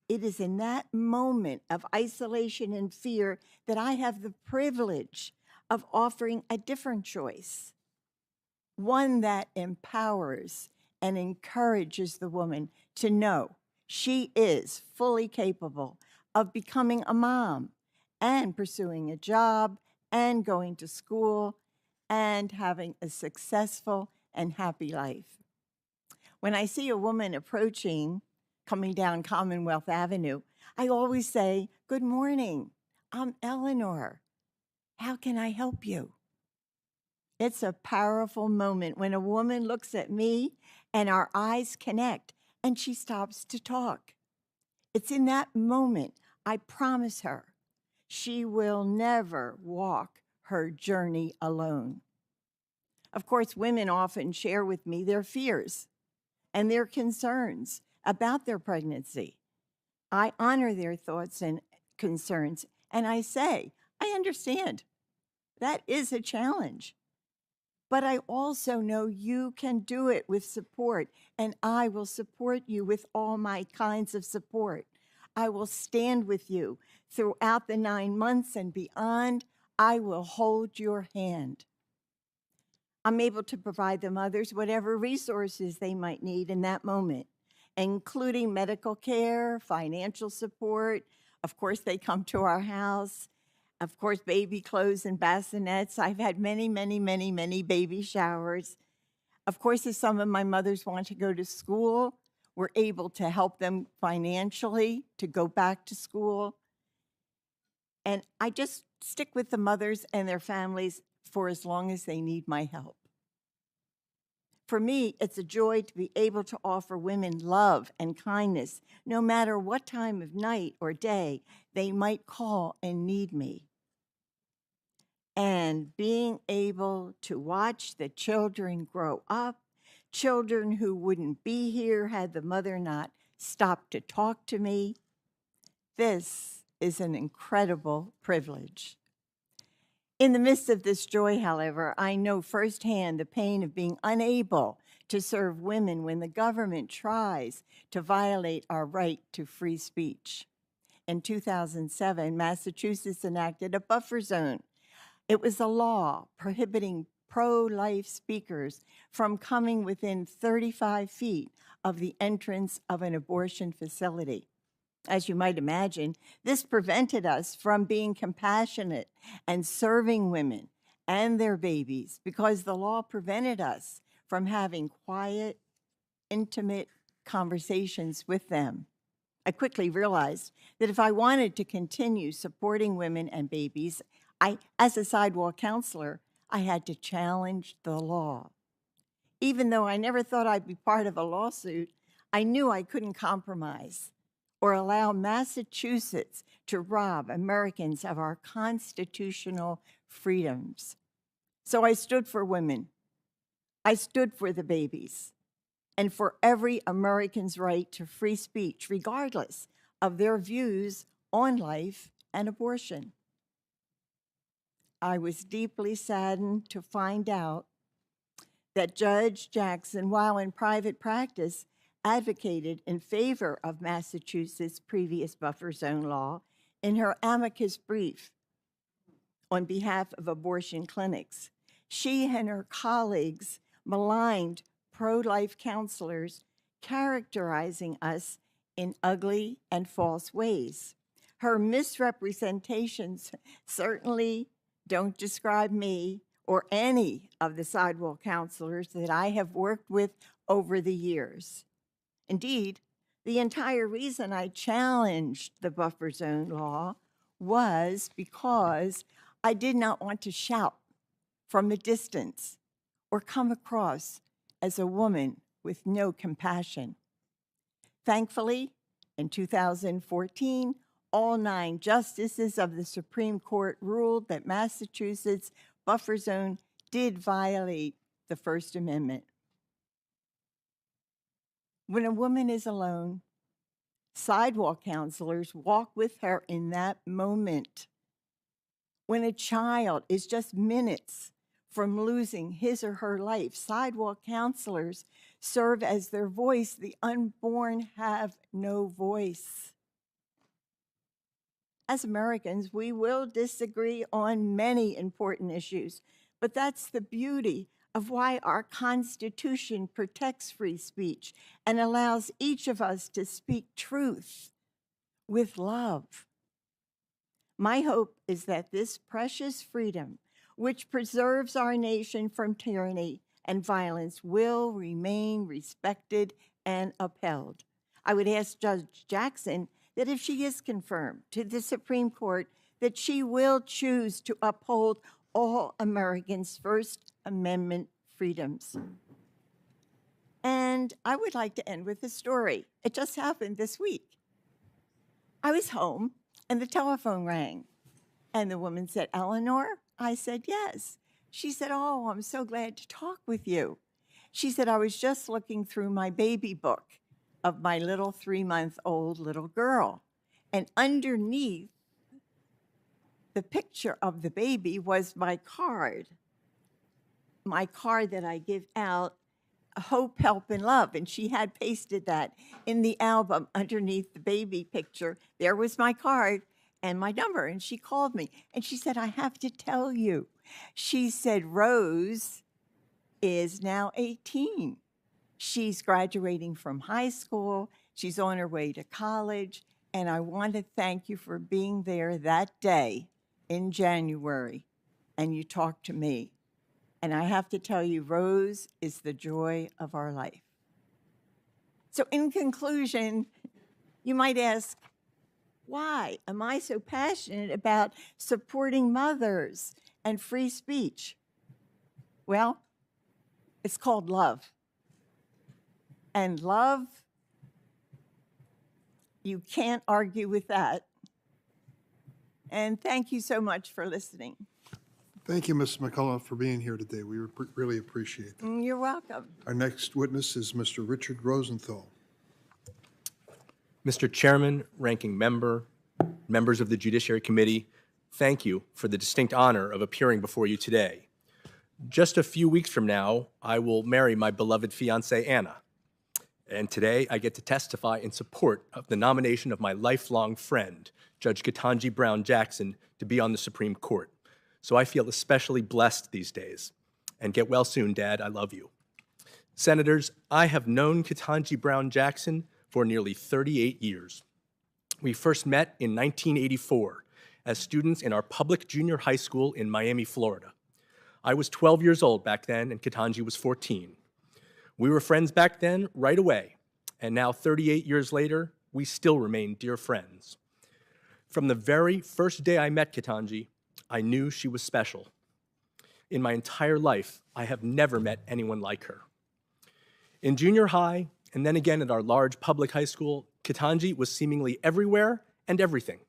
It is in that moment of isolation and fear that I have the privilege of offering a different choice, one that empowers and encourages the woman to know she is fully capable of becoming a mom and pursuing a job and going to school and having a successful and happy life. When I see a woman coming down Commonwealth Avenue, I always say, "Good morning, I'm Eleanor. How can I help you?" It's a powerful moment when a woman looks at me and our eyes connect and she stops to talk. It's in that moment, I promise her, she will never walk her journey alone. Of course, women often share with me their fears and their concerns about their pregnancy. I honor their thoughts and concerns, and I say, I understand. That is a challenge. But I also know you can do it with support, and I will support you with all my kinds of support. I will stand with you throughout the 9 months and beyond. I will hold your hand. I'm able to provide the mothers whatever resources they might need in that moment, including medical care, financial support. Of course, they come to our house. Of course, baby clothes and bassinets. I've had many, many, many, many baby showers. Of course, if some of my mothers want to go to school, we're able to help them financially to go back to school. And I just stick with the mothers and their families for as long as they need my help. For me, it's a joy to be able to offer women love and kindness, no matter what time of night or day they might call and need me. And being able to watch the children grow up, children who wouldn't be here had the mother not stopped to talk to me, this is an incredible privilege. In the midst of this joy, however, I know firsthand the pain of being unable to serve women when the government tries to violate our right to free speech. In 2007, Massachusetts enacted a buffer zone. It was a law prohibiting pro-life speakers from coming within 35 feet of the entrance of an abortion facility. As you might imagine, this prevented us from being compassionate and serving women and their babies because the law prevented us from having quiet, intimate conversations with them. I quickly realized that if I wanted to continue supporting women and babies, as a sidewalk counselor, I had to challenge the law. Even though I never thought I'd be part of a lawsuit, I knew I couldn't compromise or allow Massachusetts to rob Americans of our constitutional freedoms. So I stood for women. I stood for the babies and for every American's right to free speech, regardless of their views on life and abortion. I was deeply saddened to find out that Judge Jackson, while in private practice, advocated in favor of Massachusetts' previous buffer zone law in her amicus brief on behalf of abortion clinics. She and her colleagues maligned pro-life counselors, characterizing us in ugly and false ways. Her misrepresentations certainly don't describe me or any of the sidewalk counselors that I have worked with over the years. Indeed, the entire reason I challenged the buffer zone law was because I did not want to shout from a distance or come across as a woman with no compassion. Thankfully, in 2014, all 9 justices of the Supreme Court ruled that Massachusetts' buffer zone did violate the First Amendment. When a woman is alone, sidewalk counselors walk with her in that moment. When a child is just minutes from losing his or her life, sidewalk counselors serve as their voice. The unborn have no voice. As Americans, we will disagree on many important issues, but that's the beauty of why our Constitution protects free speech and allows each of us to speak truth with love. My hope is that this precious freedom, which preserves our nation from tyranny and violence, will remain respected and upheld. I would ask Judge Jackson that if she is confirmed to the Supreme Court, that she will choose to uphold all Americans' First Amendment freedoms. And I would like to end with a story. It just happened this week. I was home and the telephone rang. And the woman said, "Eleanor?" I said, "Yes." She said, "Oh, I'm so glad to talk with you." She said, "I was just looking through my baby book of my little 3-month-old little girl. And underneath the picture of the baby was my card that I give out, Hope, Help, and Love. And she had pasted that in the album underneath the baby picture. There was my card and my number. And she called me and she said, "I have to tell you." She said, "Rose is now 18. She's graduating from high school. She's on her way to college. And I want to thank you for being there that day in January. And you talked to me. And I have to tell you, Rose is the joy of our life." So in conclusion, you might ask, why am I so passionate about supporting mothers and free speech? Well, it's called love. And love, you can't argue with that. And thank you so much for listening. Thank you, Ms. McCullough, for being here today. We really appreciate that. You're welcome. Our next witness is Mr. Richard Rosenthal. Mr. Chairman, Ranking Member, members of the Judiciary Committee, thank you for the distinct honor of appearing before you today. Just a few weeks from now, I will marry my beloved fiancée, Anna. And today, I get to testify in support of the nomination of my lifelong friend, Judge Ketanji Brown Jackson, to be on the Supreme Court. So I feel especially blessed these days. And get well soon, Dad. I love you. Senators, I have known Ketanji Brown Jackson for nearly 38 years. We first met in 1984 as students in our public junior high school in Miami, Florida. I was 12 years old back then, and Ketanji was 14. We were friends back then right away, and now 38 years later, we still remain dear friends. From the very first day I met Ketanji, I knew she was special. In my entire life, I have never met anyone like her. In junior high, and then again at our large public high school, Ketanji was seemingly everywhere and everything.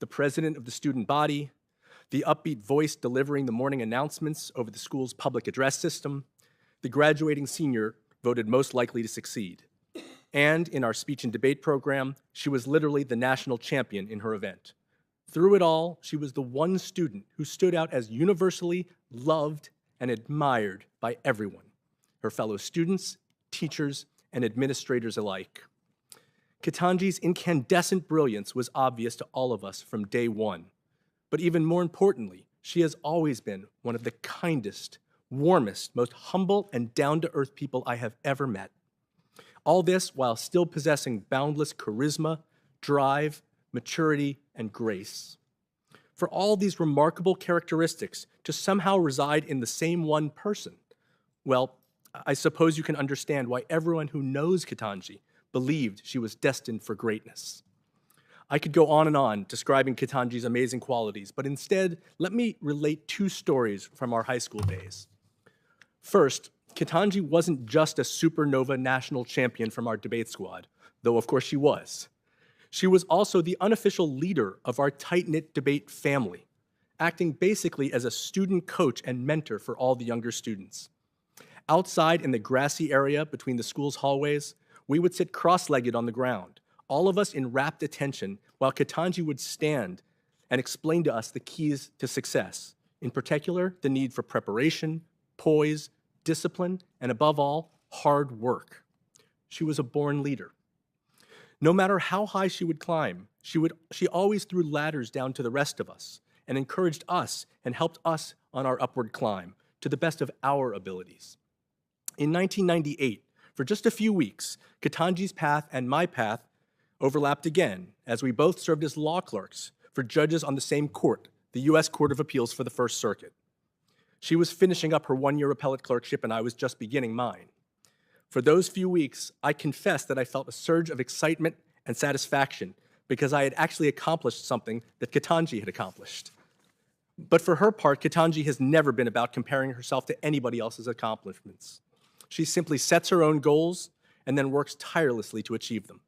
The president of the student body, the upbeat voice delivering the morning announcements over the school's public address system, the graduating senior voted most likely to succeed. And in our speech and debate program, she was literally the national champion in her event. Through it all, she was the one student who stood out as universally loved and admired by everyone, her fellow students, teachers, and administrators alike. Ketanji's incandescent brilliance was obvious to all of us from day one. But even more importantly, she has always been one of the kindest, warmest, most humble, and down-to-earth people I have ever met. All this while still possessing boundless charisma, drive, maturity, and grace. For all these remarkable characteristics to somehow reside in the same one person, well, I suppose you can understand why everyone who knows Ketanji believed she was destined for greatness. I could go on describing Ketanji's amazing qualities, but instead, let me relate two stories from our high school days. First, Ketanji wasn't just a supernova national champion from our debate squad, though of course she was. She was also the unofficial leader of our tight-knit debate family, acting basically as a student coach and mentor for all the younger students. Outside in the grassy area between the school's hallways, we would sit cross-legged on the ground, all of us in rapt attention, while Ketanji would stand and explain to us the keys to success, in particular, the need for preparation, poise, discipline, and above all, hard work. She was a born leader. No matter how high she would climb, she always threw ladders down to the rest of us and encouraged us and helped us on our upward climb to the best of our abilities. In 1998, for just a few weeks, Ketanji's path and my path overlapped again, as we both served as law clerks for judges on the same court, the U.S. Court of Appeals for the First Circuit. She was finishing up her one-year appellate clerkship, and I was just beginning mine. For those few weeks, I confess that I felt a surge of excitement and satisfaction because I had actually accomplished something that Ketanji had accomplished. But for her part, Ketanji has never been about comparing herself to anybody else's accomplishments. She simply sets her own goals and then works tirelessly to achieve them.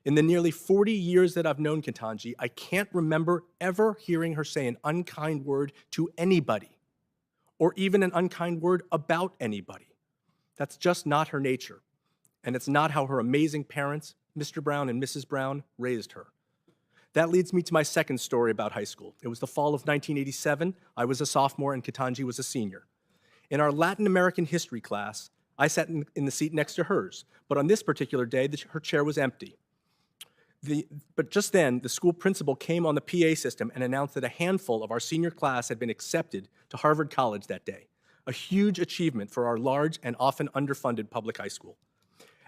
In the nearly 40 years that I've known Ketanji, I can't remember ever hearing her say an unkind word to anybody, or even an unkind word about anybody. That's just not her nature, and it's not how her amazing parents, Mr. Brown and Mrs. Brown, raised her. That leads me to my second story about high school. It was the fall of 1987. I was a sophomore and Ketanji was a senior. In our Latin American history class, I sat in the seat next to hers, but on this particular day, her chair was empty. But just then, the school principal came on the PA system and announced that a handful of our senior class had been accepted to Harvard College that day, a huge achievement for our large and often underfunded public high school.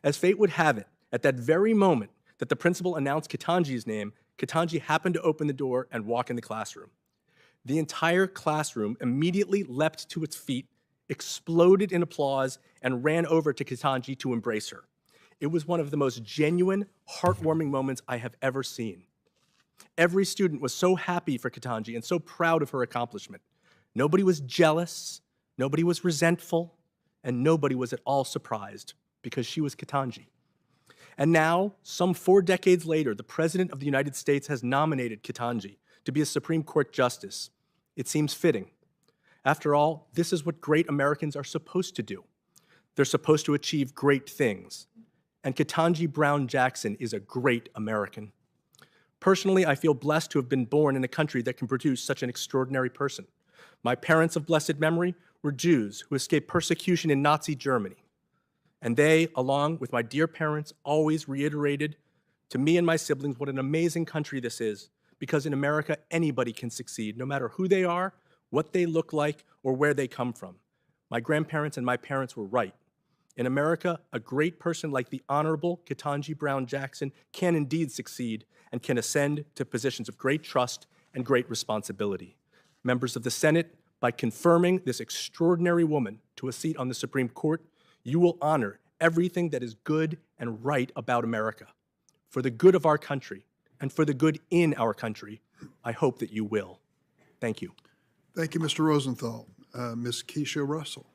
As fate would have it, at that very moment that the principal announced Ketanji's name, Ketanji happened to open the door and walk in the classroom. The entire classroom immediately leapt to its feet, exploded in applause, and ran over to Ketanji to embrace her. It was one of the most genuine, heartwarming moments I have ever seen. Every student was so happy for Ketanji and so proud of her accomplishment. Nobody was jealous, nobody was resentful, and nobody was at all surprised because she was Ketanji. And now, some 4 decades later, the President of the United States has nominated Ketanji to be a Supreme Court Justice. It seems fitting. After all, this is what great Americans are supposed to do. They're supposed to achieve great things. And Ketanji Brown Jackson is a great American. Personally, I feel blessed to have been born in a country that can produce such an extraordinary person. My parents of blessed memory were Jews who escaped persecution in Nazi Germany. And they, along with my dear parents, always reiterated to me and my siblings what an amazing country this is, because in America, anybody can succeed, no matter who they are, what they look like, or where they come from. My grandparents and my parents were right. In America, a great person like the Honorable Ketanji Brown Jackson can indeed succeed and can ascend to positions of great trust and great responsibility. Members of the Senate, by confirming this extraordinary woman to a seat on the Supreme Court, you will honor everything that is good and right about America. For the good of our country and for the good in our country, I hope that you will. Thank you. Thank you, Mr. Rosenthal. Ms. Keisha Russell.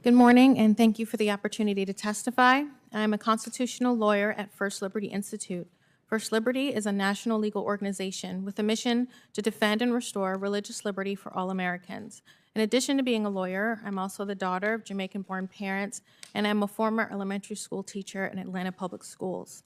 Good morning, and thank you for the opportunity to testify. I'm a constitutional lawyer at First Liberty Institute. First Liberty is a national legal organization with a mission to defend and restore religious liberty for all Americans. In addition to being a lawyer, I'm also the daughter of Jamaican-born parents, and I'm a former elementary school teacher in Atlanta Public Schools.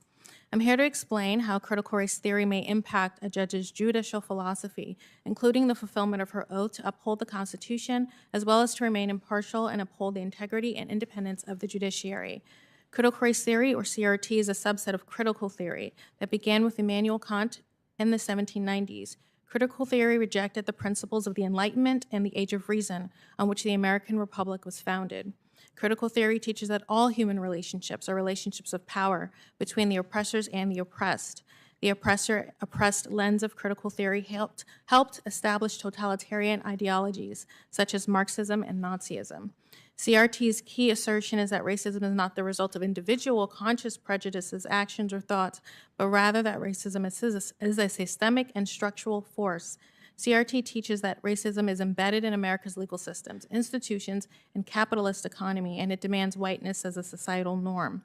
I'm here to explain how critical race theory may impact a judge's judicial philosophy, including the fulfillment of her oath to uphold the Constitution, as well as to remain impartial and uphold the integrity and independence of the judiciary. Critical race theory, or CRT, is a subset of critical theory that began with Immanuel Kant in the 1790s. Critical theory rejected the principles of the Enlightenment and the Age of Reason on which the American Republic was founded. Critical theory teaches that all human relationships are relationships of power between the oppressors and the oppressed. The oppressor-oppressed lens of critical theory helped establish totalitarian ideologies such as Marxism and Nazism. CRT's key assertion is that racism is not the result of individual conscious prejudices, actions, or thoughts, but rather that racism is a systemic and structural force. CRT teaches that racism is embedded in America's legal systems, institutions, and capitalist economy, and it demands whiteness as a societal norm.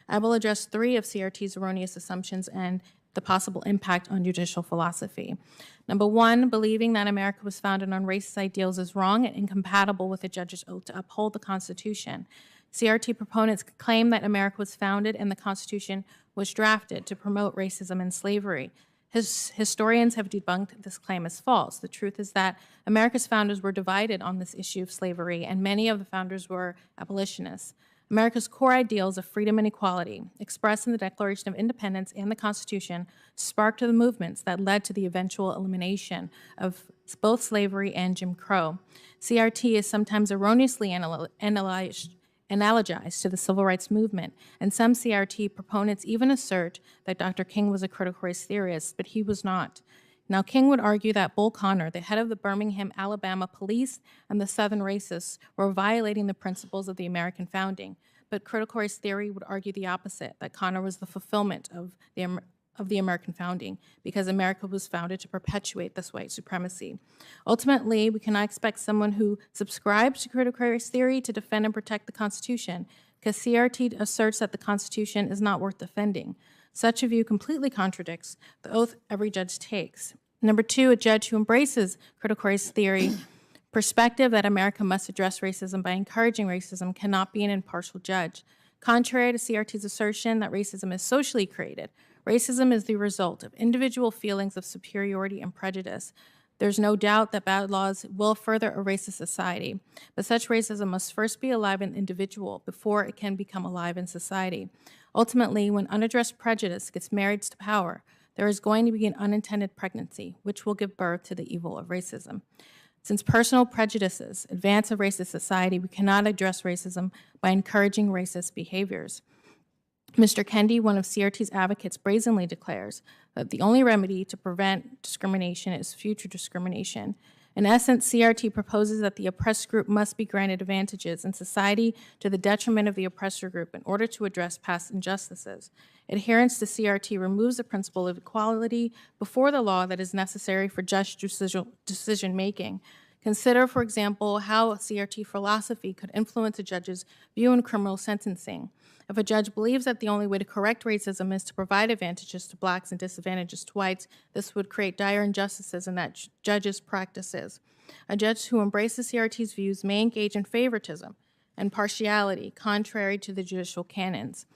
I will address 3 of CRT's erroneous assumptions and the possible impact on judicial philosophy. Number 1, believing that America was founded on racist ideals is wrong and incompatible with a judge's oath to uphold the Constitution. CRT proponents claim that America was founded and the Constitution was drafted to promote racism and slavery. Historians have debunked this claim as false. The truth is that America's founders were divided on this issue of slavery, and many of the founders were abolitionists. America's core ideals of freedom and equality, expressed in the Declaration of Independence and the Constitution, sparked the movements that led to the eventual elimination of both slavery and Jim Crow. CRT is sometimes erroneously analogized to the civil rights movement, and some CRT proponents even assert that Dr. King was a critical race theorist, but he was not. Now, King would argue that Bull Connor, the head of the Birmingham, Alabama police, and the Southern racists were violating the principles of the American founding, but critical race theory would argue the opposite, that Connor was the fulfillment of the American founding, because America was founded to perpetuate this white supremacy. Ultimately, we cannot expect someone who subscribes to critical race theory to defend and protect the Constitution, because CRT asserts that the Constitution is not worth defending. Such a view completely contradicts the oath every judge takes. Number 2, a judge who embraces critical race theory perspective that America must address racism by encouraging racism cannot be an impartial judge. Contrary to CRT's assertion that racism is socially created, racism is the result of individual feelings of superiority and prejudice. There's no doubt that bad laws will further erase a society, but such racism must first be alive in the individual before it can become alive in society. Ultimately, when unaddressed prejudice gets married to power, there is going to be an unintended pregnancy, which will give birth to the evil of racism. Since personal prejudices advance a racist society, we cannot address racism by encouraging racist behaviors. Mr. Kendi, one of CRT's advocates, brazenly declares that the only remedy to prevent discrimination is future discrimination. In essence, CRT proposes that the oppressed group must be granted advantages in society to the detriment of the oppressor group in order to address past injustices. Adherence to CRT removes the principle of equality before the law that is necessary for just decision-making. Consider, for example, how a CRT philosophy could influence a judge's view in criminal sentencing. If a judge believes that the only way to correct racism is to provide advantages to blacks and disadvantages to whites, this would create dire injustices in that judge's practices. A judge who embraces CRT's views may engage in favoritism and partiality, contrary to the judicial canons.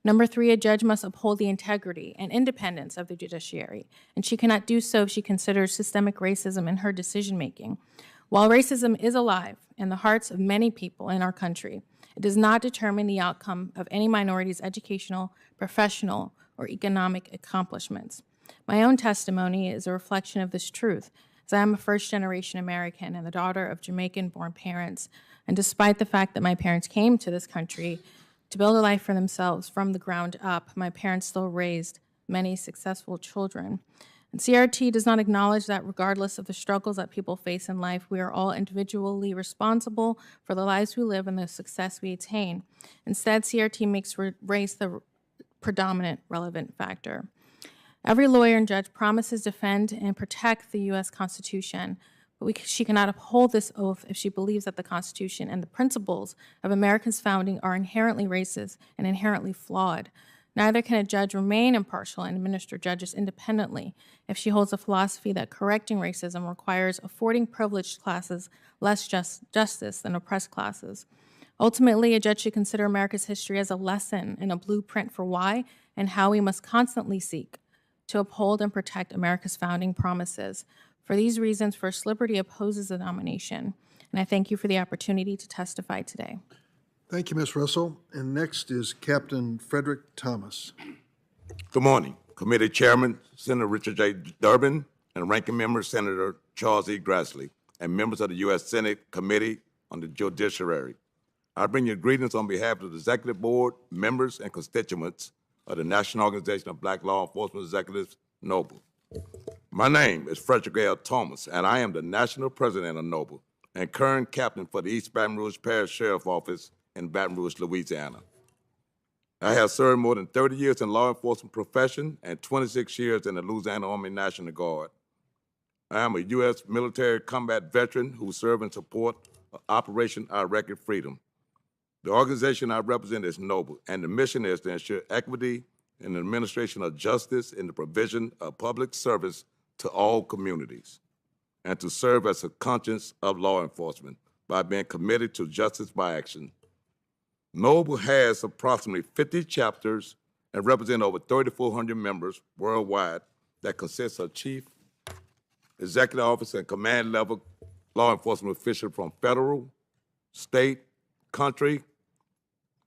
Number 3, a judge must uphold the integrity and independence of the judiciary, and she cannot do so if she considers systemic racism in her decision-making. While racism is alive in the hearts of many people in our country, it does not determine the outcome of any minority's educational, professional, or economic accomplishments. My own testimony is a reflection of this truth, as I am a first-generation American and the daughter of Jamaican-born parents, and despite the fact that my parents came to this country to build a life for themselves from the ground up, my parents still raised many successful children. And CRT does not acknowledge that regardless of the struggles that people face in life, we are all individually responsible for the lives we live and the success we attain. Instead, CRT makes race the predominant relevant factor. Every lawyer and judge promises to defend and protect the U.S. Constitution, but she cannot uphold this oath if she believes that the Constitution and the principles of America's founding are inherently racist and inherently flawed. Neither can a judge remain impartial and administer judges independently if she holds a philosophy that correcting racism requires affording privileged classes less justice than oppressed classes. Ultimately, a judge should consider America's history as a lesson and a blueprint for why and how we must constantly seek to uphold and protect America's founding promises. For these reasons, First Liberty opposes the nomination, and I thank you for the opportunity to testify today. Thank you, Ms. Russell. And next is Captain Frederick Thomas. Good morning. Committee Chairman, Senator Richard J. Durbin, and Ranking Member, Senator Charles E. Grassley, and members of the U.S. Senate Committee on the Judiciary. I bring you greetings on behalf of the Executive Board, members, and constituents of the National Organization of Black Law Enforcement Executives, NOBLE. My name is Frederick L. Thomas, and I am the National President of NOBLE and current captain for the East Baton Rouge Parish Sheriff's Office in Baton Rouge, Louisiana. I have served more than 30 years in law enforcement profession and 26 years in the Louisiana Army National Guard. I am a U.S. military combat veteran who served in support of Operation Iraqi Freedom. The organization I represent is NOBLE, and the mission is to ensure equity in the administration of justice and the provision of public service to all communities, and to serve as a conscience of law enforcement by being committed to justice by action. NOBLE has approximately 50 chapters and represents over 3,400 members worldwide that consists of chief, executive officer, and command level law enforcement officials from federal, state, country,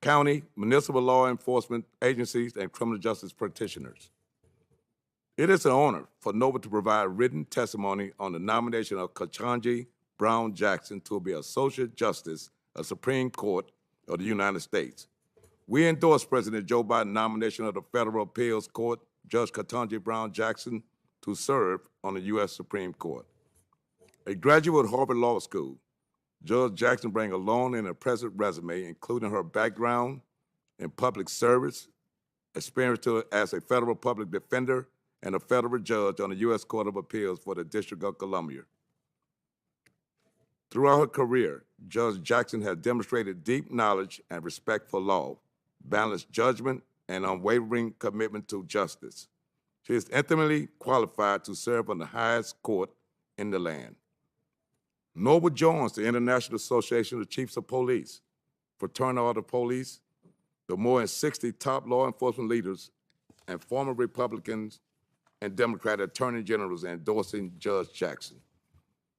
county, municipal law enforcement agencies, and criminal justice practitioners. It is an honor for NOBLE to provide written testimony on the nomination of Ketanji Brown Jackson to be Associate Justice of Supreme Court of the United States. We endorse President Joe Biden's nomination of the Federal Appeals Court, Judge Ketanji Brown Jackson, to serve on the U.S. Supreme Court. A graduate of Harvard Law School, Judge Jackson brings a long and impressive resume, including her background in public service, experience as a federal public defender, and a federal judge on the U.S. Court of Appeals for the District of Columbia. Throughout her career, Judge Jackson has demonstrated deep knowledge and respect for law, balanced judgment, and unwavering commitment to justice. She is intimately qualified to serve on the highest court in the land. NOBLE joins the International Association of Chiefs of Police, Fraternal Order of Police, the more than 60 top law enforcement leaders and former Republicans and Democratic attorney generals endorsing Judge Jackson.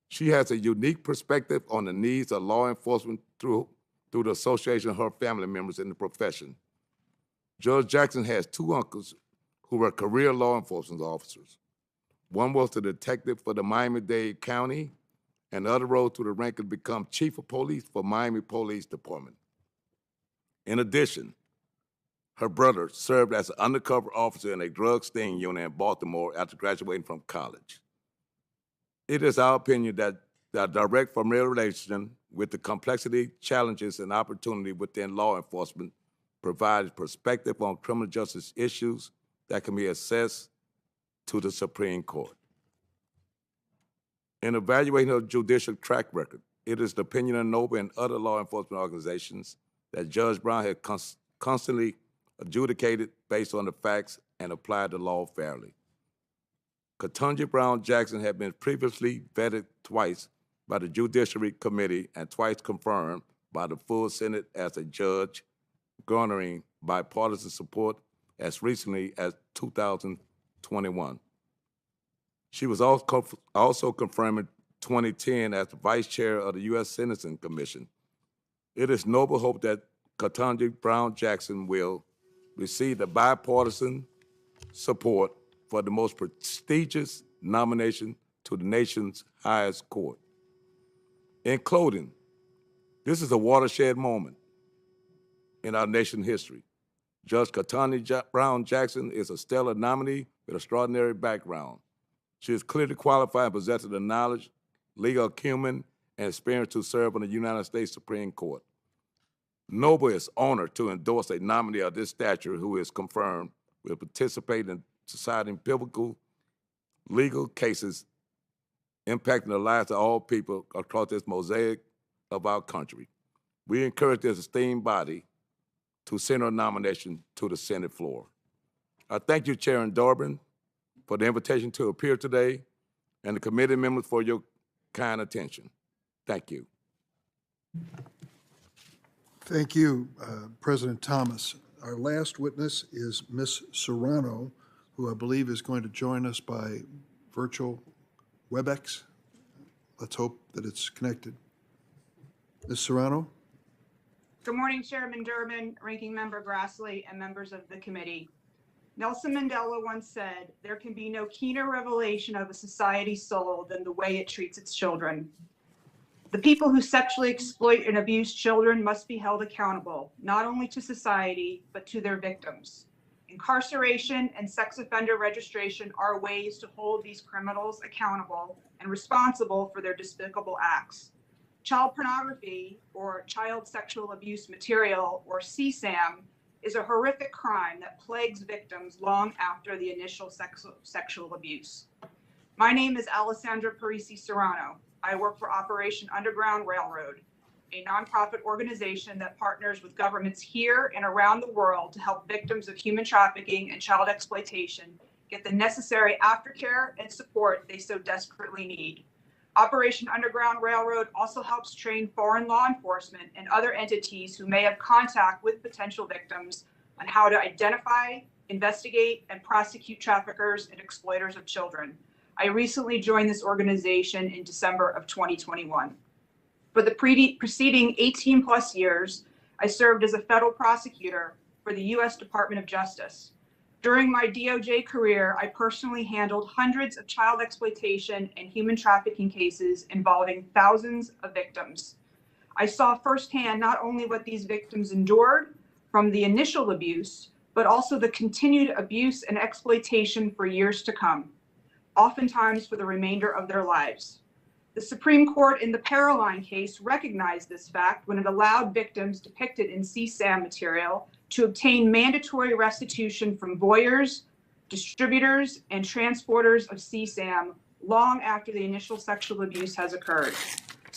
She has a unique perspective on the needs of law enforcement through the association of her family members in the profession. Judge Jackson has two uncles who were career law enforcement officers. One was the detective for the Miami-Dade County, and the other rose to the rank of become chief of police for Miami Police Department. In addition, her brother served as an undercover officer in a drug sting unit in Baltimore after graduating from college. It is our opinion that the direct familiarization with the complexity, challenges, and opportunity within law enforcement provides perspective on criminal justice issues that can be assessed to the Supreme Court. In evaluating her judicial track record, it is the opinion of NOBLE and other law enforcement organizations that Judge Brown has constantly adjudicated based on the facts and applied the law fairly. Ketanji Brown Jackson had been previously vetted twice by the Judiciary Committee and twice confirmed by the full Senate as a judge, garnering bipartisan support as recently as 2021. She was also confirmed 2010 as the Vice Chair of the U.S. Sentencing Commission. It is noble hope that Ketanji Brown Jackson will receive the bipartisan support for the most prestigious nomination to the nation's highest court. In closing, this is a watershed moment in our nation's history. Judge Ketanji Brown Jackson is a stellar nominee with extraordinary background. She is clearly qualified and possesses the knowledge, legal acumen, and experience to serve on the United States Supreme Court. Noble is honored to endorse a nominee of this stature who is confirmed will participate in deciding pivotal legal cases impacting the lives of all people across this mosaic of our country. We encourage this esteemed body to send her nomination to the Senate floor. I thank you, Chairman Durbin, for the invitation to appear today, and the committee members for your kind attention. Thank you. Thank you, President Thomas. Our last witness is Ms. Serrano, who I believe is going to join us by virtual WebEx. Let's hope that it's connected. Ms. Serrano? Good morning, Chairman Durbin, Ranking Member Grassley, and members of the committee. Nelson Mandela once said, "There can be no keener revelation of a society's soul than the way it treats its children." The people who sexually exploit and abuse children must be held accountable, not only to society, but to their victims. Incarceration and sex offender registration are ways to hold these criminals accountable and responsible for their despicable acts. Child pornography, or child sexual abuse material, or CSAM, is a horrific crime that plagues victims long after the initial sexual abuse. My name is Alessandra Parisi Serrano. I work for Operation Underground Railroad, a nonprofit organization that partners with governments here and around the world to help victims of human trafficking and child exploitation get the necessary aftercare and support they so desperately need. Operation Underground Railroad also helps train foreign law enforcement and other entities who may have contact with potential victims on how to identify, investigate, and prosecute traffickers and exploiters of children. I recently joined this organization in December of 2021. For the preceding 18 plus years, I served as a federal prosecutor for the U.S. Department of Justice. During my DOJ career, I personally handled hundreds of child exploitation and human trafficking cases involving thousands of victims. I saw firsthand not only what these victims endured from the initial abuse, but also the continued abuse and exploitation for years to come, oftentimes for the remainder of their lives. The Supreme Court in the Paroline case recognized this fact when it allowed victims depicted in CSAM material to obtain mandatory restitution from voyeurs, distributors, and transporters of CSAM long after the initial sexual abuse has occurred.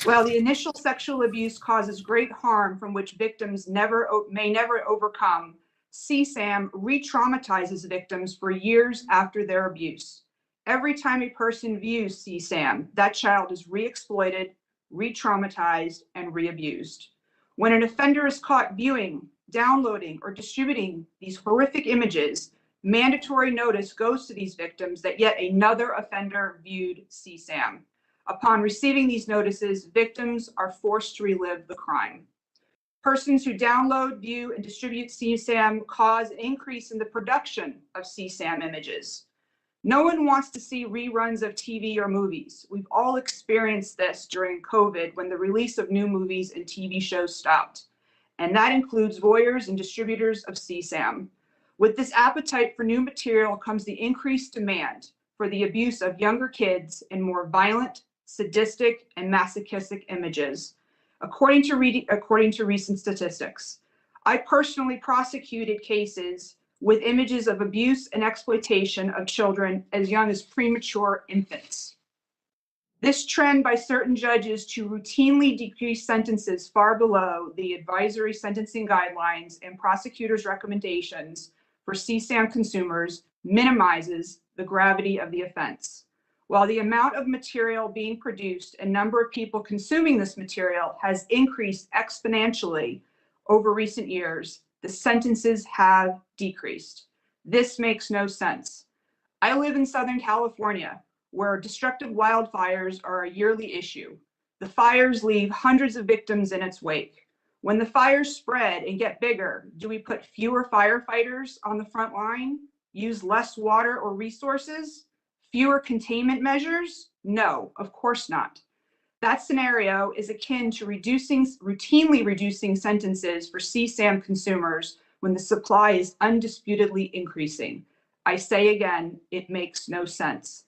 While the initial sexual abuse causes great harm from which victims may never overcome, CSAM re-traumatizes victims for years after their abuse. Every time a person views CSAM, that child is re-exploited, re-traumatized, and re-abused. When an offender is caught viewing, downloading, or distributing these horrific images, mandatory notice goes to these victims that yet another offender viewed CSAM. Upon receiving these notices, victims are forced to relive the crime. Persons who download, view, and distribute CSAM cause an increase in the production of CSAM images. No one wants to see reruns of TV or movies. We've all experienced this during COVID when the release of new movies and TV shows stopped. And that includes voyeurs and distributors of CSAM. With this appetite for new material comes the increased demand for the abuse of younger kids in more violent, sadistic, and masochistic images, according to recent statistics. I personally prosecuted cases with images of abuse and exploitation of children as young as premature infants. This trend by certain judges to routinely decrease sentences far below the advisory sentencing guidelines and prosecutors' recommendations for CSAM consumers minimizes the gravity of the offense. While the amount of material being produced and number of people consuming this material has increased exponentially over recent years, the sentences have decreased. This makes no sense. I live in Southern California, where destructive wildfires are a yearly issue. The fires leave hundreds of victims in its wake. When the fires spread and get bigger, do we put fewer firefighters on the front line? Use less water or resources? Fewer containment measures? No, of course not. That scenario is akin to routinely reducing sentences for CSAM consumers when the supply is undisputedly increasing. I say again, it makes no sense.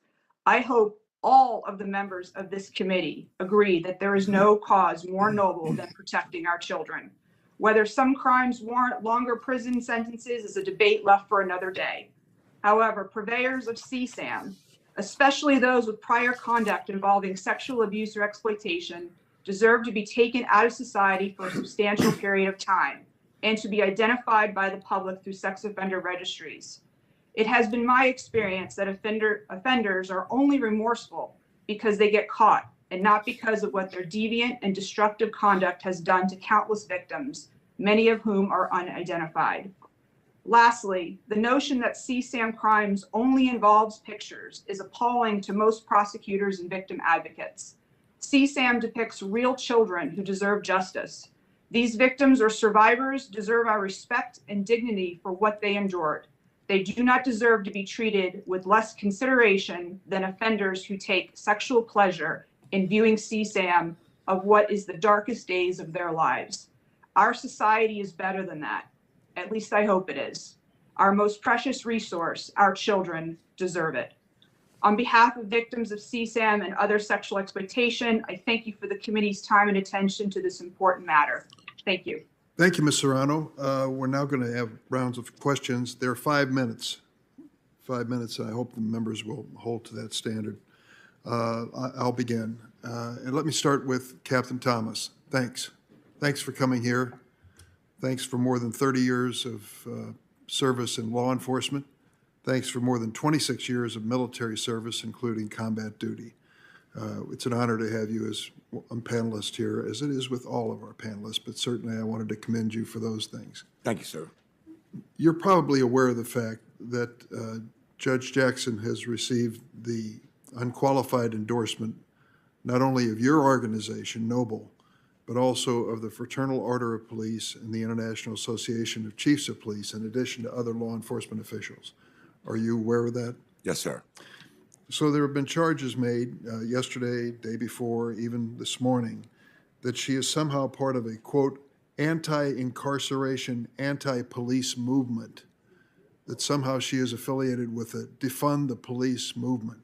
I hope all of the members of this committee agree that there is no cause more noble than protecting our children. Whether some crimes warrant longer prison sentences is a debate left for another day. However, purveyors of CSAM, especially those with prior conduct involving sexual abuse or exploitation, deserve to be taken out of society for a substantial period of time and to be identified by the public through sex offender registries. It has been my experience that offenders are only remorseful because they get caught and not because of what their deviant and destructive conduct has done to countless victims, many of whom are unidentified. Lastly, the notion that CSAM crimes only involves pictures is appalling to most prosecutors and victim advocates. CSAM depicts real children who deserve justice. These victims or survivors deserve our respect and dignity for what they endured. They do not deserve to be treated with less consideration than offenders who take sexual pleasure in viewing CSAM of what is the darkest days of their lives. Our society is better than that. At least I hope it is. Our most precious resource, our children, deserve it. On behalf of victims of CSAM and other sexual exploitation, I thank you for the committee's time and attention to this important matter. Thank you. Thank you, Ms. Serrano. We're now going to have rounds of questions. There are 5 minutes. 5 minutes, and I hope the members will hold to that standard. I'll begin. And let me start with Captain Thomas. Thanks. Thanks for coming here. Thanks for more than 30 years of service in law enforcement. Thanks for more than 26 years of military service, including combat duty. It's an honor to have you as a panelist here, as it is with all of our panelists, but certainly I wanted to commend you for those things. Thank you, sir. You're probably aware of the fact that Judge Jackson has received the unqualified endorsement not only of your organization, Noble, but also of the Fraternal Order of Police and the International Association of Chiefs of Police, in addition to other law enforcement officials. Are you aware of that? Yes, sir. So there have been charges made yesterday, day before, even this morning, that she is somehow part of a, quote, anti-incarceration, anti-police movement, that somehow she is affiliated with a defund the police movement.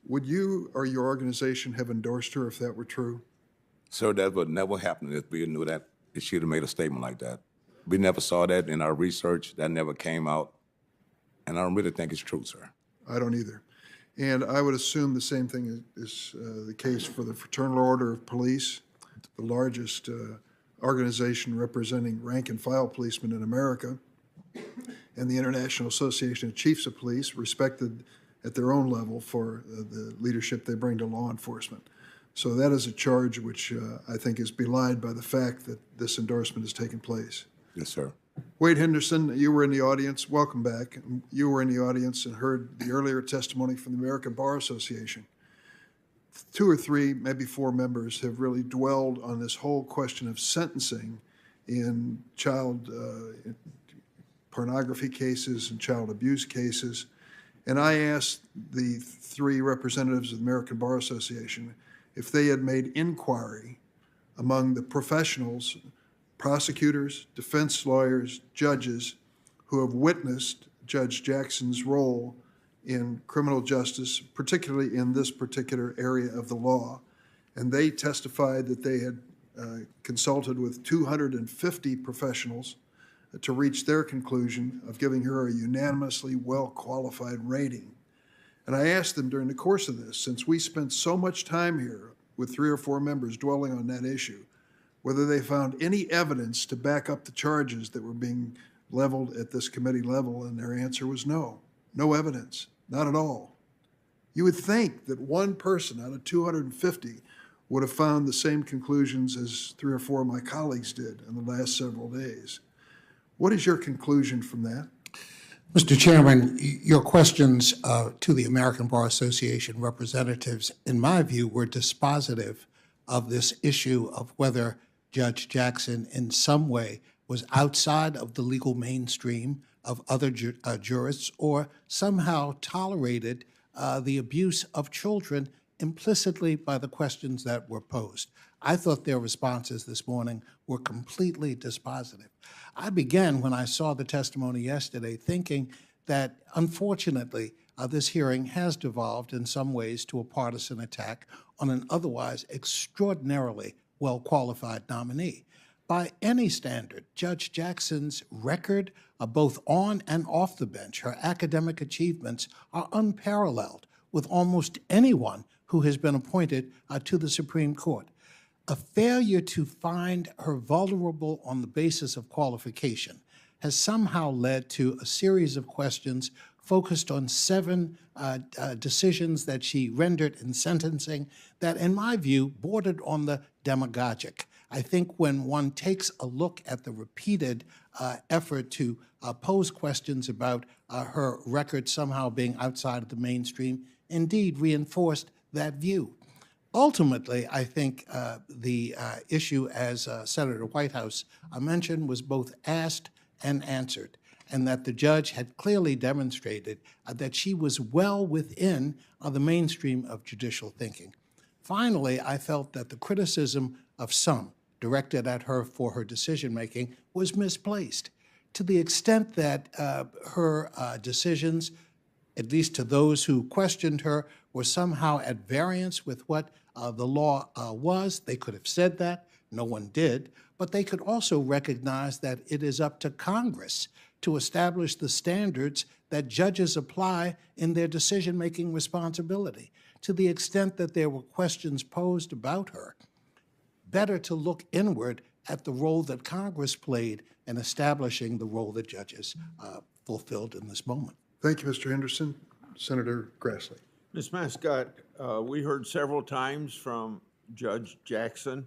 Would you or your organization have endorsed her if that were true? Sir, that would never happen if we knew that if she'd have made a statement like that. We never saw that in our research. That never came out. And I don't really think it's true, sir. I don't either. And I would assume the same thing is the case for the Fraternal Order of Police, the largest organization representing rank and file policemen in America, and the International Association of Chiefs of Police, respected at their own level for the leadership they bring to law enforcement. So that is a charge which I think is belied by the fact that this endorsement has taken place. Yes, sir. Wade Henderson, you were in the audience. Welcome back. You were in the audience and heard the earlier testimony from the American Bar Association. 2 or 3, maybe 4 members have really dwelled on this whole question of sentencing in child pornography cases and child abuse cases. And I asked the 3 representatives of the American Bar Association if they had made inquiry among the professionals, prosecutors, defense lawyers, judges who have witnessed Judge Jackson's role in criminal justice, particularly in this particular area of the law. And they testified that they had consulted with 250 professionals to reach their conclusion of giving her a unanimously well-qualified rating. And I asked them during the course of this, since we spent so much time here with 3 or 4 members dwelling on that issue, whether they found any evidence to back up the charges that were being leveled at this committee level, and their answer was no. No evidence, not at all. You would think that one person out of 250 would have found the same conclusions as 3 or 4 of my colleagues did in the last several days. What is your conclusion from that? Mr. Chairman, your questions to the American Bar Association representatives, in my view, were dispositive of this issue of whether Judge Jackson in some way was outside of the legal mainstream of other jurists or somehow tolerated the abuse of children implicitly by the questions that were posed. I thought their responses this morning were completely dispositive. I began when I saw the testimony yesterday thinking that, unfortunately, this hearing has devolved in some ways to a partisan attack on an otherwise extraordinarily well-qualified nominee. By any standard, Judge Jackson's record, both on and off the bench, her academic achievements are unparalleled with almost anyone who has been appointed to the Supreme Court. A failure to find her vulnerable on the basis of qualification has somehow led to a series of questions focused on 7 decisions that she rendered in sentencing that, in my view, bordered on the demagogic. I think when one takes a look at the repeated effort to pose questions about her record somehow being outside of the mainstream, indeed reinforced that view. Ultimately, I think the issue, as Senator Whitehouse mentioned, was both asked and answered, and that the judge had clearly demonstrated that she was well within the mainstream of judicial thinking. Finally, I felt that the criticism of some directed at her for her decision-making was misplaced, to the extent that her decisions, at least to those who questioned her, were somehow at variance with what the law was. They could have said that. No one did. But they could also recognize that it is up to Congress to establish the standards that judges apply in their decision-making responsibility. To the extent that there were questions posed about her, better to look inward at the role that Congress played in establishing the role that judges fulfilled in this moment. Thank you, Mr. Henderson. Senator Grassley. Ms. Mascott, we heard several times from Judge Jackson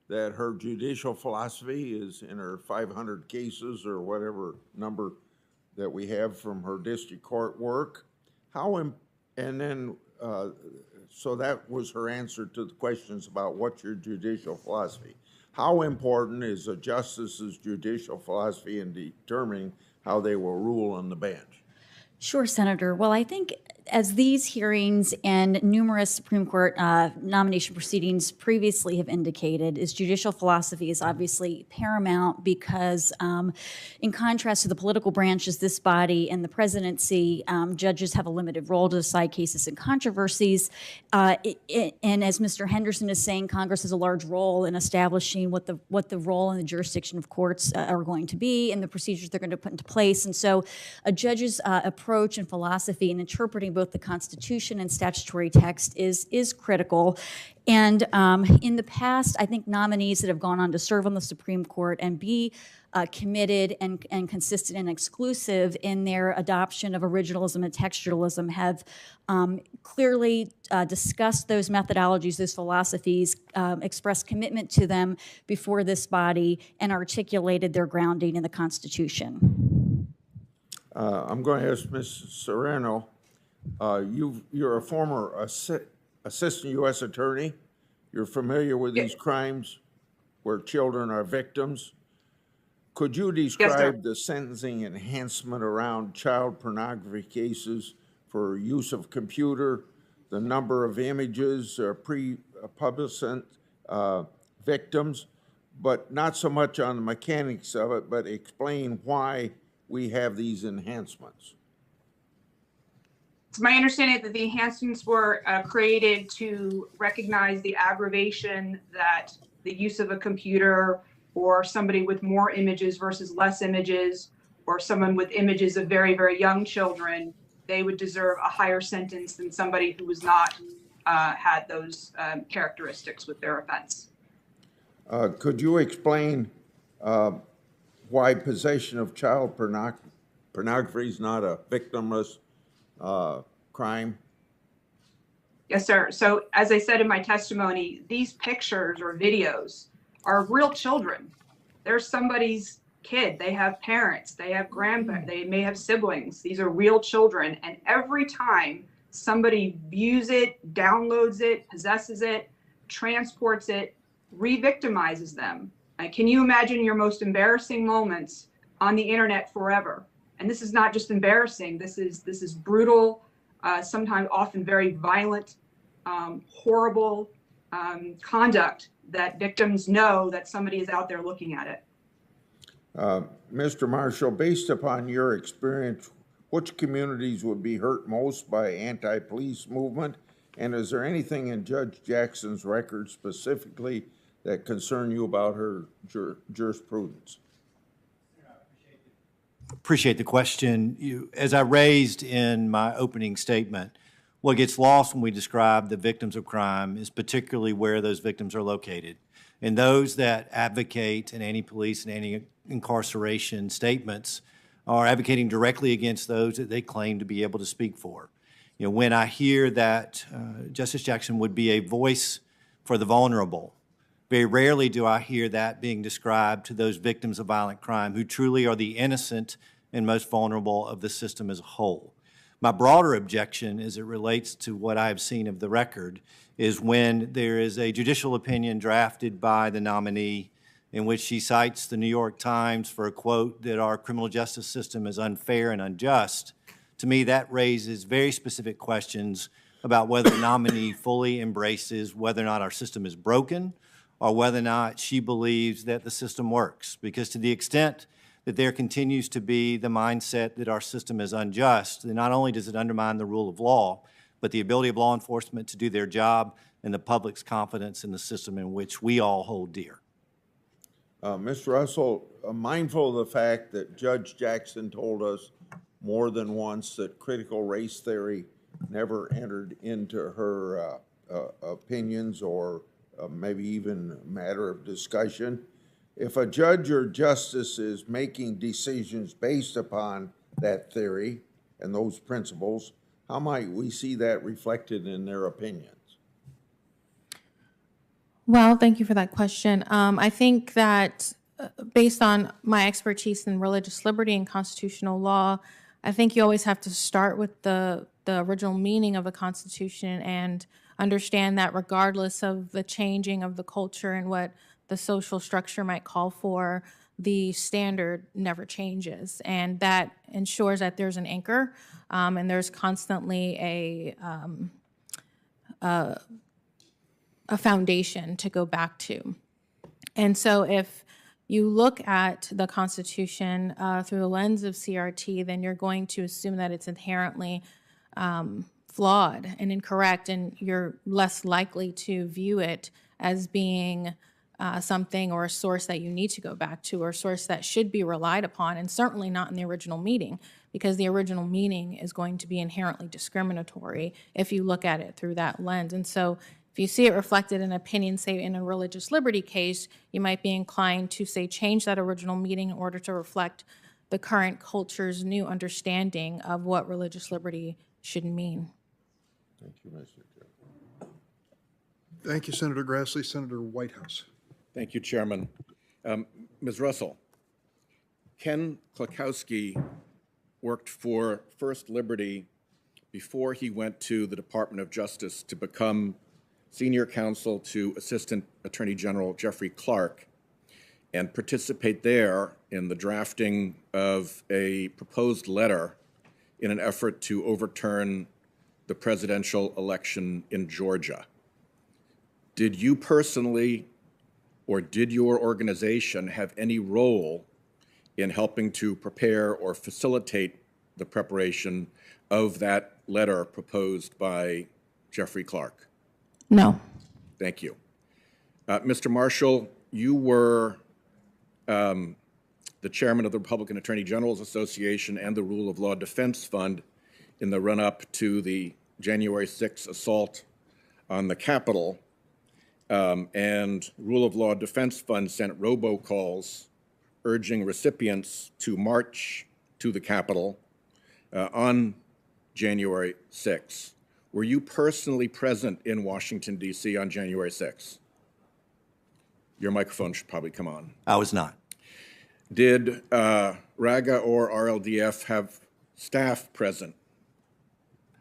that her judicial philosophy is in her 500 cases or whatever number that we have from her district court work. So that was her answer to the questions about what's your judicial philosophy. How important is a justice's judicial philosophy in determining how they will rule on the bench? Sure, Senator. Well, I think as these hearings and numerous Supreme Court nomination proceedings previously have indicated, is judicial philosophy is obviously paramount because in contrast to the political branches, this body and the presidency, judges have a limited role to decide cases and controversies. And as Mr. Henderson is saying, Congress has a large role in establishing what the role and the jurisdiction of courts are going to be and the procedures they're going to put into place. And so a judge's approach and philosophy in interpreting both the Constitution and statutory text is critical. And in the past, I think nominees that have gone on to serve on the Supreme Court and be committed and consistent and exclusive in their adoption of originalism and textualism have clearly discussed those methodologies, those philosophies, expressed commitment to them before this body, and articulated their grounding in the Constitution. I'm going to ask Ms. Serrano. You're a former assistant U.S. attorney. You're familiar with these crimes where children are victims. Could you describe the sentencing enhancement around child pornography cases for use of computer, the number of images, pre-pubescent victims, but not so much on the mechanics of it, but explain why we have these enhancements? It's my understanding that the enhancements were created to recognize the aggravation that the use of a computer or somebody with more images versus less images, or someone with images of very, very young children, they would deserve a higher sentence than somebody who was not had those characteristics with their offense. Could you explain why possession of child pornography is not a victimless crime? Yes, sir. So as I said in my testimony, these pictures or videos are real children. They're somebody's kid. They have parents, they have grandparents, they may have siblings. These are real children. And every time somebody views it, downloads it, possesses it, transports it, re-victimizes them. Can you imagine your most embarrassing moments on the internet forever? And this is not just embarrassing. This is brutal, sometimes often very violent, horrible conduct that victims know that somebody is out there looking at it. Mr. Marshall, based upon your experience, which communities would be hurt most by anti-police movement? And is there anything in Judge Jackson's record specifically that concern you about her jurisprudence? Appreciate the question. As I raised in my opening statement, what gets lost when we describe the victims of crime is particularly where those victims are located. And those that advocate in anti-police and anti-incarceration statements are advocating directly against those that they claim to be able to speak for. When I hear that Justice Jackson would be a voice for the vulnerable, very rarely do I hear that being described to those victims of violent crime who truly are the innocent and most vulnerable of the system as a whole. My broader objection as it relates to what I have seen of the record is when there is a judicial opinion drafted by the nominee in which she cites the New York Times for a quote that our criminal justice system is unfair and unjust. To me, that raises very specific questions about whether the nominee fully embraces whether or not our system is broken or whether or not she believes that the system works. Because to the extent that there continues to be the mindset that our system is unjust, then not only does it undermine the rule of law, but the ability of law enforcement to do their job and the public's confidence in the system in which we all hold dear. Mr. Russell, mindful of the fact that Judge Jackson told us more than once that critical race theory never entered into her opinions or maybe even a matter of discussion, if a judge or justice is making decisions based upon that theory and those principles, how might we see that reflected in their opinions? Well, thank you for that question. I think that based on my expertise in religious liberty and constitutional law, I think you always have to start with the original meaning of the Constitution and understand that regardless of the changing of the culture and what the social structure might call for, the standard never changes. And that ensures that there's an anchor and there's constantly a foundation to go back to. And so if you look at the Constitution through the lens of CRT, then you're going to assume that it's inherently flawed and incorrect, and you're less likely to view it as being something or a source that you need to go back to or a source that should be relied upon, and certainly not in the original meaning, because the original meaning is going to be inherently discriminatory if you look at it through that lens. And so if you see it reflected in opinion, say in a religious liberty case, you might be inclined to say change that original meaning in order to reflect the current culture's new understanding of what religious liberty should mean. Thank you, Mr. Chair. Thank you, Senator Grassley. Senator Whitehouse. Thank you, Chairman. Ms. Russell, Ken Klakowski worked for First Liberty before he went to the Department of Justice to become senior counsel to Assistant Attorney General Jeffrey Clark and participate there in the drafting of a proposed letter in an effort to overturn the presidential election in Georgia. Did you personally or did your organization have any role in helping to prepare or facilitate the preparation of that letter proposed by Jeffrey Clark? No. Thank you. Mr. Marshall, you were the chairman of the Republican Attorney General's Association and the Rule of Law Defense Fund in the run-up to the January 6th assault on the Capitol. And Rule of Law Defense Fund sent robocalls urging recipients to march to the Capitol on January 6th. Were you personally present in Washington, D.C. on January 6th? Your microphone should probably come on. I was not. Did RAGA or RLDF have staff present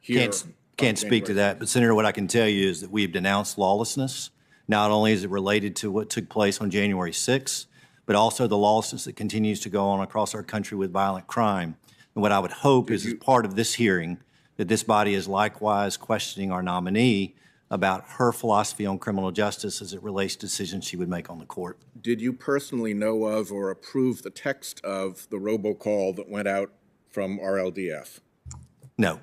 here? Can't speak to that, but Senator, what I can tell you is that we've denounced lawlessness. Not only is it related to what took place on January 6th, but also the lawlessness that continues to go on across our country with violent crime. And what I would hope is, as part of this hearing, that this body is likewise questioning our nominee about her philosophy on criminal justice as it relates to decisions she would make on the court. Did you personally know of or approve the text of the robocall that went out from RLDF? No.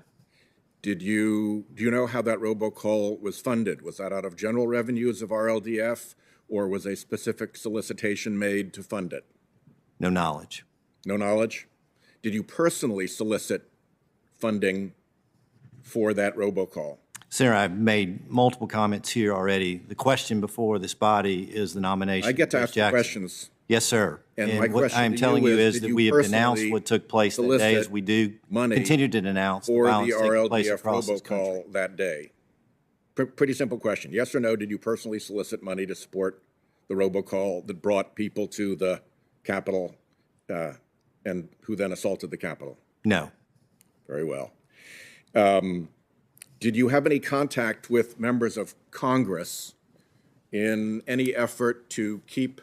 Do you know how that robocall was funded? Was that out of general revenues of RLDF, or was a specific solicitation made to fund it? No knowledge. No knowledge? Did you personally solicit funding for that robocall? Senator, I've made multiple comments here already. The question before this body is the nomination. I get to of ask Judge the Jackson. questions. Yes, sir. And my what question I'm to telling you you is, is did that you we have denounced personally what took place that day, as we do money continue to denounce the for the violence taking place RLDF across this country. robocall that day? Pretty simple question. Yes or no, did you personally solicit money to support the robocall that brought people to the Capitol and who then assaulted the Capitol? No. Very well. Did you have any contact with members of Congress in any effort to keep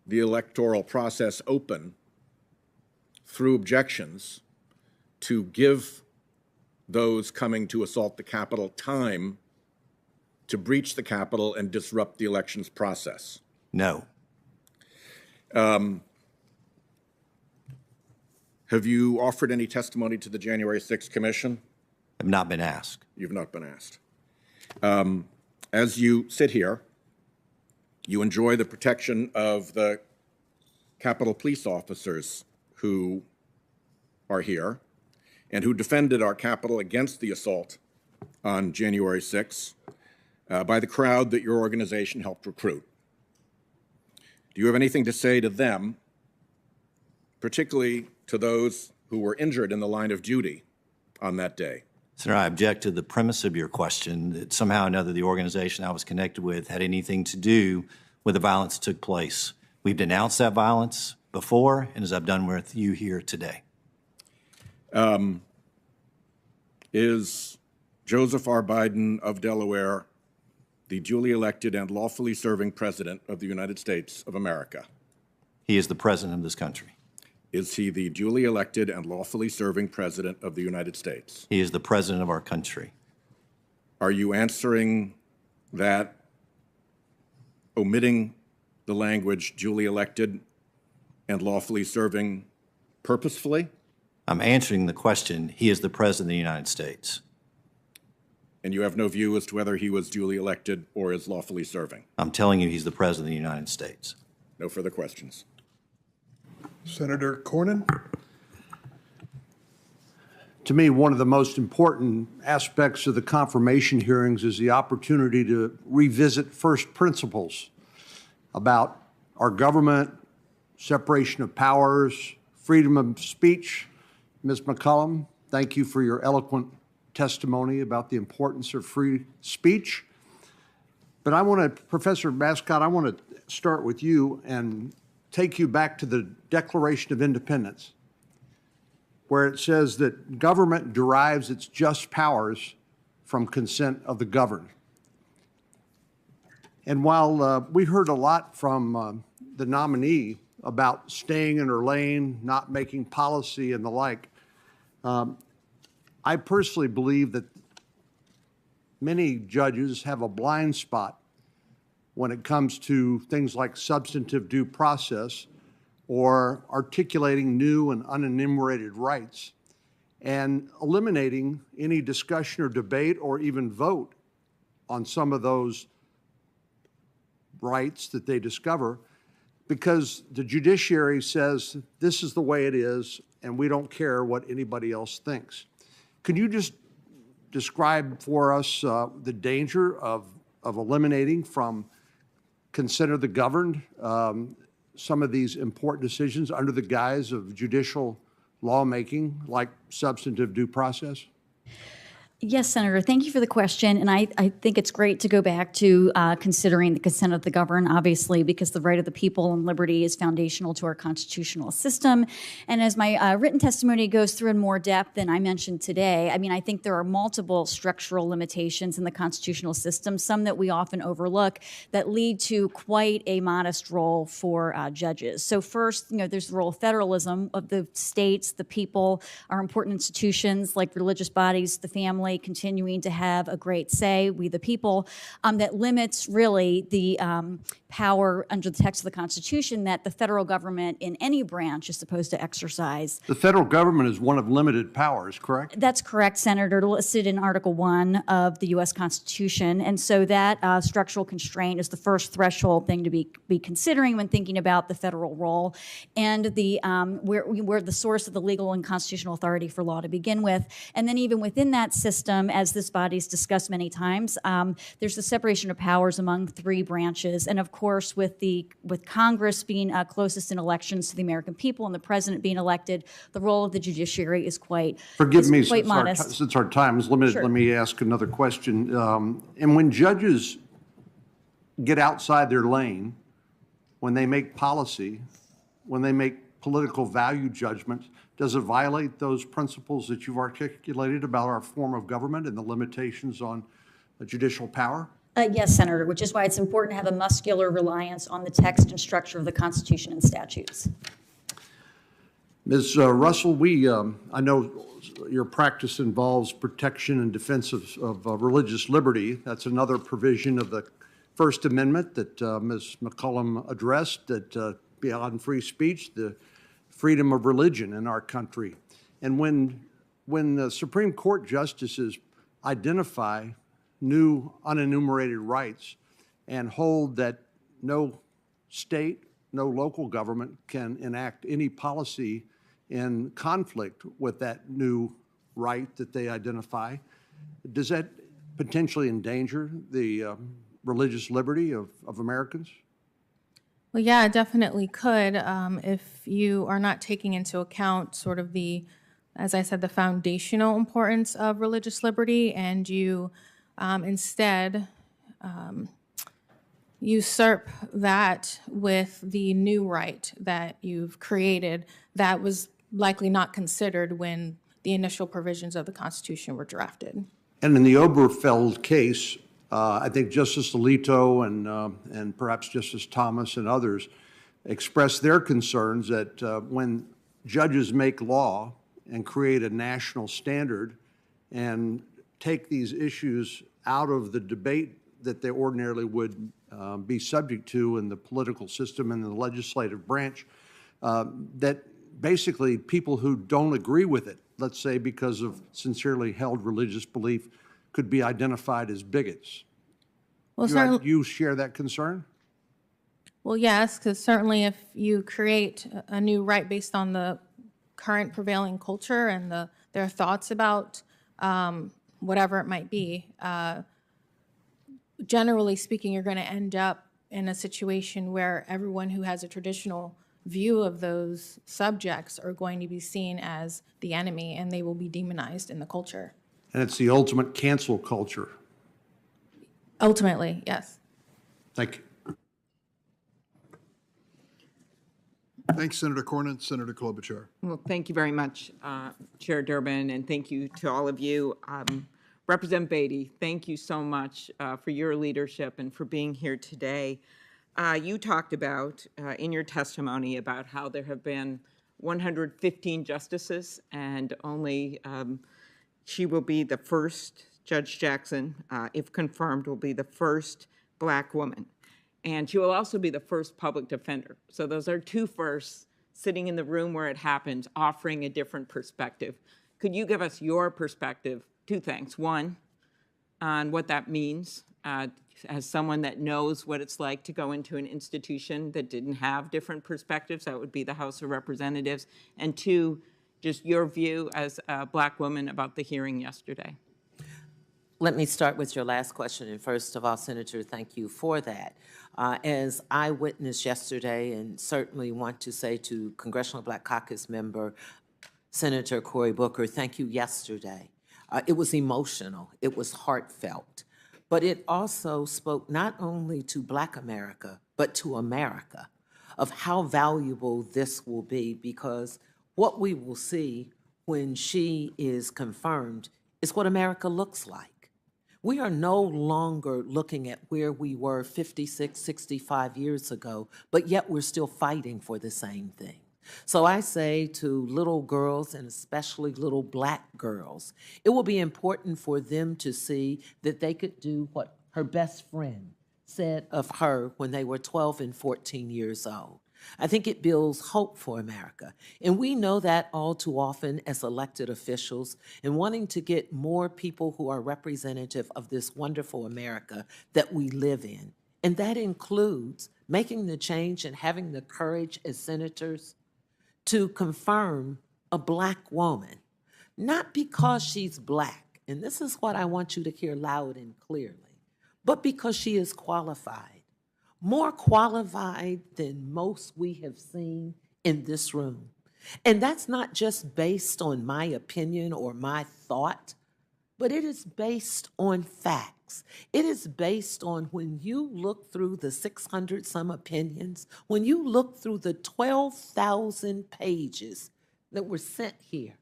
the electoral process open through objections to give those coming to assault the Capitol time to breach the Capitol and disrupt the elections process? No. Have you offered any testimony to the January 6th Commission? Have not been asked. You've not been asked. As you sit here, you enjoy the protection of the Capitol police officers who are here and who defended our Capitol against the assault on January 6th by the crowd that your organization helped recruit. Do you have anything to say to them, particularly to those who were injured in the line of duty on that day? Sir, I object to the premise of your question that somehow or another the organization I was connected with had anything to do with the violence that took place. We've denounced that violence before, and as I've done with you here today. Is Joseph R. Biden of Delaware the duly elected and lawfully serving President of the United States of America? He is the President of this country. Is he the duly elected and lawfully serving President of the United States? He is the President of our country. Are you answering that omitting the language duly elected and lawfully serving purposefully? I'm answering the question. He is the President of the United States. And you have no view as to whether he was duly elected or is lawfully serving? I'm telling you he's the President of the United States. No further questions. Senator Cornyn? To me, one of the most important aspects of the confirmation hearings is the opportunity to revisit first principles about our government, separation of powers, freedom of speech. Ms. McCollum, thank you for your eloquent testimony about the importance of free speech. But I want to, Professor Mascott, I want to start with you and take you back to the Declaration of Independence, where it says that government derives its just powers from consent of the governed. And while we heard a lot from the nominee about staying in her lane, not making policy and the like, I personally believe that many judges have a blind spot when it comes to things like substantive due process or articulating new and unenumerated rights and eliminating any discussion or debate or even vote on some of those rights that they discover because the judiciary says this is the way it is and we don't care what anybody else thinks. Could you just describe for us the danger of eliminating from consent of the governed some of these important decisions under the guise of judicial lawmaking, like substantive due process? Yes, Senator. Thank you for the question. And I think it's great to go back to considering the consent of the governed, obviously, because the right of the people and liberty is foundational to our constitutional system. And as my written testimony goes through in more depth than I mentioned today, I mean, I think there are multiple structural limitations in the constitutional system, some that we often overlook, that lead to quite a modest role for judges. So first, there's the role of federalism of the states, the people, our important institutions like religious bodies, the family, continuing to have a great say, we the people, that limits really the power under the text of the Constitution that the federal government in any branch is supposed to exercise. The federal government is one of limited powers, correct? That's correct, Senator, listed in Article 1 of the U.S. Constitution. And so that structural constraint is the first threshold thing to be considering when thinking about the federal role and the where the source of the legal and constitutional authority for law to begin with. And then even within that system, as this body's discussed many times, there's the separation of powers among three branches. And of course, with Congress being closest in elections to the American people and the president being elected, the role of the judiciary is quite modest. Since our time is limited, Sure. Let me ask another question. And when judges get outside their lane, when they make policy, when they make political value judgments, does it violate those principles that you've articulated about our form of government and the limitations on judicial power? Yes, Senator, which is why it's important to have a muscular reliance on the text and structure of the Constitution and statutes. Ms. Russell, I know your practice involves protection and defense of religious liberty. That's another provision of the First Amendment that Ms. McCollum addressed, that beyond free speech, the freedom of religion in our country. And when the Supreme Court justices identify new unenumerated rights and hold that no state, no local government can enact any policy in conflict with that new right that they identify, does that potentially endanger the religious liberty of Americans? Well, yeah, it definitely could if you are not taking into account sort of as I said, the foundational importance of religious liberty, and you instead usurp that with the new right that you've created that was likely not considered when the initial provisions of the Constitution were drafted. And in the Obergefell case, I think Justice Alito and perhaps Justice Thomas and others expressed their concerns that when judges make law and create a national standard and take these issues out of the debate that they ordinarily would be subject to in the political system and the legislative branch, that basically people who don't agree with it, let's say because of sincerely held religious belief, could be identified as bigots. Well, you share that concern? Well, yes, because certainly if you create a new right based on the current prevailing culture and their thoughts about whatever it might be, generally speaking, you're going to end up in a situation where everyone who has a traditional view of those subjects are going to be seen as the enemy, and they will be demonized in the culture. And it's the ultimate cancel culture. Ultimately, yes. Thank you. Thanks, Senator Cornyn. Senator Klobuchar. Well, thank you very much, Chair Durbin, and thank you to all of you. Representative Beatty, thank you so much for your leadership and for being here today. You talked about, in your testimony, about how there have been 115 justices, and only she will be the first, Judge Jackson, if confirmed, will be the first Black woman. And she will also be the first public defender. So those are two firsts sitting in the room where it happens, offering a different perspective. Could you give us your perspective? Two things. One, on what that means as someone that knows what it's like to go into an institution that didn't have different perspectives, that would be the House of Representatives. And two, just your view as a Black woman about the hearing yesterday. Let me start with your last question. And first of all, Senator, thank you for that. As I witnessed yesterday, and certainly want to say to Congressional Black Caucus member Senator Cory Booker, thank you yesterday It was emotional, it was heartfelt, but it also spoke not only to Black America, but to America, of how valuable this will be, because what we will see when she is confirmed is what America looks like. We are no longer looking at where we were 56, 65 years ago, but yet we're still fighting for the same thing. So I say to little girls, and especially little Black girls, it will be important for them to see that they could do what her best friend said of her when they were 12 and 14 years old. I think it builds hope for America. And we know that all too often as elected officials, and wanting to get more people who are representative of this wonderful America that we live in. And that includes making the change and having the courage as senators to confirm a Black woman, not because she's Black, and this is what I want you to hear loud and clearly, but because she is qualified. More qualified than most we have seen in this room. And that's not just based on my opinion or my thought, but it is based on facts. It is based on when you look through the 600 some opinions, when you look through the 12,000 pages that were sent here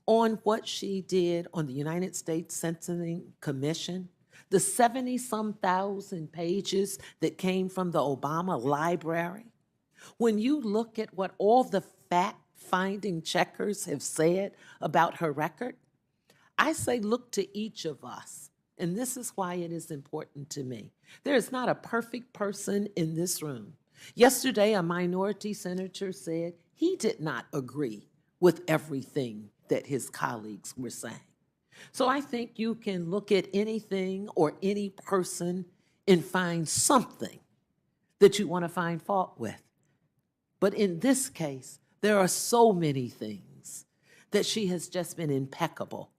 on what she did on the United States Sentencing Commission, the 70-some thousand pages that came from the Obama library, when you look at what all the fact-finding checkers have said about her record, I say look to each of us, and this is why it is important to me. There is not a perfect person in this room. Yesterday, a minority senator said he did not agree with everything that his colleagues were saying. So I think you can look at anything or any person and find something that you want to find fault with. But in this case, there are so many things that she has just been impeccable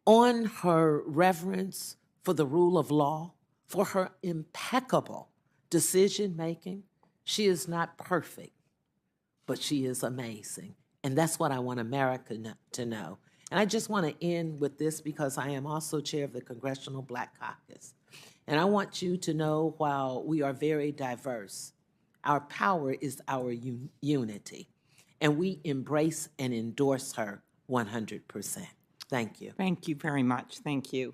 on her reverence for the rule of law, for her impeccable decision-making. She is not perfect, but she is amazing. And that's what I want America to know. And I just want to end with this because I am also chair of the Congressional Black Caucus. And I want you to know, while we are very diverse, our power is our unity. And we embrace and endorse her 100%. Thank you. Thank you very much. Thank you.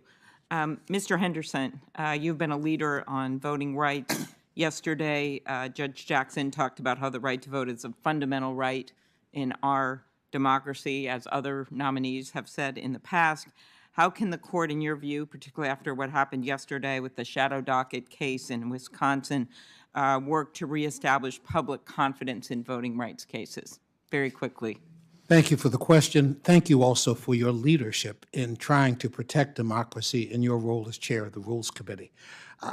Mr. Henderson, you've been a leader on voting rights. Yesterday, Judge Jackson talked about how the right to vote is a fundamental right in our democracy, as other nominees have said in the past. How can the court, in your view, particularly after what happened yesterday with the shadow docket case in Wisconsin, work to reestablish public confidence in voting rights cases? Very quickly. Thank you for the question. Thank you also for your leadership in trying to protect democracy in your role as chair of the Rules Committee.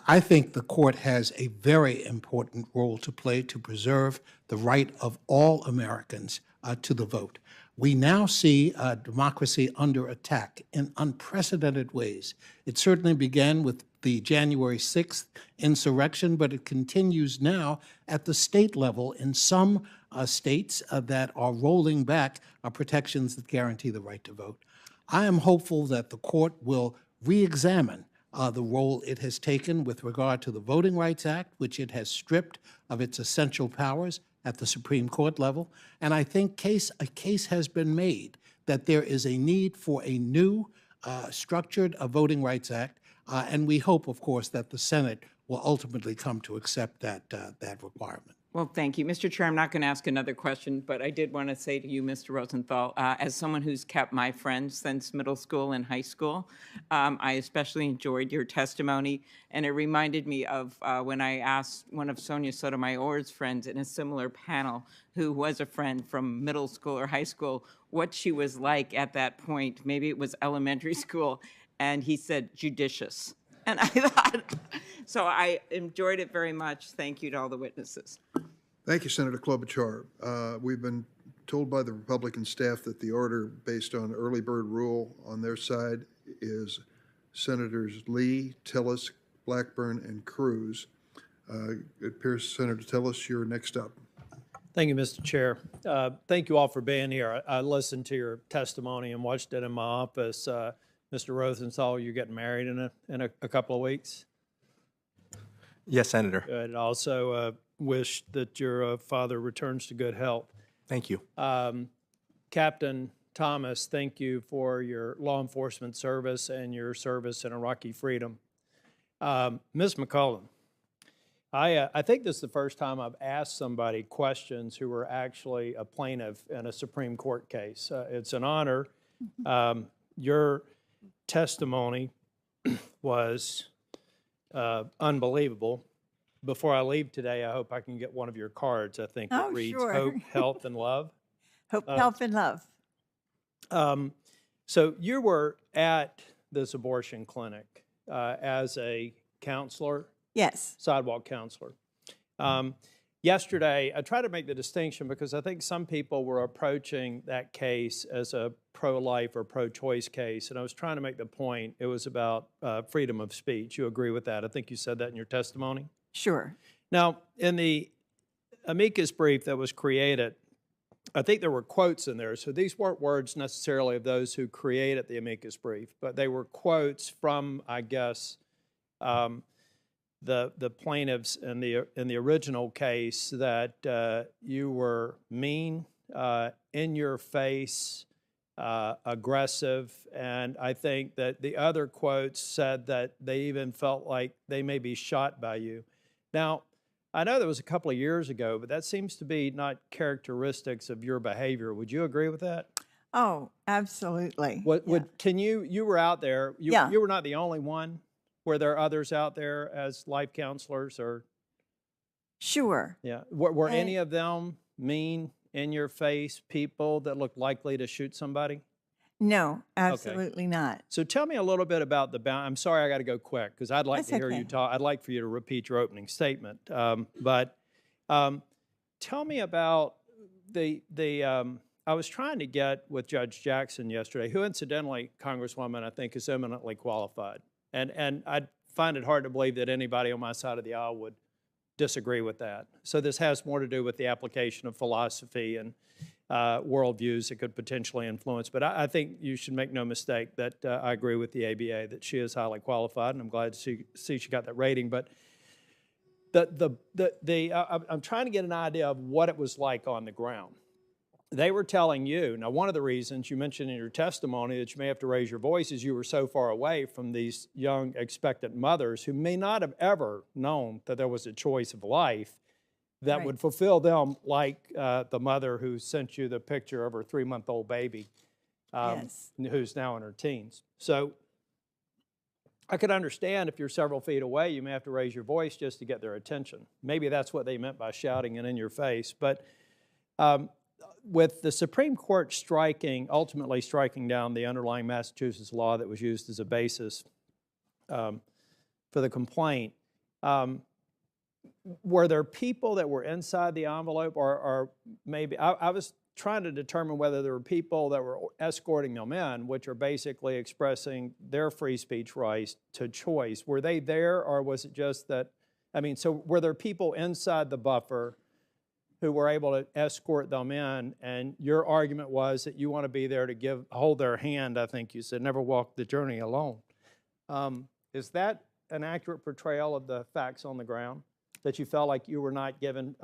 I think the court has a very important role to play to preserve the right of all Americans to the vote. We now see democracy under attack in unprecedented ways. It certainly began with the January 6th insurrection, but it continues now at the state level in some states that are rolling back protections that guarantee the right to vote. I am hopeful that the court will re-examine the role it has taken with regard to the Voting Rights Act, which it has stripped of its essential powers at the Supreme Court level. And I think a case has been made that there is a need for a new structured Voting Rights Act. And we hope, of course, that the Senate will ultimately come to accept that requirement. Well, thank you. Mr. Chair, I'm not going to ask another question, but I did want to say to you, Mr. Rosenthal, as someone who's kept my friends since middle school and high school, I especially enjoyed your testimony, and it reminded me of when I asked one of Sonia Sotomayor's friends in a similar panel, who was a friend from middle school or high school, what she was like at that point. Maybe it was elementary school, and he said, judicious. And I thought, so I enjoyed it very much. Thank you to all the witnesses. Thank you, Senator Klobuchar. We've been told by the Republican staff that the order based on early bird rule on their side is Senators Lee, Tillis, Blackburn, and Cruz. It appears, Senator Tillis, you're next up. Thank you, Mr. Chair. Thank you all for being here. I listened to your testimony and watched it in my office. Mr. Rosenthal, you're getting married in a couple of weeks. Yes, Senator. And also wish that your father returns to good health. Thank you. Captain Thomas, thank you for your law enforcement service and your service in Iraqi freedom. Ms. McCullen, I think this is the first time I've asked somebody questions who were actually a plaintiff in a Supreme Court case. It's an honor. Your testimony was unbelievable. Before I leave today, I hope I can get one of your cards. I think it reads sure. Hope, Health, and Love. Hope, health, and love. So you were at this abortion clinic as a counselor? Yes. Sidewalk counselor. Yesterday, I tried to make the distinction because I think some people were approaching that case as a pro-life or pro-choice case, and I was trying to make the point it was about freedom of speech. You agree with that? I think you said that in your testimony. Sure. Now, in the amicus brief that was created, I think there were quotes in there. So these weren't words necessarily of those who created the amicus brief, but they were quotes from, I guess, the plaintiffs in the original case that you were mean, in your face, aggressive, and I think that the other quotes said that they even felt like they may be shot by you. Now, I know that was a couple of years ago, but that seems to be not characteristics of your behavior. Would you agree with that? Oh, absolutely. Can you were out there. You were not the only one. Were there others out there as life counselors or? Sure. Yeah. Were any of them mean, in your face people that looked likely to shoot somebody? No, absolutely not. So tell me a little bit about I'm sorry, I got to go quick because I'd like to hear you talk. I'd like for you to repeat your opening statement. But tell me about I was trying to get with Judge Jackson yesterday, who incidentally, Congresswoman, I think is eminently qualified. And I find it hard to believe that anybody on my side of the aisle would disagree with that. So this has more to do with the application of philosophy and worldviews that could potentially influence. But I think you should make no mistake that I agree with the ABA, that she is highly qualified, and I'm glad to see she got that rating. But I'm trying to get an idea of what it was like on the ground. They were telling you, now one of the reasons you mentioned in your testimony that you may have to raise your voice is you were so far away from these young expectant mothers who may not have ever known that there was a choice of life that would fulfill them, like the mother who sent you the picture of her 3-month-old baby, who's now in her teens. So I could understand if you're several feet away, you may have to raise your voice just to get their attention. Maybe that's what they meant by shouting and in your face. But with the Supreme Court ultimately striking down the underlying Massachusetts law that was used as a basis for the complaint, were there people that were inside the envelope, or maybe, I was trying to determine whether there were people that were escorting them in, which are basically expressing their free speech rights to choice. Were they there, or was it just that, so were there people inside the buffer who were able to escort them in, and your argument was that you want to be there to hold their hand, I think you said, never walk the journey alone. Is that an accurate portrayal of the facts on the ground, that you felt like you were not given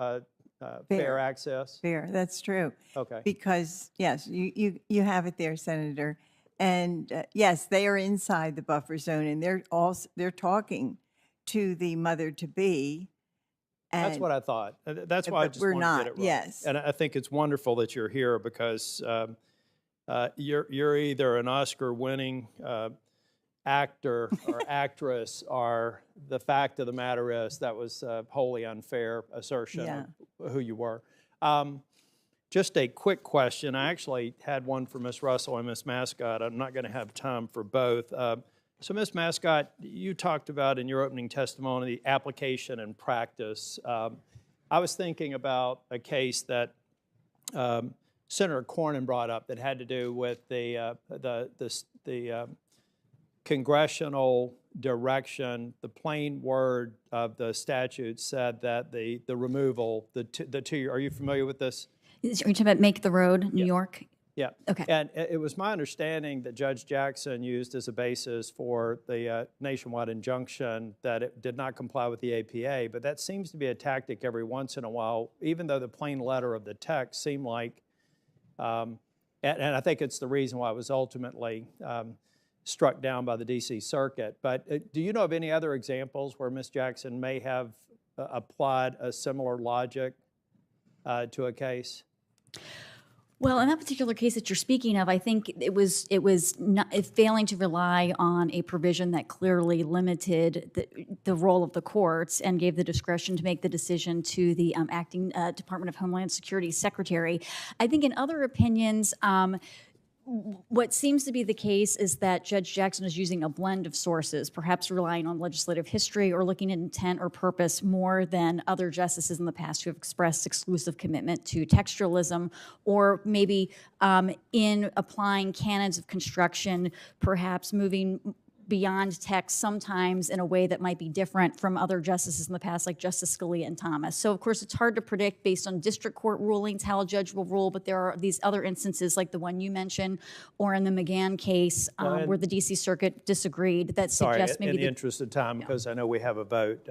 fair access? Fair, that's true. Okay. Because, yes, you have it there, Senator. And yes, they are inside the buffer zone, and they're talking to the mother-to-be. That's what I thought. That's why I just wanted to get it right. Yes. And I think it's wonderful that you're here because you're either an Oscar-winning actor or actress, or the fact of the matter is that was a wholly unfair assertion of who you were. Just a quick question. I actually had one for Ms. Russell and Ms. Mascott. I'm not going to have time for both. So, Ms. Mascott, you talked about in your opening testimony the application and practice. I was thinking about a case that Senator Cornyn brought up that had to do with the congressional direction. The plain word of the statute said that the removal, the two. Are you familiar with this? Are you talking about Make the Road, New York? Yeah. Okay. And it was my understanding that Judge Jackson used as a basis for the nationwide injunction that it did not comply with the APA, but that seems to be a tactic every once in a while, even though the plain letter of the text seemed like, and I think it's the reason why it was ultimately struck down by the D.C. Circuit. But do you know of any other examples where Ms. Jackson may have applied a similar logic to a case? Well, in that particular case that you're speaking of, I think it was not, failing to rely on a provision that clearly limited the role of the courts and gave the discretion to make the decision to the acting Department of Homeland Security secretary. I think in other opinions, what seems to be the case is that Judge Jackson is using a blend of sources, perhaps relying on legislative history or looking at intent or purpose more than other justices in the past who have expressed exclusive commitment to textualism, or maybe in applying canons of construction, perhaps moving beyond text sometimes in a way that might be different from other justices in the past, like Justice Scalia and Thomas. So, of course, it's hard to predict based on district court rulings how a judge will rule, but there are these other instances like the one you mentioned, or in the McGann case where the D.C. Circuit disagreed that suggests maybe— in the interest of time, because I know we have a vote,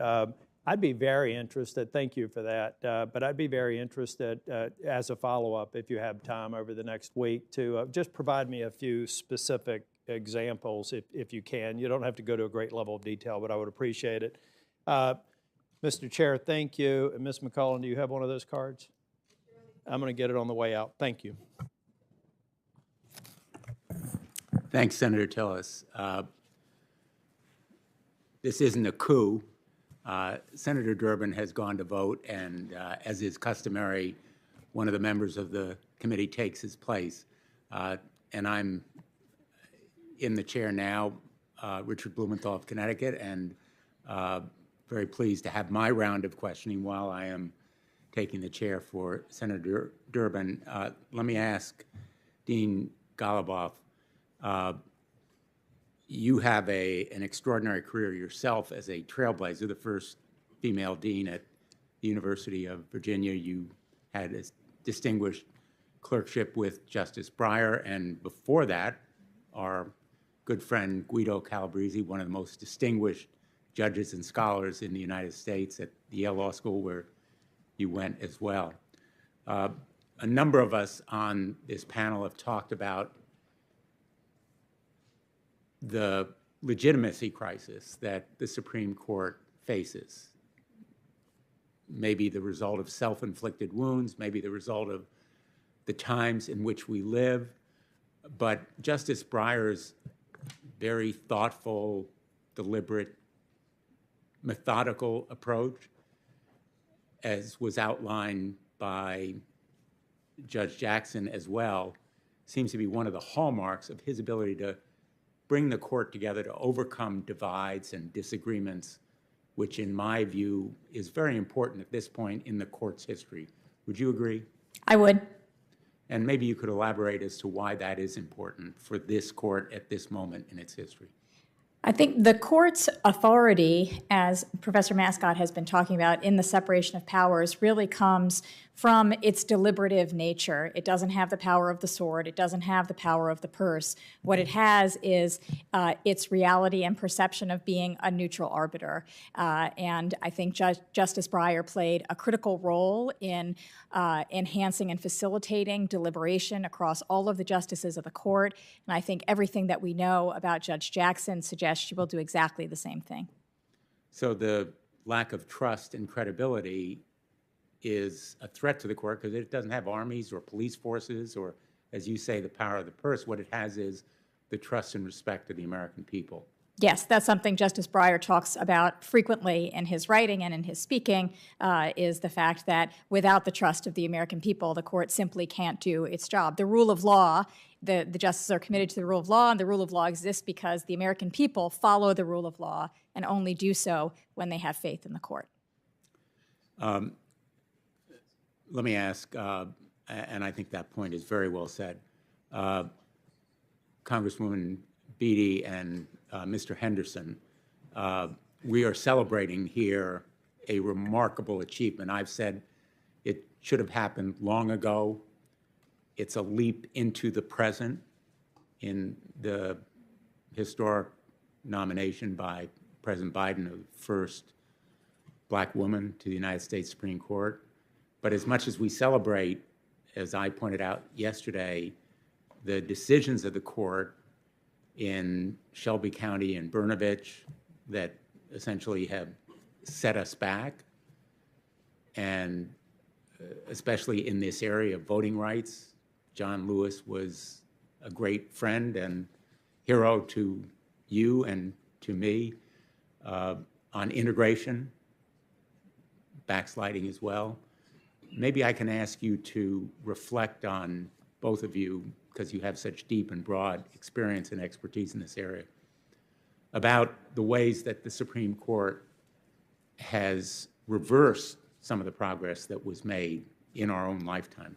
I'd be very interested, thank you for that, but I'd be very interested as a follow-up, if you have time over the next week, to just provide me a few specific examples if you can. You don't have to go to a great level of detail, but I would appreciate it. Mr. Chair, thank you. And Ms. McCullen, do you have one of those cards? I'm going to get it on the way out. Thank you. Thanks, Senator Tillis. This isn't a coup. Senator Durbin has gone to vote, and as is customary, one of the members of the committee takes his place. And I'm in the chair now, Richard Blumenthal of Connecticut, and very pleased to have my round of questioning while I am taking the chair for Senator Durbin. Let me ask Dean Goluboff, you have an extraordinary career yourself as a trailblazer, the first female dean at the University of Virginia. You had a distinguished clerkship with Justice Breyer, and before that, our good friend Guido Calabrese, one of the most distinguished judges and scholars in the United States at the Yale Law School, where you went as well. A number of us on this panel have talked about the legitimacy crisis that the Supreme Court faces. Maybe the result of self-inflicted wounds, maybe the result of the times in which we live, but Justice Breyer's very thoughtful, deliberate, methodical approach, as was outlined by Judge Jackson as well, seems to be one of the hallmarks of his ability to bring the court together to overcome divides and disagreements, which in my view is very important at this point in the court's history. Would you agree? I would. And maybe you could elaborate as to why that is important for this court at this moment in its history. I think the court's authority, as Professor Mascott has been talking about in the separation of powers, really comes from its deliberative nature. It doesn't have the power of the sword. It doesn't have the power of the purse. What it has is its reality and perception of being a neutral arbiter. And I think Justice Breyer played a critical role in enhancing and facilitating deliberation across all of the justices of the court. And I think everything that we know about Judge Jackson suggests she will do exactly the same thing. So the lack of trust and credibility is a threat to the court because it doesn't have armies or police forces or, as you say, the power of the purse. What it has is the trust and respect of the American people. Yes, that's something Justice Breyer talks about frequently in his writing and in his speaking, is the fact that without the trust of the American people, the court simply can't do its job. The rule of law, the justices are committed to the rule of law, and the rule of law exists because the American people follow the rule of law and only do so when they have faith in the court. Let me ask, and I think that point is very well said, Congresswoman Beatty and Mr. Henderson, we are celebrating here a remarkable achievement. I've said it should have happened long ago. It's a leap into the present in the historic nomination by President Biden of the first black woman to the United States Supreme Court. But as much as we celebrate, as I pointed out yesterday, the decisions of the court in Shelby County and Brnovich that essentially have set us back, and especially in this area of voting rights, John Lewis was a great friend and hero to you and to me on integration, backsliding as well. Maybe I can ask you to reflect on, both of you, because you have such deep and broad experience and expertise in this area, about the ways that the Supreme Court has reversed some of the progress that was made in our own lifetime.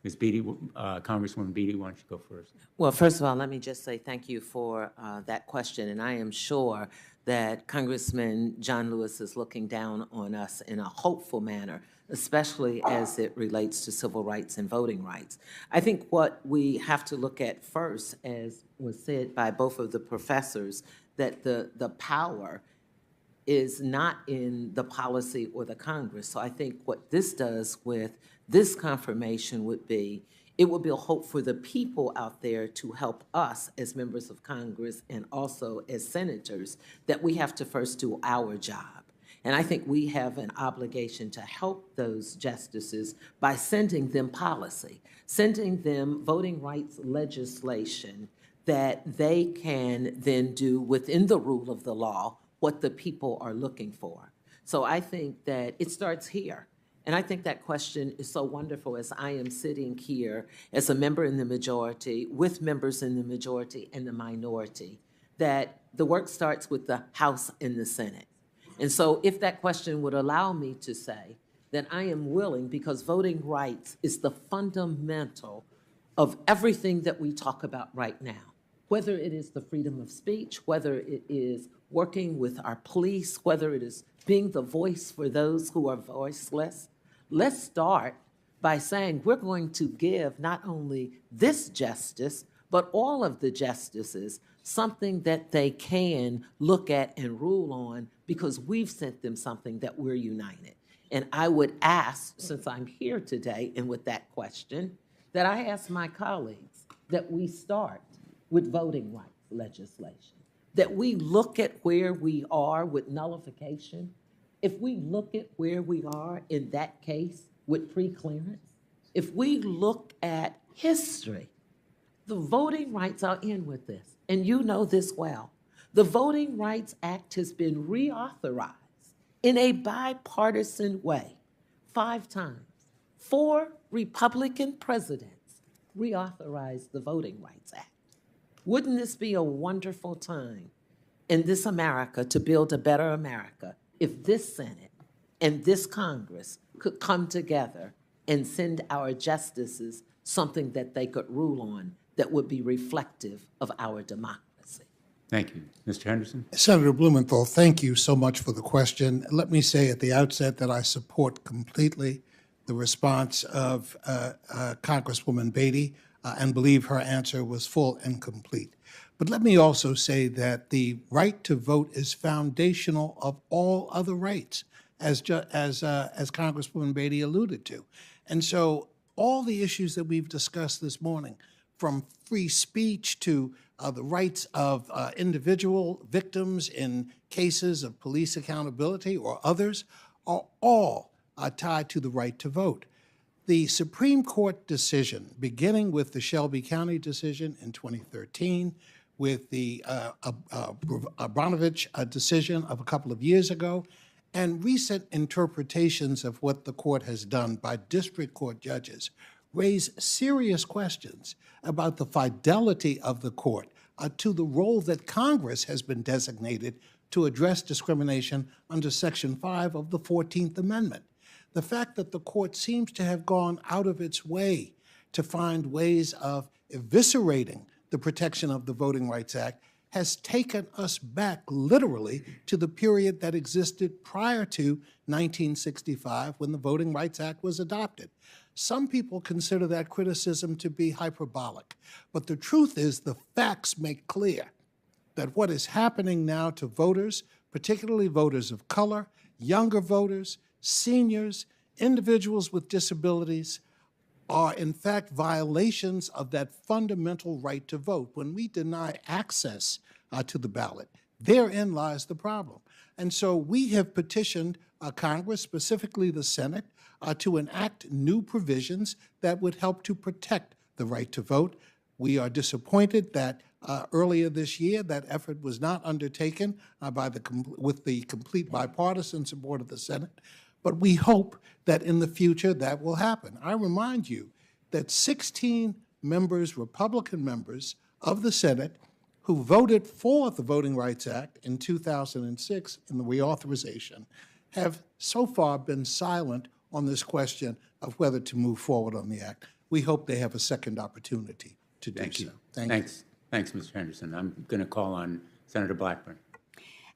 Ms. Beatty, Congresswoman Beatty, why don't you go first? Well, first of all, let me just say thank you for that question, and I am sure that Congressman John Lewis is looking down on us in a hopeful manner, especially as it relates to civil rights and voting rights. I think what we have to look at first, as was said by both of the professors, that the power is not in the policy or the Congress. So I think what this does with this confirmation would be, it would be a hope for the people out there to help us as members of Congress and also as senators, that we have to first do our job. And I think we have an obligation to help those justices by sending them policy, sending them voting rights legislation that they can then do within the rule of the law what the people are looking for. So I think that it starts here. And I think that question is so wonderful as I am sitting here as a member in the majority, with members in the majority and the minority, that the work starts with the House and the Senate. And so if that question would allow me to say that I am willing, because voting rights is the fundamental of everything that we talk about right now, whether it is the freedom of speech, whether it is working with our police, whether it is being the voice for those who are voiceless. Let's start by saying we're going to give not only this justice, but all of the justices something that they can look at and rule on, because we've sent them something that we're united. And I would ask, since I'm here today and with that question, that I ask my colleagues that we start with voting rights legislation, that we look at where we are with nullification. If we look at where we are in that case with preclearance, if we look at history, the voting rights are in with this, and you know this well. The Voting Rights Act has been reauthorized in a bipartisan way 5 times. 4 Republican presidents reauthorized the Voting Rights Act. Wouldn't this be a wonderful time in this America to build a better America if this Senate and this Congress could come together and send our justices something that they could rule on that would be reflective of our democracy? Thank you. Mr. Henderson? Senator Blumenthal, thank you so much for the question. Let me say at the outset that I support completely the response of Congresswoman Beatty and believe her answer was full and complete. But let me also say that the right to vote is foundational of all other rights, as Congresswoman Beatty alluded to. And so all the issues that we've discussed this morning, from free speech to the rights of individual victims in cases of police accountability or others, are all tied to the right to vote. The Supreme Court decision, beginning with the Shelby County decision in 2013, with the Brnovich decision of a couple of years ago, and recent interpretations of what the court has done by district court judges, raise serious questions about the fidelity of the court to the role that Congress has been designated to address discrimination under Section 5 of the 14th Amendment. The fact that the court seems to have gone out of its way to find ways of eviscerating the protection of the Voting Rights Act has taken us back literally to the period that existed prior to 1965 when the Voting Rights Act was adopted. Some people consider that criticism to be hyperbolic, but the truth is the facts make clear that what is happening now to voters, particularly voters of color, younger voters, seniors, individuals with disabilities, are in fact violations of that fundamental right to vote. When we deny access to the ballot, therein lies the problem. And so we have petitioned Congress, specifically the Senate, to enact new provisions that would help to protect the right to vote. We are disappointed that earlier this year that effort was not undertaken with the complete bipartisan support of the Senate, but we hope that in the future that will happen. I remind you that 16 members, Republican members of the Senate, who voted for the Voting Rights Act in 2006 in the reauthorization, have so far been silent on this question of whether to move forward on the act. We hope they have a second opportunity to do so. Thanks, Mr. Henderson. I'm going to call on Senator Blackburn.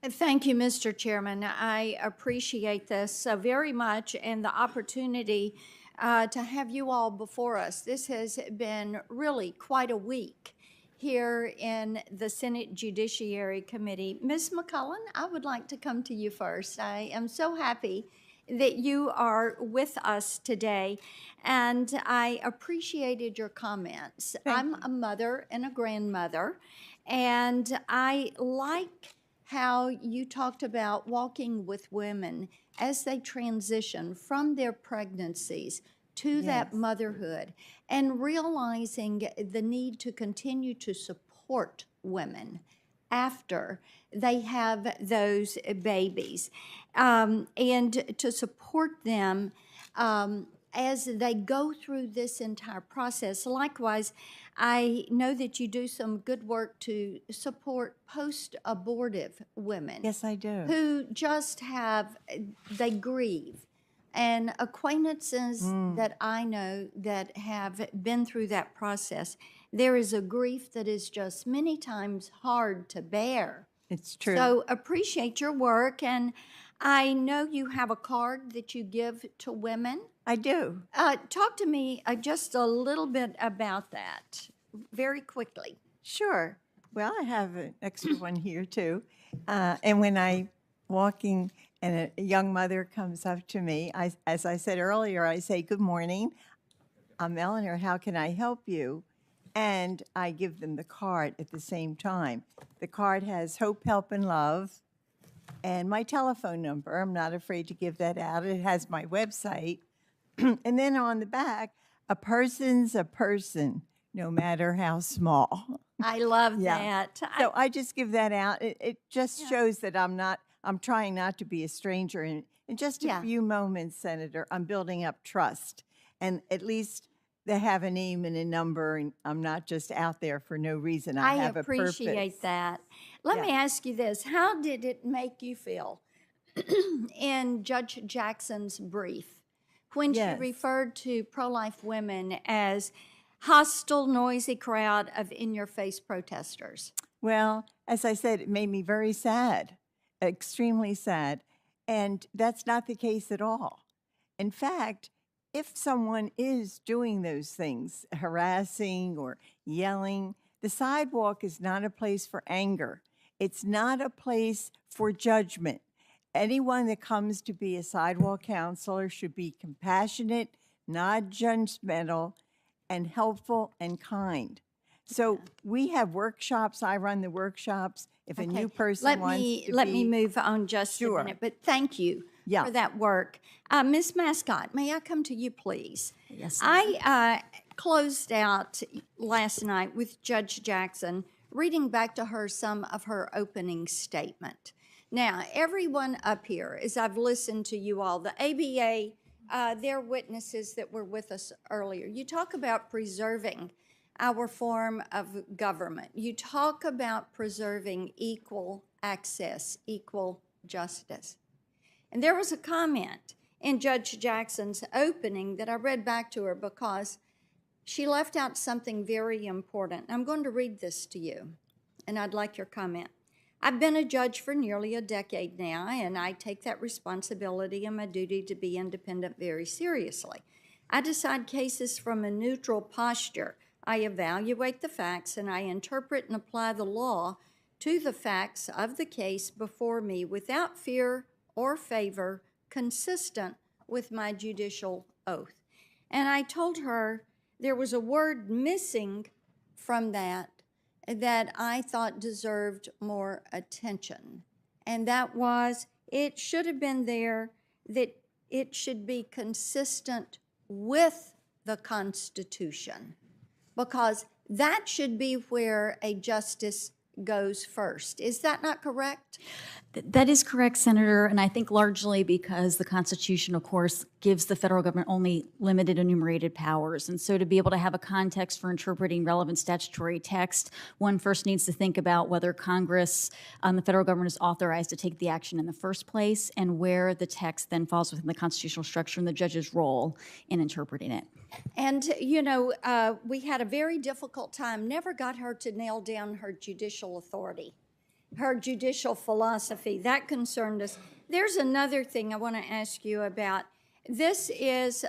Thank you, Mr. Chairman. I appreciate this very much and the opportunity to have you all before us. This has been really quite a week here in the Senate Judiciary Committee. Ms. McCullen, I would like to come to you first. I am so happy that you are with us today, and I appreciated your comments. I'm a mother and a grandmother, and I like how you talked about walking with women as they transition from their pregnancies to that motherhood and realizing the need to continue to support women after they have those babies and to support them as they go through this entire process. Likewise, I know that you do some good work to support post-abortive women. Yes, I do. Who just they grieve. And acquaintances that I know that have been through that process, there is a grief that is just many times hard to bear. It's true. So appreciate your work, and I know you have a card that you give to women. I do. Talk to me just a little bit about that, very quickly. Sure. Well, I have an extra one here too. And when I'm walking and a young mother comes up to me, as I said earlier, I say, "Good morning. I'm Eleanor. How can I help you?" And I give them the card at the same time. The card has hope, help, and love, and my telephone number. I'm not afraid to give that out. It has my website. And then on the back, a person's a person, no matter how small. I love that. So I just give that out. It just shows that I'm trying not to be a stranger. And in just a few moments, Senator, I'm building up trust. And at least they have a name and a number, and I'm not just out there for no reason. I have a purpose. I appreciate that. Let me ask you this. How did it make you feel in Judge Jackson's brief when she referred to pro-life women as hostile, noisy crowd of in-your-face protesters? Well, as I said, it made me very sad, extremely sad. And that's not the case at all. In fact, if someone is doing those things, harassing or yelling, the sidewalk is not a place for anger. It's not a place for judgment. Anyone that comes to be a sidewalk counselor should be compassionate, not judgmental, and helpful and kind. So we have workshops. I run the workshops. If a new person wants to let me move on just a minute, but thank you for that work. Ms. Mascott, may I come to you, please? Yes. I closed out last night with Judge Jackson, reading back to her some of her opening statement. Now, everyone up here, as I've listened to you all, the ABA, their witnesses that were with us earlier, you talk about preserving our form of government. You talk about preserving equal access, equal justice. And there was a comment in Judge Jackson's opening that I read back to her because she left out something very important. I'm going to read this to you. and I'd like your comment. I've been a judge for nearly a decade now, and I take that responsibility and my duty to be independent very seriously. I decide cases from a neutral posture. I evaluate the facts, and I interpret and apply the law to the facts of the case before me without fear or favor, consistent with my judicial oath. And I told her there was a word missing from that I thought deserved more attention. And that was, it should have been there that it should be consistent with the Constitution, because that should be where a justice goes first. Is that not correct? That is correct, Senator, and I think largely because the Constitution, of course, gives the federal government only limited enumerated powers. And so to be able to have a context for interpreting relevant statutory text, one first needs to think about whether Congress, the federal government, is authorized to take the action in the first place, and where the text then falls within the constitutional structure and the judge's role in interpreting it. And, we had a very difficult time, never got her to nail down her judicial authority, her judicial philosophy. That concerned us. There's another thing I want to ask you about. This is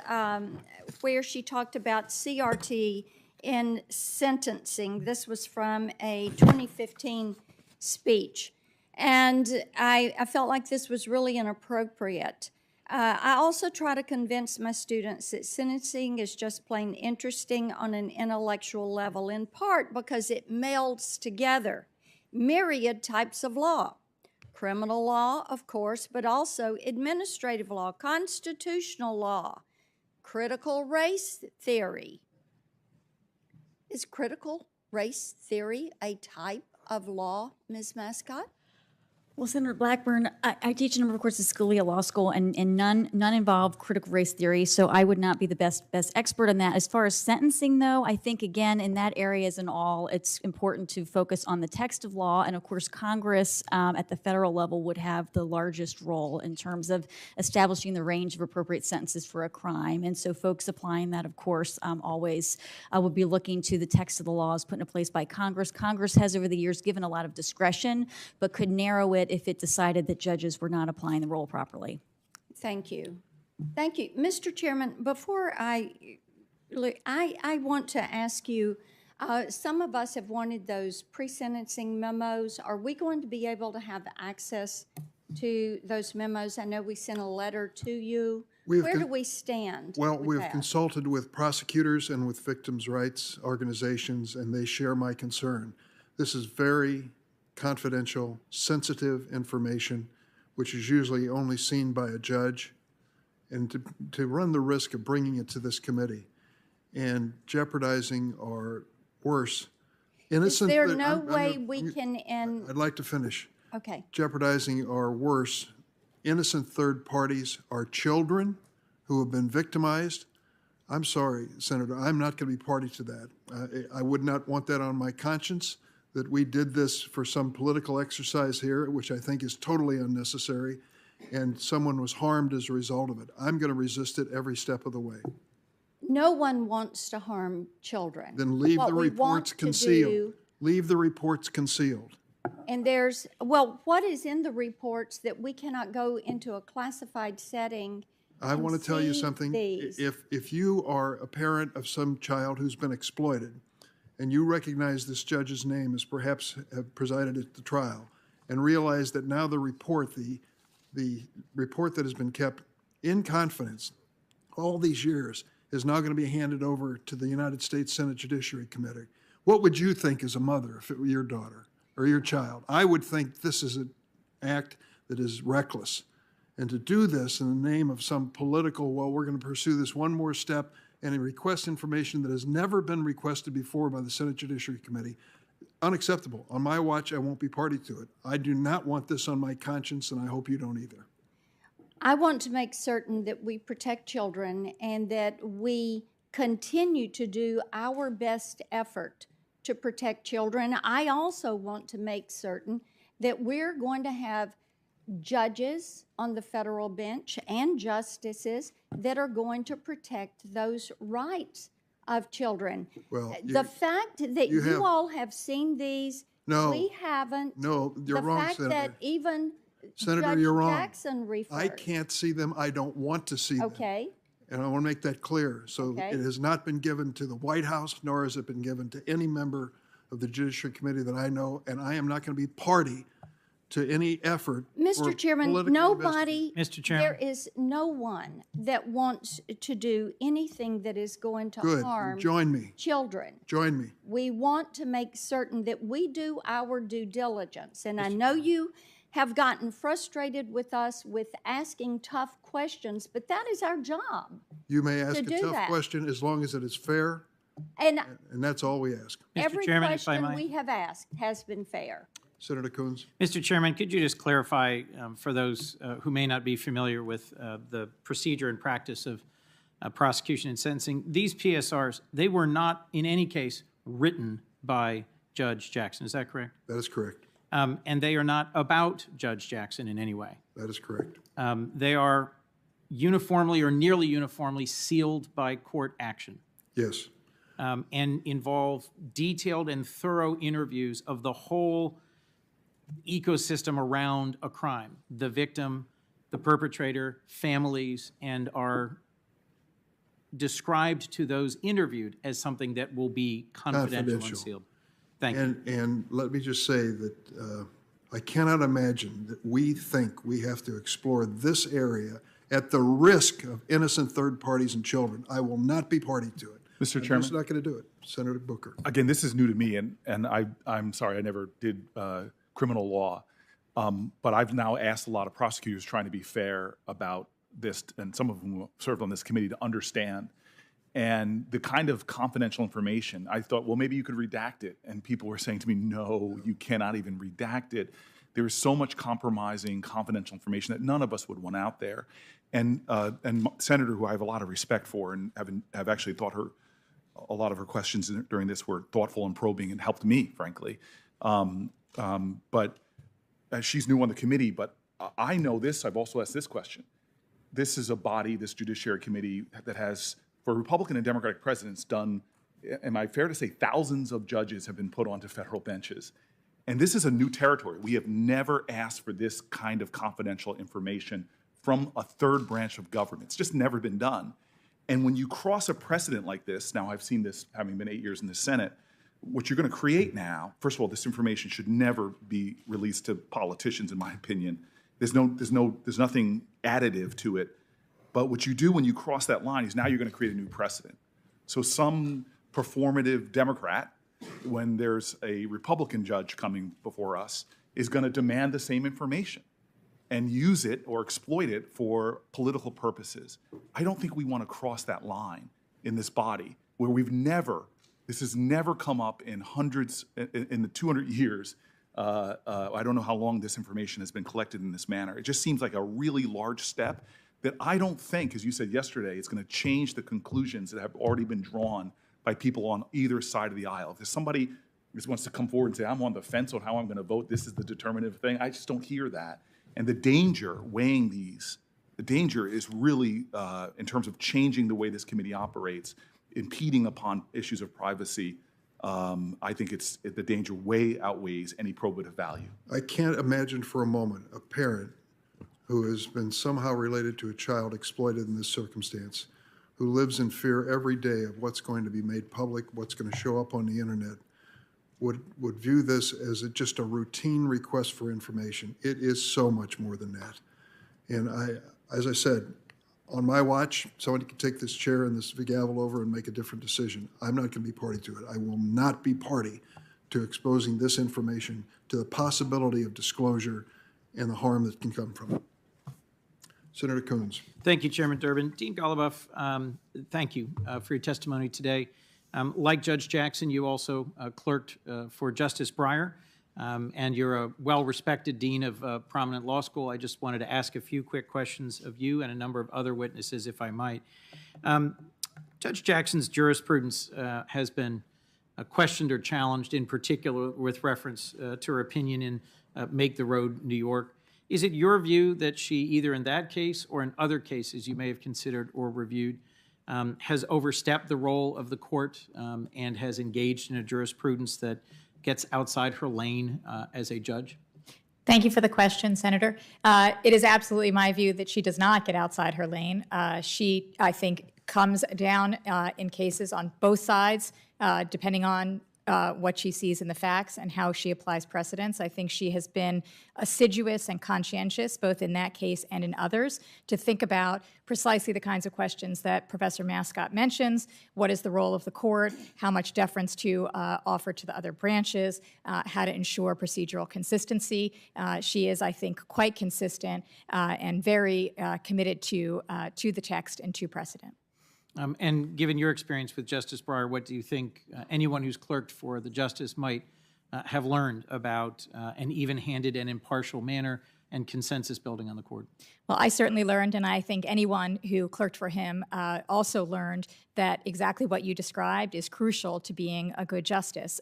where she talked about CRT in sentencing. This was from a 2015 speech. And I felt like this was really inappropriate. I also try to convince my students that sentencing is just plain interesting on an intellectual level, in part because it melds together myriad types of law. Criminal law, of course, but also administrative law, constitutional law, critical race theory. Is critical race theory a type of law, Ms. Mascott? Well, Senator Blackburn, I teach a number of courses at Scalia Law School, and none involve critical race theory, so I would not be the best expert on that. As far as sentencing, though, I think, again, in that area as in all, it's important to focus on the text of law, and of course, Congress at the federal level would have the largest role in terms of establishing the range of appropriate sentences for a crime, and so folks applying that, of course, always would be looking to the text of the laws put into place by Congress. Congress has, over the years, given a lot of discretion, but could narrow it if it decided that judges were not applying the role properly. Thank you. Thank you. Mr. Chairman, before I want to ask you, some of us have wanted those pre-sentencing memos. Are we going to be able to have access to those memos? I know we sent a letter to you. Where do we stand? Well, with we've that? consulted with prosecutors and with victims' rights organizations, and they share my concern. This is very confidential, sensitive information, which is usually only seen by a judge, and to run the risk of bringing it to this committee and jeopardizing our worse innocent. Is there no way we can end? I'd like to finish. Okay. Jeopardizing our worse innocent third parties, our children who have been victimized. I'm sorry, Senator, I'm not going to be party to that. I would not want that on my conscience, that we did this for some political exercise here, which I think is totally unnecessary, and someone was harmed as a result of it. I'm going to resist it every step of the way. No one wants to harm children. Then leave the reports concealed. Leave the reports concealed. And there's, well, what is in the reports that we cannot go into a classified setting? I want to tell you something. If you are a parent of some child who's been exploited, and you recognize this judge's name as perhaps have presided at the trial, and realize that now the report, the report that has been kept in confidence all these years, is now going to be handed over to the United States Senate Judiciary Committee. What would you think as a mother if it were your daughter or your child? I would think this is an act that is reckless. And to do this in the name of some political, well, we're going to pursue this one more step and request information that has never been requested before by the Senate Judiciary Committee, unacceptable. On my watch, I won't be party to it. I do not want this on my conscience, and I hope you don't either. I want to make certain that we protect children and that we continue to do our best effort to protect children. I also want to make certain that we're going to have judges on the federal bench and justices that are going to protect those rights of children. Well, the fact that you all have seen these No. We haven't. No, you're wrong, The fact Senator. that even Senator, Judge you're wrong. Jackson referred. I can't see them. I don't want to see them. Okay, And I want to make that clear. So Okay. it has not been given to the White House, nor has it been given to any member of the Judicial Committee that I know, and I am not going to be party to any effort. Mr. for Chairman, political nobody, Mr. Chairman. there is no one that wants to do anything that is going to Good. harm Join me. children. Join me. We want to make certain that we do our due diligence. And I know you have gotten frustrated with us with asking tough questions, but that is our job. You may ask a do tough that. question as long as it is fair, And and that's all we ask. every Chairman, if I question might. we have asked has been fair. Senator Coons. Mr. Chairman, could you just clarify for those who may not be familiar with the procedure and practice of prosecution and sentencing, these PSRs, they were not in any case written by Judge Jackson, is that correct? That is correct. And they are not about Judge Jackson in any way. That is correct. They are uniformly or nearly uniformly sealed by court action. Yes. And involve detailed and thorough interviews of the whole ecosystem around a crime, the victim, the perpetrator, families, and are described to those interviewed as something that will be confidential and sealed. Thank you. And let me just say that I cannot imagine that we think we have to explore this area at the risk of innocent third parties and children. I will not be party to it. Mr. I'm Chairman. just not going to do it. Senator Booker. Again, this is new to me, and I'm sorry, I never did criminal law. But I've now asked a lot of prosecutors trying to be fair about this, and some of them served on this committee, to understand. And the kind of confidential information, I thought, well, maybe you could redact it. And people were saying to me, no, you cannot even redact it. There is so much compromising confidential information that none of us would want out there. And Senator, who I have a lot of respect for and have actually thought a lot of her questions during this were thoughtful and probing and helped me, frankly. But she's new on the committee, but I know this. I've also asked this question. This is a body, this Judiciary Committee, that has, for Republican and Democratic presidents, done, am I fair to say, thousands of judges have been put onto federal benches. And this is a new territory. We have never asked for this kind of confidential information from a third branch of government. It's just never been done. And when you cross a precedent like this, now I've seen this having been 8 years in the Senate, what you're going to create now, first of all, this information should never be released to politicians, in my opinion. There's nothing additive to it. But what you do when you cross that line is now you're going to create a new precedent. So some performative Democrat, when there's a Republican judge coming before us, is going to demand the same information and use it or exploit it for political purposes. I don't think we want to cross that line in this body where this has never come up in in the 200 years. I don't know how long this information has been collected in this manner. It just seems like a really large step that I don't think, as you said yesterday, it's going to change the conclusions that have already been drawn by people on either side of the aisle. If there's somebody who wants to come forward and say, I'm on the fence on how I'm going to vote, this is the determinative thing, I just don't hear that. And the danger weighing these, the danger is really, in terms of changing the way this committee operates, impeding upon issues of privacy, I think the danger way outweighs any probative value. I can't imagine for a moment a parent who has been somehow related to a child exploited in this circumstance, who lives in fear every day of what's going to be made public, what's going to show up on the internet, would view this as just a routine request for information. It is so much more than that. And as I said, on my watch, somebody can take this chair and this gavel over and make a different decision. I'm not going to be party to it. I will not be party to exposing this information to the possibility of disclosure and the harm that can come from it. Senator Coons. Thank you, Chairman Durbin. Dean Goluboff, thank you for your testimony today. Like Judge Jackson, you also clerked for Justice Breyer, and you're a well-respected dean of a prominent law school. I just wanted to ask a few quick questions of you and a number of other witnesses, if I might. Judge Jackson's jurisprudence has been questioned or challenged, in particular with reference to her opinion in Make the Road New York. Is it your view that she, either in that case or in other cases you may have considered or reviewed, has overstepped the role of the court and has engaged in a jurisprudence that gets outside her lane as a judge? Thank you for the question, Senator. It is absolutely my view that she does not get outside her lane. She, I think, comes down in cases on both sides, depending on what she sees in the facts and how she applies precedents. I think she has been assiduous and conscientious, both in that case and in others, to think about precisely the kinds of questions that Professor Mascott mentions. What is the role of the court? How much deference to offer to the other branches? How to ensure procedural consistency? She is, I think, quite consistent and very committed to the text and to precedent. And given your experience with Justice Breyer, what do you think anyone who's clerked for the justice might have learned about an even-handed and impartial manner and consensus building on the court? Well, I certainly learned, and I think anyone who clerked for him also learned that exactly what you described is crucial to being a good justice,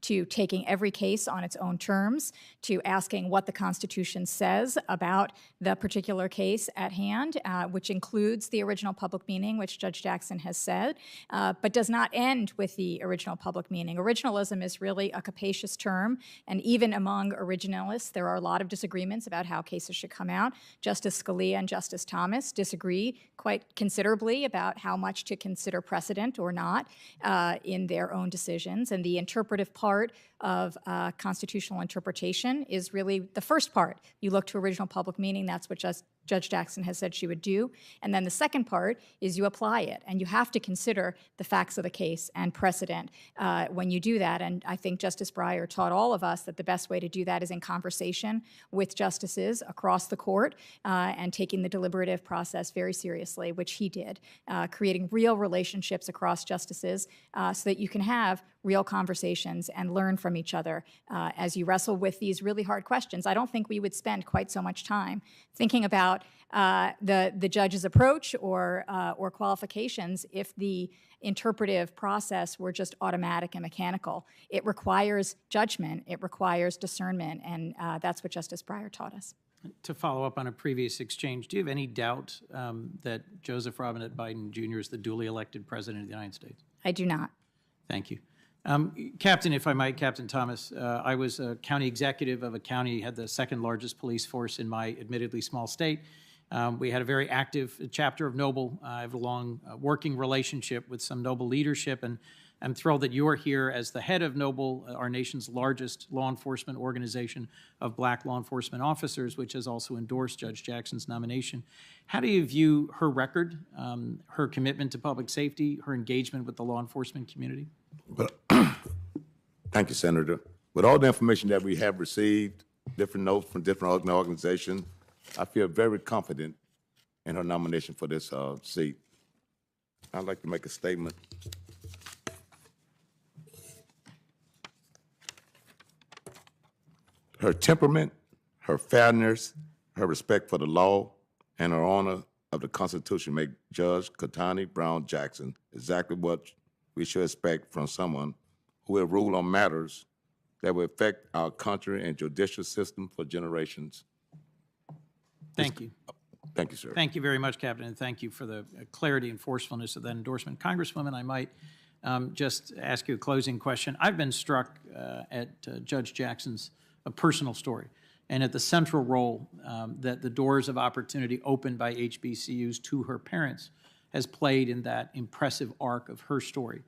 to taking every case on its own terms, to asking what the Constitution says about the particular case at hand, which includes the original public meaning, which Judge Jackson has said, but does not end with the original public meaning. Originalism is really a capacious term, and even among originalists, there are a lot of disagreements about how cases should come out. Justice Scalia and Justice Thomas disagree quite considerably about how much to consider precedent or not in their own decisions. And the interpretive part of constitutional interpretation is really the first part. You look to original public meaning, that's what Judge Jackson has said she would do. And then the second part is you apply it, and you have to consider the facts of the case and precedent when you do that. And I think Justice Breyer taught all of us that the best way to do that is in conversation with justices across the court and taking the deliberative process very seriously, which he did, creating real relationships across justices so that you can have real conversations and learn from each other as you wrestle with these really hard questions. I don't think we would spend quite so much time thinking about the judge's approach or qualifications if the interpretive process were just automatic and mechanical. It requires judgment, it requires discernment, and that's what Justice Breyer taught us. To follow up on a previous exchange, do you have any doubt that Joseph Robinette Biden Jr. is the duly elected president of the United States? I do not. Thank you. Captain, if I might, Captain Thomas, I was a county executive of a county, had the second largest police force in my admittedly small state. We had a very active chapter of Noble. I have a long working relationship with some Noble leadership, and I'm thrilled that you are here as the head of Noble, our nation's largest law enforcement organization of black law enforcement officers, which has also endorsed Judge Jackson's nomination. How do you view her record, her commitment to public safety, her engagement with the law enforcement community? Well, thank you, Senator. With all the information that we have received, different notes from different organizations, I feel very confident in her nomination for this seat. I'd like to make a statement. Her temperament, her fairness, her respect for the law, and her honor of the Constitution make Judge Ketanji Brown Jackson exactly what we should expect from someone who will rule on matters that will affect our country and judicial system for generations. Thank you. Thank you, sir. Thank you very much, Captain, and thank you for the clarity and forcefulness of that endorsement. Congresswoman, I might just ask you a closing question. I've been struck at Judge Jackson's personal story and at the central role that the doors of opportunity opened by HBCUs to her parents has played in that impressive arc of her story.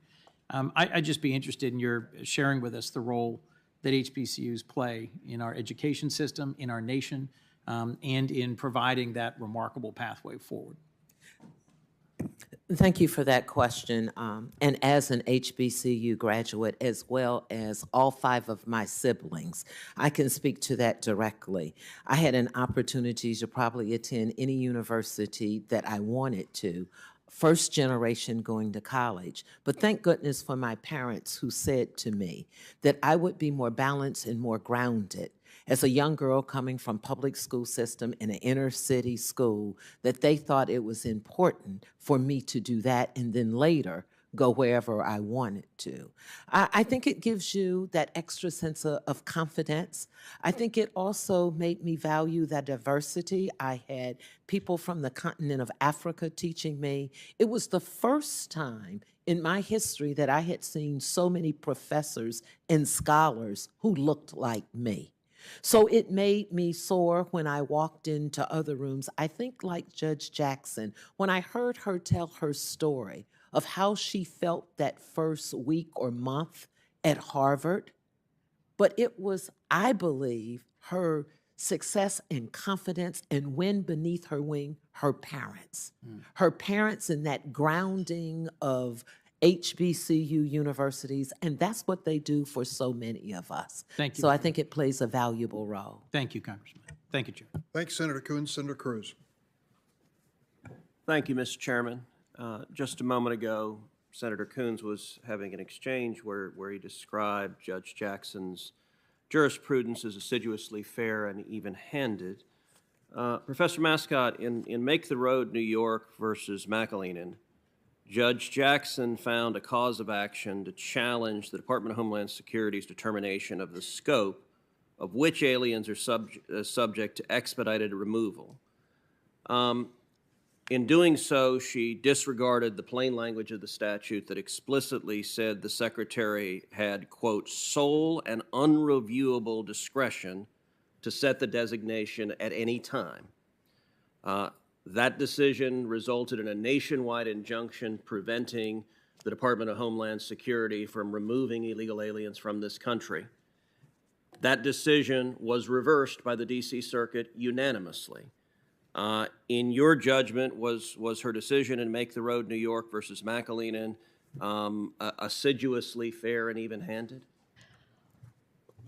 I'd just be interested in your sharing with us the role that HBCUs play in our education system, in our nation, and in providing that remarkable pathway forward. Thank you for that question. And as an HBCU graduate, as well as all 5 of my siblings, I can speak to that directly. I had an opportunity to probably attend any university that I wanted to, first generation going to college. But thank goodness for my parents who said to me that I would be more balanced and more grounded as a young girl coming from public school system in an inner city school, that they thought it was important for me to do that and then later go wherever I wanted to. I think it gives you that extra sense of confidence. I think it also made me value the diversity. I had people from the continent of Africa teaching me. It was the first time in my history that I had seen so many professors and scholars who looked like me. So it made me soar when I walked into other rooms. I think like Judge Jackson, when I heard her tell her story of how she felt that first week or month at Harvard, but it was, I believe, her success and confidence and wind beneath her wing, her parents. Her parents and that grounding of HBCU universities, and that's what they do for so many of us. Thank you. So I think it plays a valuable role. Thank you, Congressman. Thank you, Chair. Thanks, Senator Coons. Senator Cruz. Thank you, Mr. Chairman. Just a moment ago, Senator Coons was having an exchange where he described Judge Jackson's jurisprudence as assiduously fair and even-handed. Professor Mascott, in Make the Road, New York versus McAleenan, Judge Jackson found a cause of action to challenge the Department of Homeland Security's determination of the scope of which aliens are subject to expedited removal. In doing so, she disregarded the plain language of the statute that explicitly said the Secretary had, quote, sole and unreviewable discretion to set the designation at any time. That decision resulted in a nationwide injunction preventing the Department of Homeland Security from removing illegal aliens from this country. That decision was reversed by the D.C. Circuit unanimously. In your judgment, was her decision in Make the Road New York versus McAleenan assiduously fair and even-handed?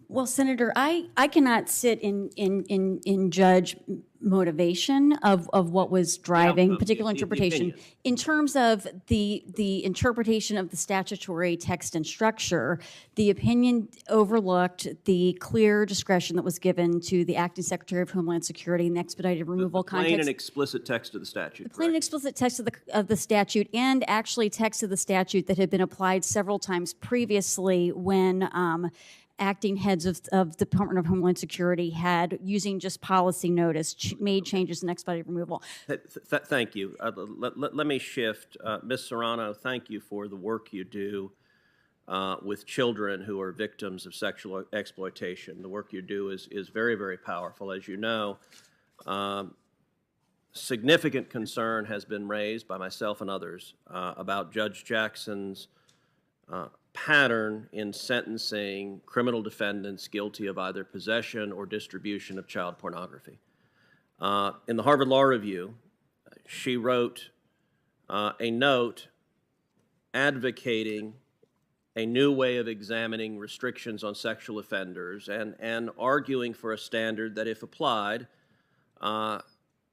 Well, Senator, I cannot sit in judge motivation of what was driving particular interpretation. In terms of the interpretation of the statutory text and structure, the opinion overlooked the clear discretion that was given to the Acting Secretary of Homeland Security in the expedited removal context. Plain and explicit text of the statute. The plain and explicit text of the statute, and actually text of the statute that had been applied several times previously when acting heads of the Department of Homeland Security had, using just policy notice, made changes in expedited removal. Thank you. Let me shift. Ms. Serrano, thank you for the work you do with children who are victims of sexual exploitation. The work you do is very, very powerful. As you know, significant concern has been raised by myself and others about Judge Jackson's pattern in sentencing criminal defendants guilty of either possession or distribution of child pornography. In the Harvard Law Review, she wrote a note advocating a new way of examining restrictions on sexual offenders and arguing for a standard that, if applied,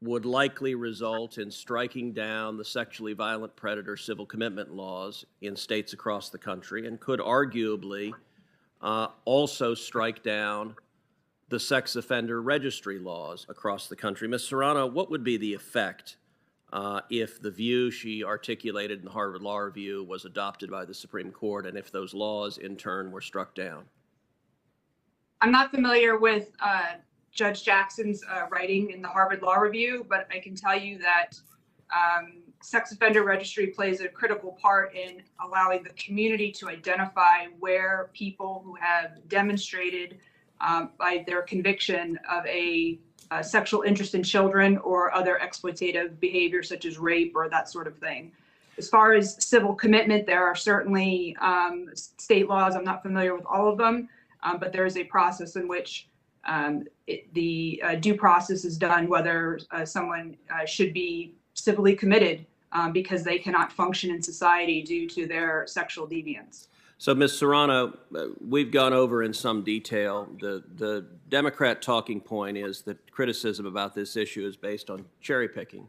would likely result in striking down the sexually violent predator civil commitment laws in states across the country, and could arguably also strike down the sex offender registry laws across the country. Ms. Serrano, what would be the effect if the view she articulated in the Harvard Law Review was adopted by the Supreme Court, and if those laws in turn were struck down? I'm not familiar with Judge Jackson's writing in the Harvard Law Review, but I can tell you that sex offender registry plays a critical part in allowing the community to identify where people who have demonstrated by their conviction of a sexual interest in children or other exploitative behavior such as rape or that sort of thing. As far as civil commitment, there are certainly state laws. I'm not familiar with all of them, but there is a process in which the due process is done whether someone should be civilly committed because they cannot function in society due to their sexual deviance. So, Ms. Serrano, we've gone over in some detail. The Democrat talking point is that criticism about this issue is based on cherry picking.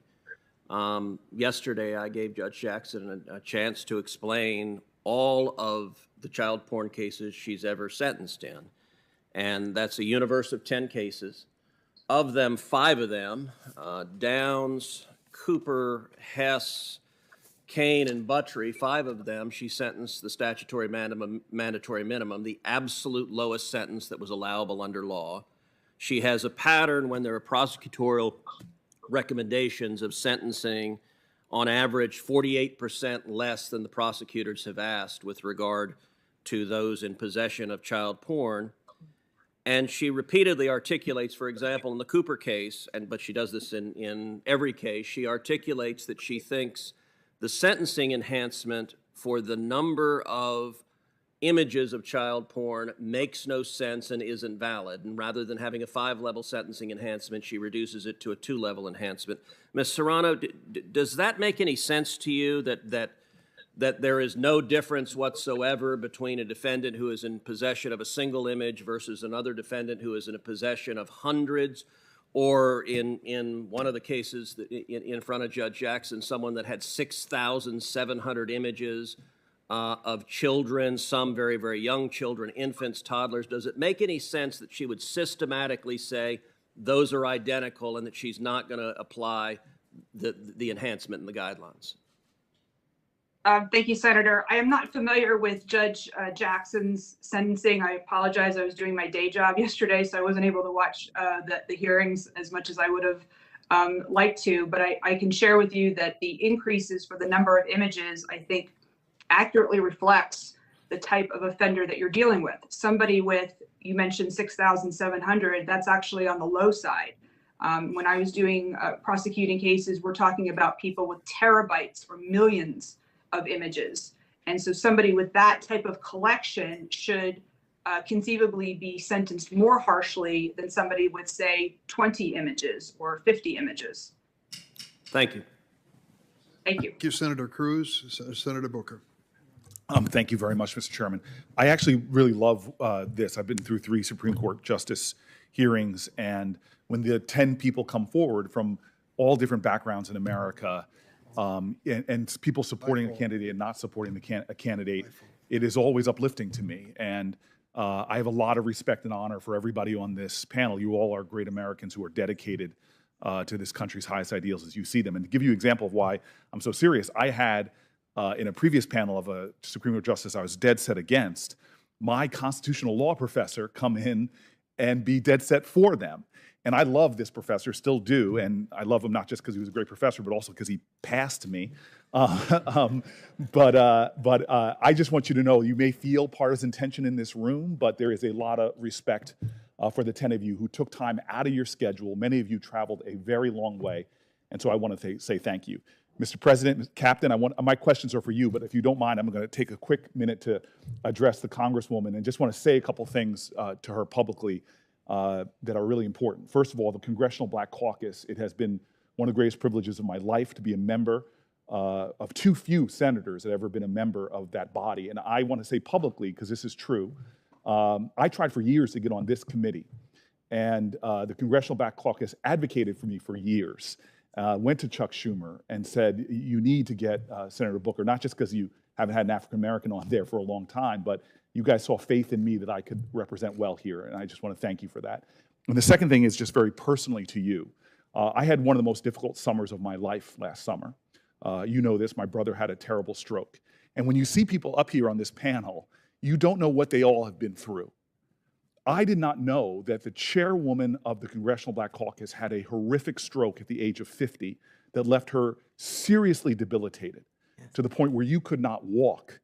Yesterday, I gave Judge Jackson a chance to explain all of the child porn cases she's ever sentenced in. And that's a universe of 10 cases. Of them, 5 of them, Downs, Cooper, Hess, Kane and Buttrey, 5 of them, she sentenced the statutory mandatory minimum, the absolute lowest sentence that was allowable under law. She has a pattern when there are prosecutorial recommendations of sentencing on average 48% less than the prosecutors have asked with regard to those in possession of child porn. And she repeatedly articulates, for example, in the Cooper case, but she does this in every case, she articulates that she thinks the sentencing enhancement for the number of images of child porn makes no sense and isn't valid. And rather than having a 5-level sentencing enhancement, she reduces it to a 2-level enhancement. Ms. Serrano, does that make any sense to you that there is no difference whatsoever between a defendant who is in possession of a single image versus another defendant who is in a possession of hundreds, or in one of the cases in front of Judge Jackson, someone that had 6,700 images of children, some very, very young children, infants, toddlers? Does it make any sense that she would systematically say those are identical and that she's not going to apply the enhancement in the guidelines? Thank you, Senator. I am not familiar with Judge Jackson's sentencing. I apologize. I was doing my day job yesterday, so I wasn't able to watch the hearings as much as I would have liked to. But I can share with you that the increases for the number of images, I think, accurately reflects the type of offender that you're dealing with. Somebody with, you mentioned 6,700, that's actually on the low side. When I was doing prosecuting cases, we're talking about people with terabytes or millions of images. And so somebody with that type of collection should conceivably be sentenced more harshly than somebody with, say, 20 images or 50 images. Thank you. Thank you. Thank you, Senator Cruz. Senator Booker. Thank you very much, Mr. Chairman. I actually really love this. I've been through 3 Supreme Court justice hearings, and when the 10 people come forward from all different backgrounds in America, and people supporting a candidate and not supporting a candidate, it is always uplifting to me. And I have a lot of respect and honor for everybody on this panel. You all are great Americans who are dedicated to this country's highest ideals as you see them. And to give you an example of why I'm so serious, I had in a previous panel of a Supreme Court justice I was dead set against, my constitutional law professor come in and be dead set for them. And I love this professor, still do, and I love him not just because he was a great professor, but also because he passed me. But I just want you to know, you may feel partisan tension in this room, but there is a lot of respect for the 10 of you who took time out of your schedule. Many of you traveled a very long way, and so I want to say thank you. Mr. President, Captain, my questions are for you, but if you don't mind, I'm going to take a quick minute to address the Congresswoman and just want to say a couple things to her publicly that are really important. First of all, the Congressional Black Caucus, it has been one of the greatest privileges of my life to be a member of too few senators that have ever been a member of that body. And I want to say publicly, because this is true, I tried for years to get on this committee, and the Congressional Black Caucus advocated for me for years. Went to Chuck Schumer and said, you need to get Senator Booker, not just because you haven't had an African-American on there for a long time, but you guys saw faith in me that I could represent well here, and I just want to thank you for that. And the second thing is just very personally to you. I had one of the most difficult summers of my life last summer. You know this, my brother had a terrible stroke. And when you see people up here on this panel, you don't know what they all have been through. I did not know that the chairwoman of the Congressional Black Caucus had a horrific stroke at the age of 50 that left her seriously debilitated to the point where you could not walk.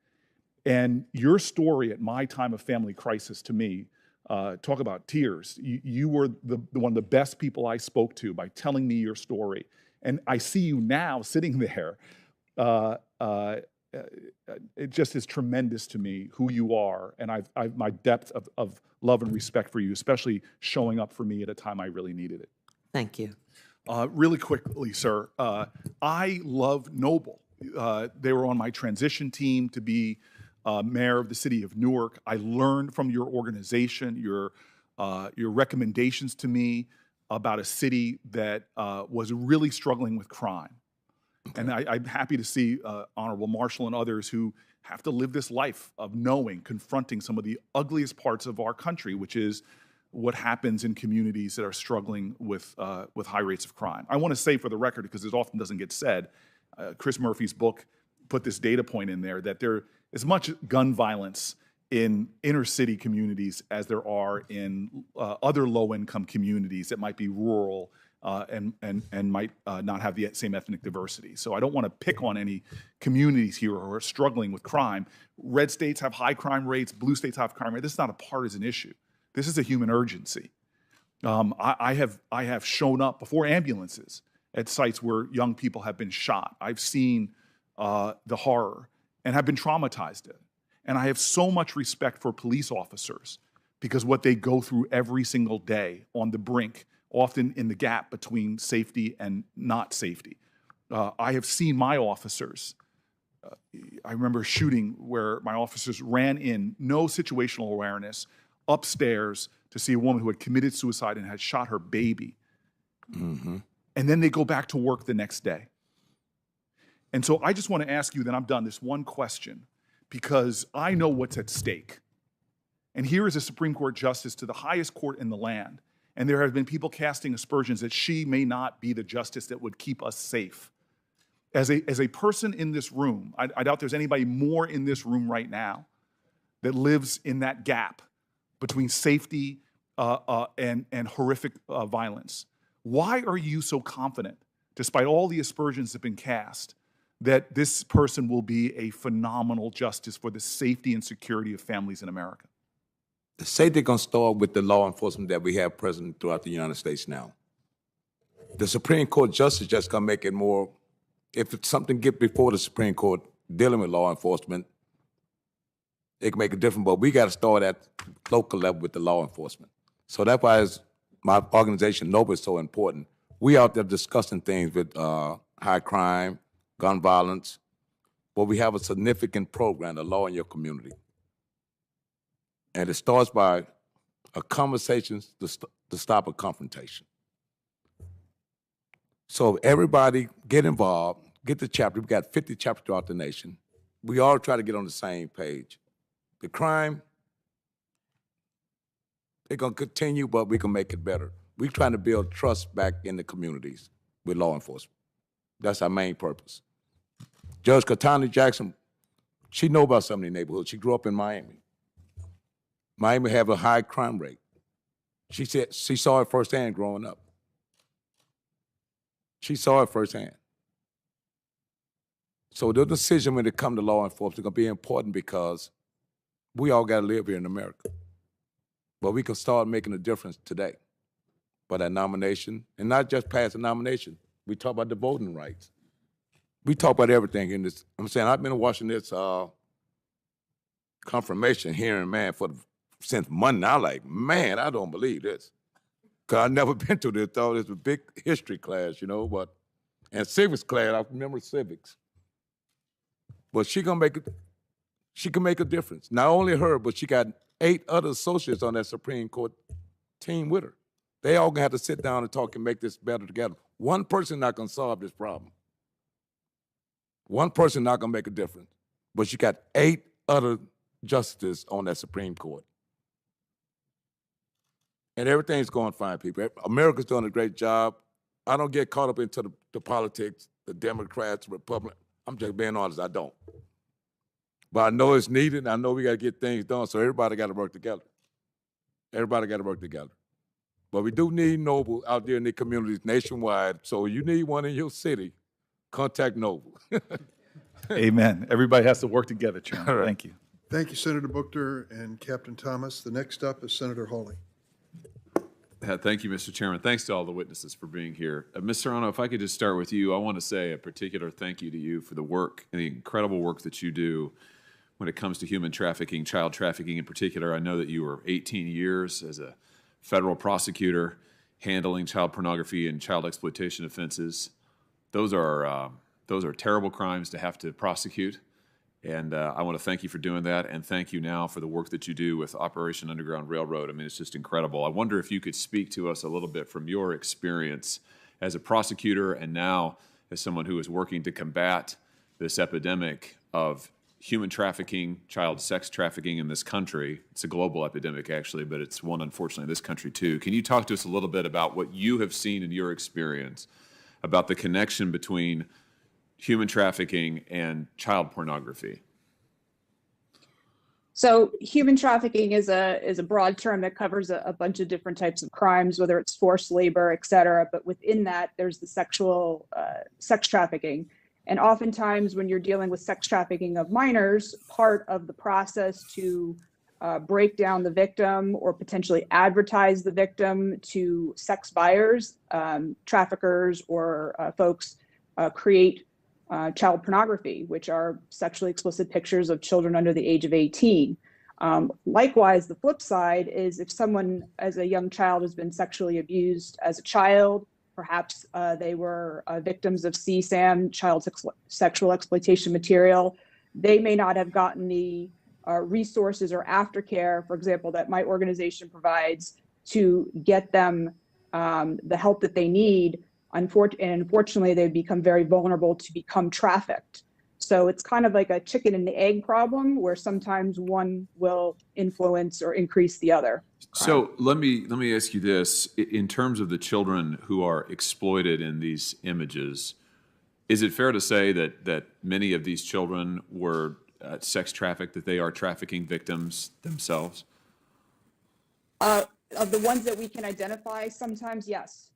And your story at my time of family crisis to me, talk about tears. You were one of the best people I spoke to by telling me your story. And I see you now sitting there. It just is tremendous to me who you are. And my depth of love and respect for you, especially showing up for me at a time I really needed it. Thank you. Really quickly, sir, I love Noble. They were on my transition team to be mayor of the city of Newark. I learned from your organization, your recommendations to me about a city that was really struggling with crime. And I'm happy to see Honorable Marshall and others who have to live this life of knowing, confronting some of the ugliest parts of our country, which is what happens in communities that are struggling with high rates of crime. I want to say for the record, because it often doesn't get said, Chris Murphy's book, put this data point in there that there is much gun violence in inner city communities as there are in other low-income communities that might be rural and might not have the same ethnic diversity. So I don't want to pick on any communities here who are struggling with crime. Red states have high crime rates, blue states have crime rates. This is not a partisan issue. This is a human urgency. I have shown up before ambulances at sites where young people have been shot. I've seen the horror and have been traumatized. And I have so much respect for police officers because what they go through every single day on the brink, often in the gap between safety and not safety. I have seen my officers. I remember a shooting where my officers ran in, no situational awareness, upstairs to see a woman who had committed suicide and had shot her baby. Mm-hmm. And then they go back to work the next day. And so I just want to ask you, then I'm done, this one question, because I know what's at stake. And here is a Supreme Court justice to the highest court in the land, and there have been people casting aspersions that she may not be the justice that would keep us safe. As a person in this room, I doubt there's anybody more in this room right now that lives in that gap between safety and horrific violence. Why are you so confident, despite all the aspersions that have been cast, that this person will be a phenomenal justice for the safety and security of families in America? The safety going to start with the law enforcement that we have present throughout the United States now. The Supreme Court justice just going to make it more, if it's something get before the Supreme Court dealing with law enforcement, it can make a difference, but we got to start at local level with the law enforcement. So that's why my organization, NOBA, is so important. We out there discussing things with high crime, gun violence, but we have a significant program, the law in your community. And it starts by a conversation to stop a confrontation. So everybody get involved, get the chapter. We've got 50 chapters throughout the nation. We all try to get on the same page. The crime, they're going to continue, but we can make it better. We're trying to build trust back in the communities with law enforcement. That's our main purpose. Judge Ketanji Jackson, she know about some of the neighborhoods. She grew up in Miami. Miami have a high crime rate. She said she saw it firsthand growing up. She saw it firsthand. So the decision when it comes to law enforcement is going to be important because we all got to live here in America. But we can start making a difference today by that nomination, and not just pass a nomination. We talk about the voting rights. We talk about everything in this. I'm saying I've been watching this confirmation hearing, man, since Monday. I'm like, man, I don't believe this. Because I've never been to this, though. It's a big history class, you know, and civics class, I remember civics. But she can make a difference. Not only her, but she got 8 other associates on that Supreme Court team with her. They all gonna have to sit down and talk and make this better together. One person not gonna solve this problem. One person not gonna make a difference. But you got 8 other justices on that Supreme Court. And everything's going fine, people. America's doing a great job. I don't get caught up into the politics, the Democrats, Republicans. I'm just being honest, I don't. But I know it's needed, and I know we got to get things done, so everybody got to work together. Everybody got to work together. But we do need Noble out there in the communities nationwide, so you need one in your city, contact Noble. Amen. Everybody has to work together, Chairman. Thank you. Thank you, Senator Buchter and Captain Thomas. The next up is Senator Hawley. Thank you, Mr. Chairman. Thanks to all the witnesses for being here. Ms. Serrano, if I could just start with you, I want to say a particular thank you to you for the work and the incredible work that you do when it comes to human trafficking, child trafficking in particular. I know that you were 18 years as a federal prosecutor handling child pornography and child exploitation offenses. Those are terrible crimes to have to prosecute. And I want to thank you for doing that, and thank you now for the work that you do with Operation Underground Railroad. I mean, it's just incredible. I wonder if you could speak to us a little bit from your experience as a prosecutor and now as someone who is working to combat this epidemic of human trafficking, child sex trafficking in this country. It's a global epidemic, actually, but it's one, unfortunately, in this country, too. Can you talk to us a little bit about what you have seen in your experience about the connection between human trafficking and child pornography? So human trafficking is a broad term that covers a bunch of different types of crimes, whether it's forced labor, et cetera. But within that, there's the sex trafficking. And oftentimes when you're dealing with sex trafficking of minors, part of the process to break down the victim or potentially advertise the victim to sex buyers, traffickers, or folks create child pornography, which are sexually explicit pictures of children under the age of 18. Likewise, the flip side is if someone as a young child has been sexually abused as a child, perhaps they were victims of CSAM, child sexual exploitation material, they may not have gotten the resources or aftercare, for example, that my organization provides to get them the help that they need. And unfortunately, they become very vulnerable to become trafficked. So it's kind of like a chicken and the egg problem where sometimes one will influence or increase the other. So let me ask you this. In terms of the children who are exploited in these images, is it fair to say that many of these children were sex trafficked, that they are trafficking victims themselves? Of the ones that we can identify, sometimes, yes.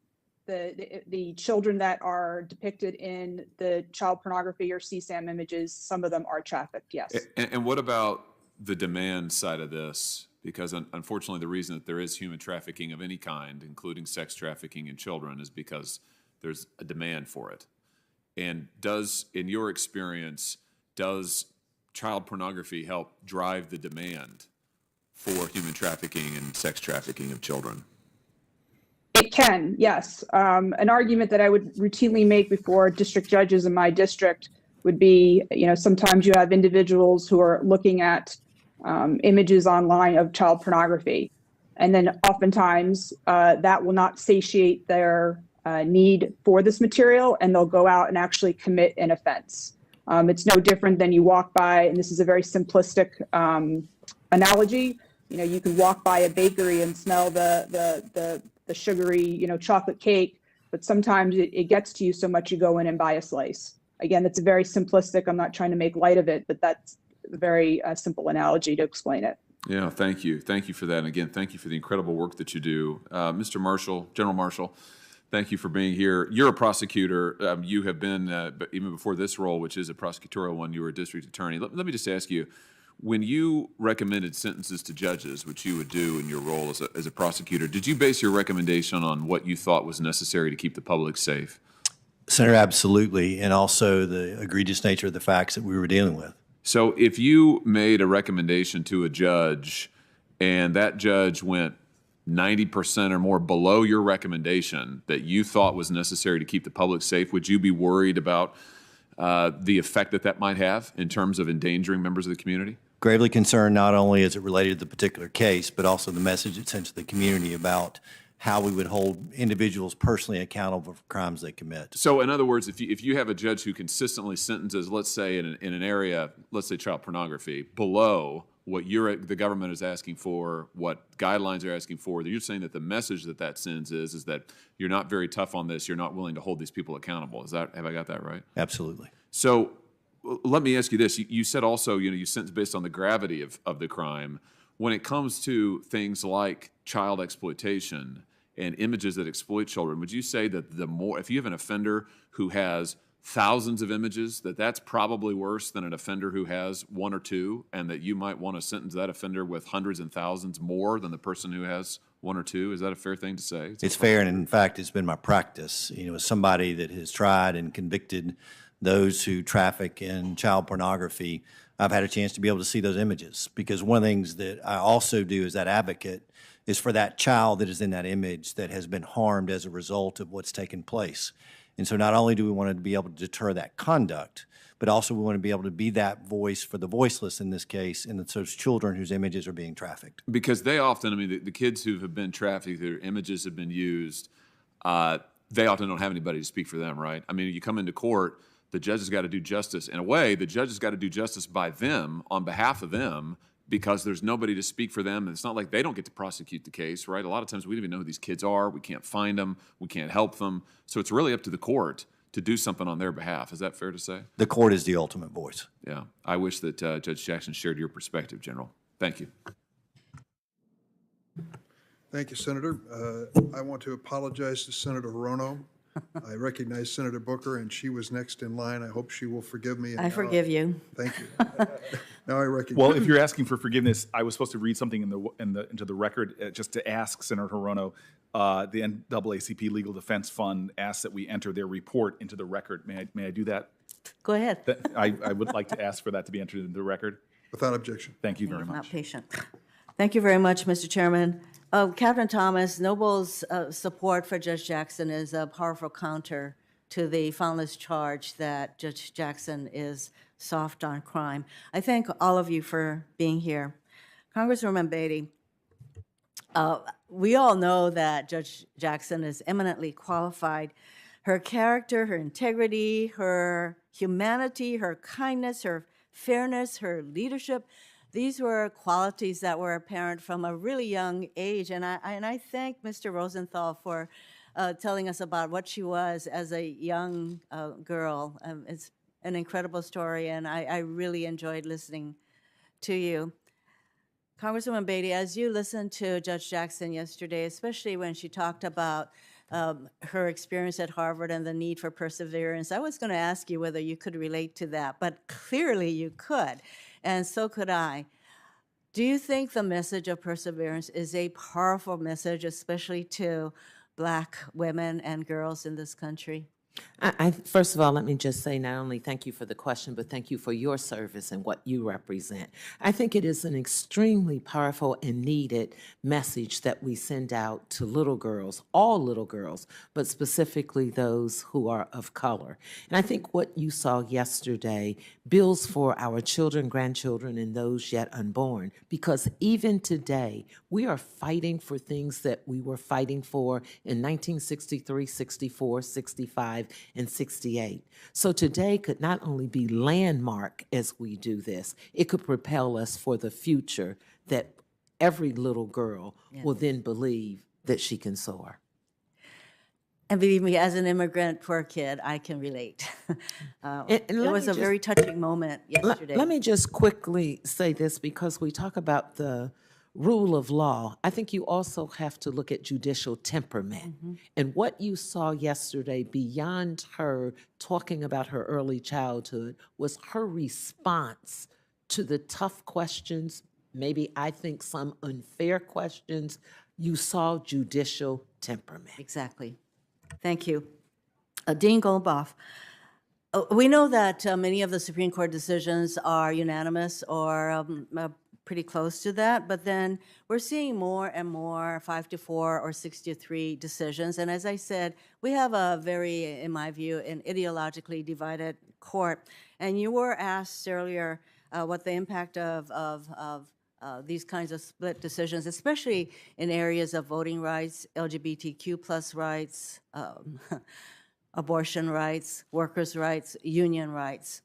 The children that are depicted in the child pornography or CSAM images, some of them are trafficked, yes. And what about the demand side of this? Because unfortunately, the reason that there is human trafficking of any kind, including sex trafficking in children, is because there's a demand for it. And in your experience, does child pornography help drive the demand for human trafficking and sex trafficking of children? It can, yes. An argument that I would routinely make before district judges in my district would be, sometimes you have individuals who are looking at images online of child pornography. And then oftentimes that will not satiate their need for this material, and they'll go out and actually commit an offense. It's no different than you walk by, and this is a very simplistic analogy. You can walk by a bakery and smell the sugary, chocolate cake, but sometimes it gets to you so much you go in and buy a slice. Again, that's a very simplistic, I'm not trying to make light of it, but that's a very simple analogy to explain it. Yeah, thank you. Thank you for that. And again, thank you for the incredible work that you do. Mr. Marshall, General Marshall, thank you for being here. You're a prosecutor. You have been, even before this role, which is a prosecutorial one, you were a district attorney. Let me just ask you, when you recommended sentences to judges, which you would do in your role as a prosecutor, did you base your recommendation on what you thought was necessary to keep the public safe? Senator, absolutely, and also the egregious nature of the facts that we were dealing with. So if you made a recommendation to a judge and that judge went 90% or more below your recommendation that you thought was necessary to keep the public safe, would you be worried about the effect that might have in terms of endangering members of the community? Gravely concerned, not only as it related to the particular case, but also the message it sent to the community about how we would hold individuals personally accountable for crimes they commit. So in other words, if you have a judge who consistently sentences, let's say in an area, let's say child pornography, below what the government is asking for, what guidelines are asking for, you're saying that the message that sends is that you're not very tough on this, you're not willing to hold these people accountable. Have I got that right? Absolutely. So let me ask you this. You said also, you sentence based on the gravity of the crime. When it comes to things like child exploitation and images that exploit children, would you say that if you have an offender who has thousands of images, that's probably worse than an offender who has one or two, and that you might want to sentence that offender with hundreds and thousands more than the person who has one or two? Is that a fair thing to say? It's fair, and in fact, it's been my practice. As somebody that has tried and convicted those who traffic in child pornography, I've had a chance to be able to see those images, because one of the things that I also do as that advocate is for that child that is in that image that has been harmed as a result of what's taken place. And so not only do we want to be able to deter that conduct, but also we want to be able to be that voice for the voiceless in this case, and those children whose images are being trafficked. Because they often, the kids who have been trafficked, their images have been used, they often don't have anybody to speak for them, right? You come into court, the judge has got to do justice. In a way, the judge has got to do justice by them, on behalf of them, because there's nobody to speak for them. And it's not like they don't get to prosecute the case, right? A lot of times we don't even know who these kids are. We can't find them. We can't help them. So it's really up to the court to do something on their behalf. Is that fair to say? The court is the ultimate voice. Yeah. I wish that Judge Jackson shared your perspective, General. Thank you. Thank you, Senator. I want to apologize to Senator Hirono. I recognize Senator Booker, and she was next in line. I hope she will forgive me. And I forgive you. Thank you. Now I recognize. Well, if you're asking for forgiveness, I was supposed to read something into the record just to ask Senator Hirono. The NAACP Legal Defense Fund asks that we enter their report into the record. May I do that? Go ahead. I would like to ask for that to be entered into the record. Without objection. Thank you very Not much. patient. Thank you very much, Mr. Chairman. Captain Thomas, Noble's support for Judge Jackson is a powerful counter to the foundless charge that Judge Jackson is soft on crime. I thank all of you for being here. Congresswoman Beatty, we all know that Judge Jackson is eminently qualified. Her character, her integrity, her humanity, her kindness, her fairness, her leadership, these were qualities that were apparent from a really young age. And I thank Mr. Rosenthal for telling us about what she was as a young girl. It's an incredible story, and I really enjoyed listening to you. Congresswoman Beatty, as you listened to Judge Jackson yesterday, especially when she talked about her experience at Harvard and the need for perseverance, I was going to ask you whether you could relate to that, but clearly you could, and so could I. Do you think the message of perseverance is a powerful message, especially to Black women and girls in this country? First of all, let me just say not only thank you for the question, but thank you for your service and what you represent. I think it is an extremely powerful and needed message that we send out to little girls, all little girls, but specifically those who are of color. And I think what you saw yesterday builds for our children, grandchildren, and those yet unborn, because even today, we are fighting for things that we were fighting for in 1963, 64, 65, and 68. So today could not only be landmark as we do this, it could propel us for the future that every little girl will then believe that she can soar. And believe me, as an immigrant, poor kid, I can relate. It was a very touching moment yesterday. Let me just quickly say this, because we talk about the rule of law. I think you also have to look at judicial temperament. And what you saw yesterday, beyond her talking about her early childhood, was her response to the tough questions, maybe I think some unfair questions. You saw judicial temperament. Exactly. Thank you. Dean Goldboff, we know that many of the Supreme Court decisions are unanimous or pretty close to that, but then we're seeing more and more 5-4 or 6-3 decisions. And as I said, we have a very, in my view, an ideologically divided court. And you were asked earlier what the impact of these kinds of split decisions, especially in areas of voting rights, LGBTQ plus rights, abortion rights, workers' rights, union rights.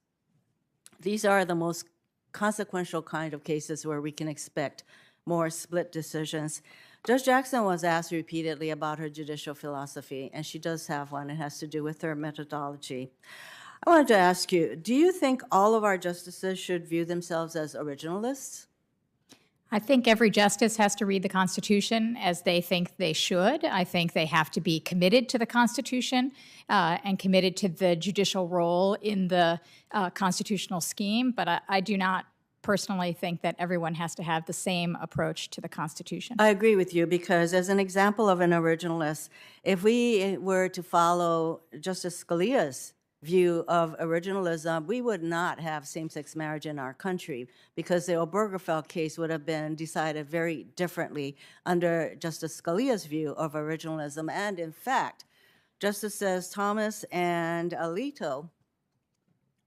These are the most consequential kind of cases where we can expect more split decisions. Judge Jackson was asked repeatedly about her judicial philosophy, and she does have one. It has to do with her methodology. I wanted to ask you, do you think all of our justices should view themselves as originalists? I think every justice has to read the Constitution as they think they should. I think they have to be committed to the Constitution and committed to the judicial role in the constitutional scheme, but I do not personally think that everyone has to have the same approach to the Constitution. I agree with you, because as an example of an originalist, if we were to follow Justice Scalia's view of originalism, we would not have same-sex marriage in our country, because the Obergefell case would have been decided very differently under Justice Scalia's view of originalism. And in fact, Justices Thomas and Alito,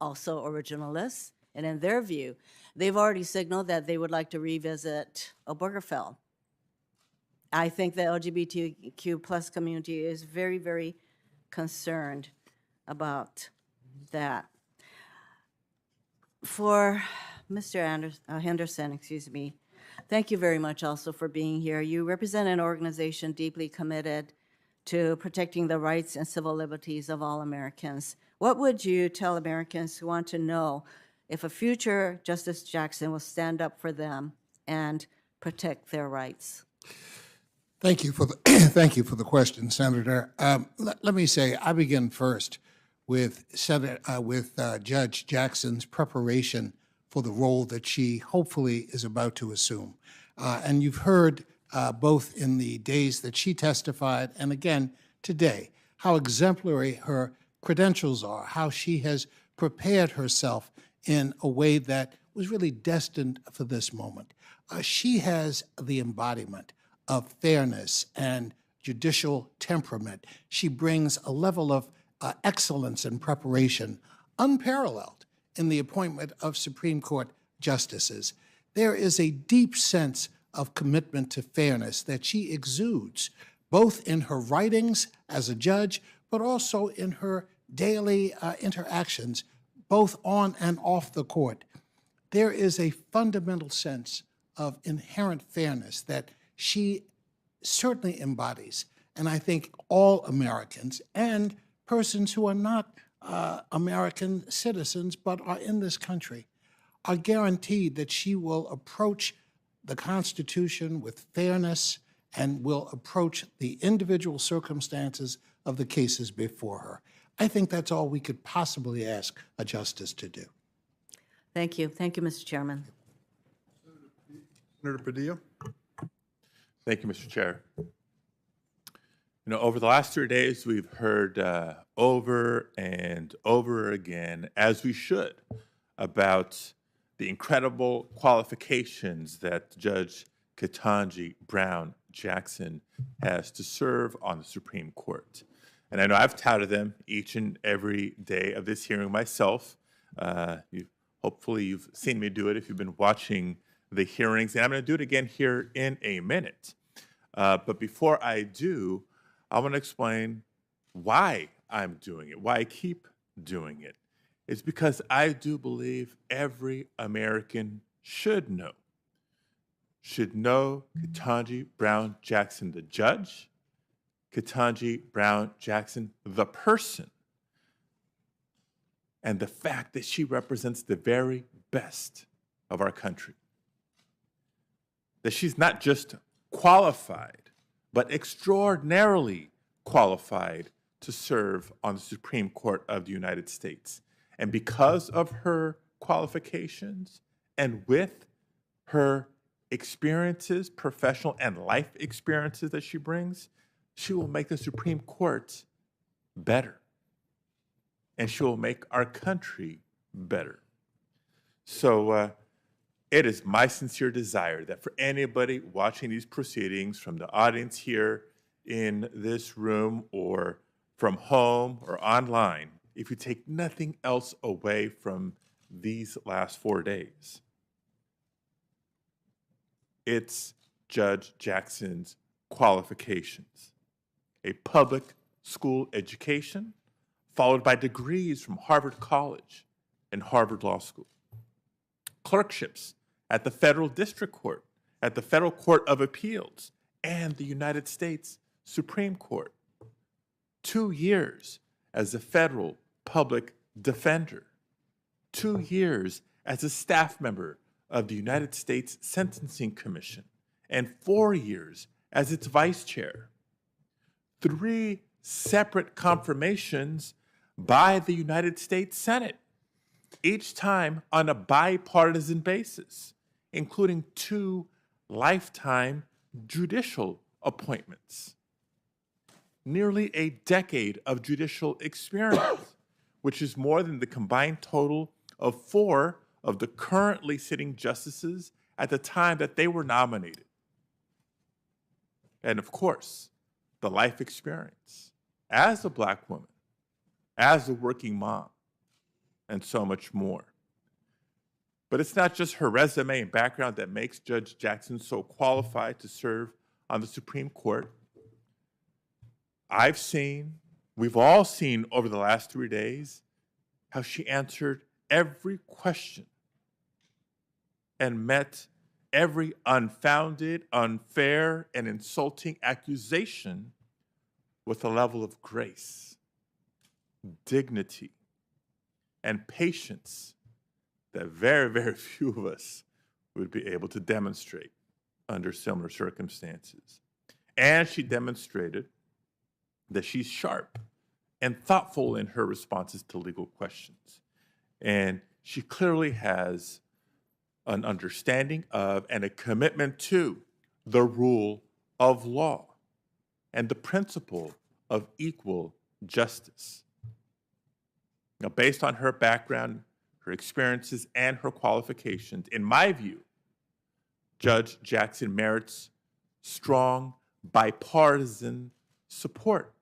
also originalists, and in their view, they've already signaled that they would like to revisit Obergefell. I think the LGBTQ plus community is very, very concerned about that. For Mr. Henderson, thank you very much also for being here. You represent an organization deeply committed to protecting the rights and civil liberties of all Americans. What would you tell Americans who want to know if a future Justice Jackson will stand up for them and protect their rights? Thank you for the thank you for the question, Senator. Let me say I begin first with Judge Jackson's preparation for the role that she hopefully is about to assume. And you've heard both in the days that she testified and again today how exemplary her credentials are, how she has prepared herself in a way that was really destined for this moment. She has the embodiment of fairness and judicial temperament. She brings a level of excellence and preparation unparalleled in the appointment of Supreme Court justices. There is a deep sense of commitment to fairness that she exudes, both in her writings as a judge, but also in her daily interactions, both on and off the court. There is a fundamental sense of inherent fairness that she certainly embodies. And I think all Americans and persons who are not American citizens but are in this country are guaranteed that she will approach the Constitution with fairness and will approach the individual circumstances of the cases before her. I think that's all we could possibly ask a justice to do. Thank you. Thank you, Mr. Chairman. Senator Padilla. Thank you, Mr. Chair. You know, over the last 3 days, we've heard over and over again, as we should, about the incredible qualifications that Judge Ketanji Brown Jackson has to serve on the Supreme Court. And I know I've touted them each and every day of this hearing myself. Hopefully you've seen me do it if you've been watching the hearings, and I'm going to do it again here in a minute. But before I do, I want to explain why I'm doing it, why I keep doing it. It's because I do believe every American should know Ketanji Brown Jackson, the judge, Ketanji Brown Jackson, the person, and the fact that she represents the very best of our country. That she's not just qualified, but extraordinarily qualified to serve on the Supreme Court of the United States. And because of her qualifications and with her experiences, professional and life experiences that she brings, she will make the Supreme Court better. And she will make our country better. So it is my sincere desire that for anybody watching these proceedings from the audience here in this room or from home or online, if you take nothing else away from these last 4 days, it's Judge Jackson's qualifications. A public school education, followed by degrees from Harvard College and Harvard Law School. Clerkships at the Federal District Court, at the Federal Court of Appeals, and the United States Supreme Court. 2 years as a federal public defender. 2 years as a staff member of the United States Sentencing Commission, and 4 years as its vice chair. 3 separate confirmations by the United States Senate, each time on a bipartisan basis, including 2 lifetime judicial appointments. Nearly a decade of judicial experience, which is more than the combined total of 4 of the currently sitting justices at the time that they were nominated. And of course, the life experience as a Black woman, as a working mom, and so much more. But it's not just her resume and background that makes Judge Jackson so qualified to serve on the Supreme Court. We've all seen over the last 3 days, how she answered every question and met every unfounded, unfair, and insulting accusation with a level of grace, dignity, and patience that very, very few of us would be able to demonstrate under similar circumstances. And she demonstrated that she's sharp and thoughtful in her responses to legal questions. And she clearly has an understanding of and a commitment to the rule of law and the principle of equal justice. Now, based on her background, her experiences, and her qualifications, in my view, Judge Jackson merits strong bipartisan support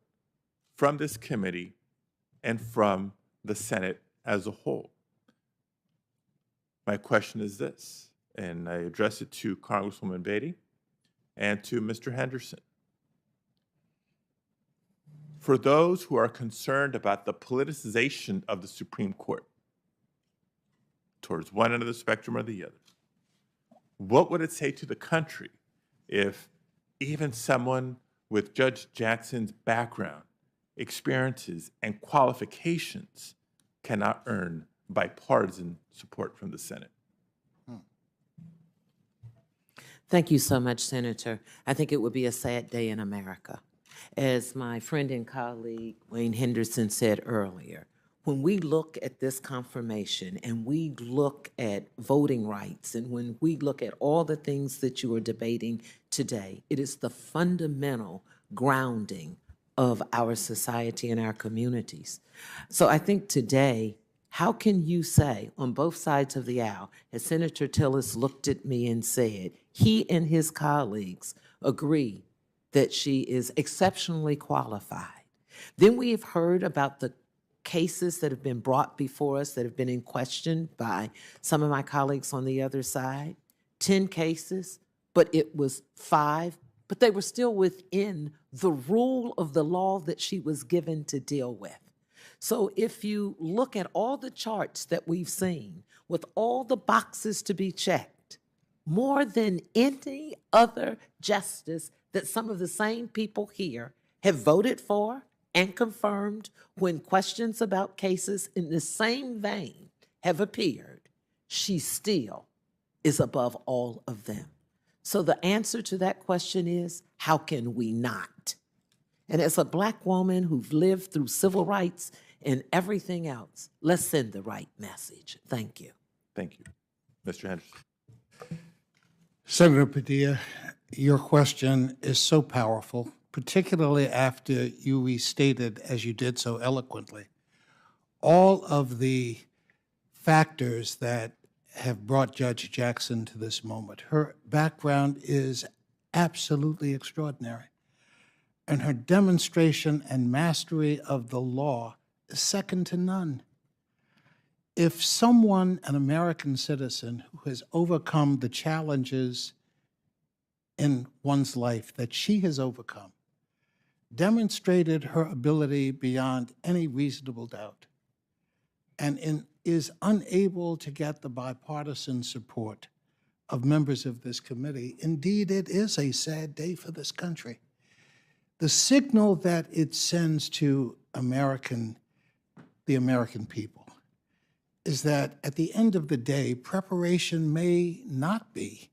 from this committee and from the Senate as a whole. My question is this, and I address it to Congresswoman Beatty and to Mr. Henderson. For those who are concerned about the politicization of the Supreme Court towards one end of the spectrum or the other, what would it say to the country if even someone with Judge Jackson's background, experiences, and qualifications cannot earn bipartisan support from the Senate? Thank you so much, Senator. I think it would be a sad day in America. As my friend and colleague Wayne Henderson said earlier, when we look at this confirmation and we look at voting rights and when we look at all the things that you are debating today, it is the fundamental grounding of our society and our communities. So I think today, how can you say on both sides of the aisle, as Senator Tillis looked at me and said, he and his colleagues agree that she is exceptionally qualified. Then we have heard about the cases that have been brought before us that have been in question by some of my colleagues on the other side. 10 cases, but it was 5, but they were still within the rule of the law that she was given to deal with. So if you look at all the charts that we've seen, with all the boxes to be checked, more than any other justice that some of the same people here have voted for and confirmed when questions about cases in the same vein have appeared, she still is above all of them. So the answer to that question is, how can we not? And as a Black woman who's lived through civil rights and everything else, let's send the right message. Thank you. Thank you. Mr. Henderson. Senator Padilla, your question is so powerful, particularly after you restated, as you did so eloquently, all of the factors that have brought Judge Jackson to this moment. Her background is absolutely extraordinary, and her demonstration and mastery of the law is second to none. If someone, an American citizen, who has overcome the challenges in one's life that she has overcome, demonstrated her ability beyond any reasonable doubt, and is unable to get the bipartisan support of members of this committee, indeed it is a sad day for this country. The signal that it sends to the American people is that at the end of the day, preparation may not be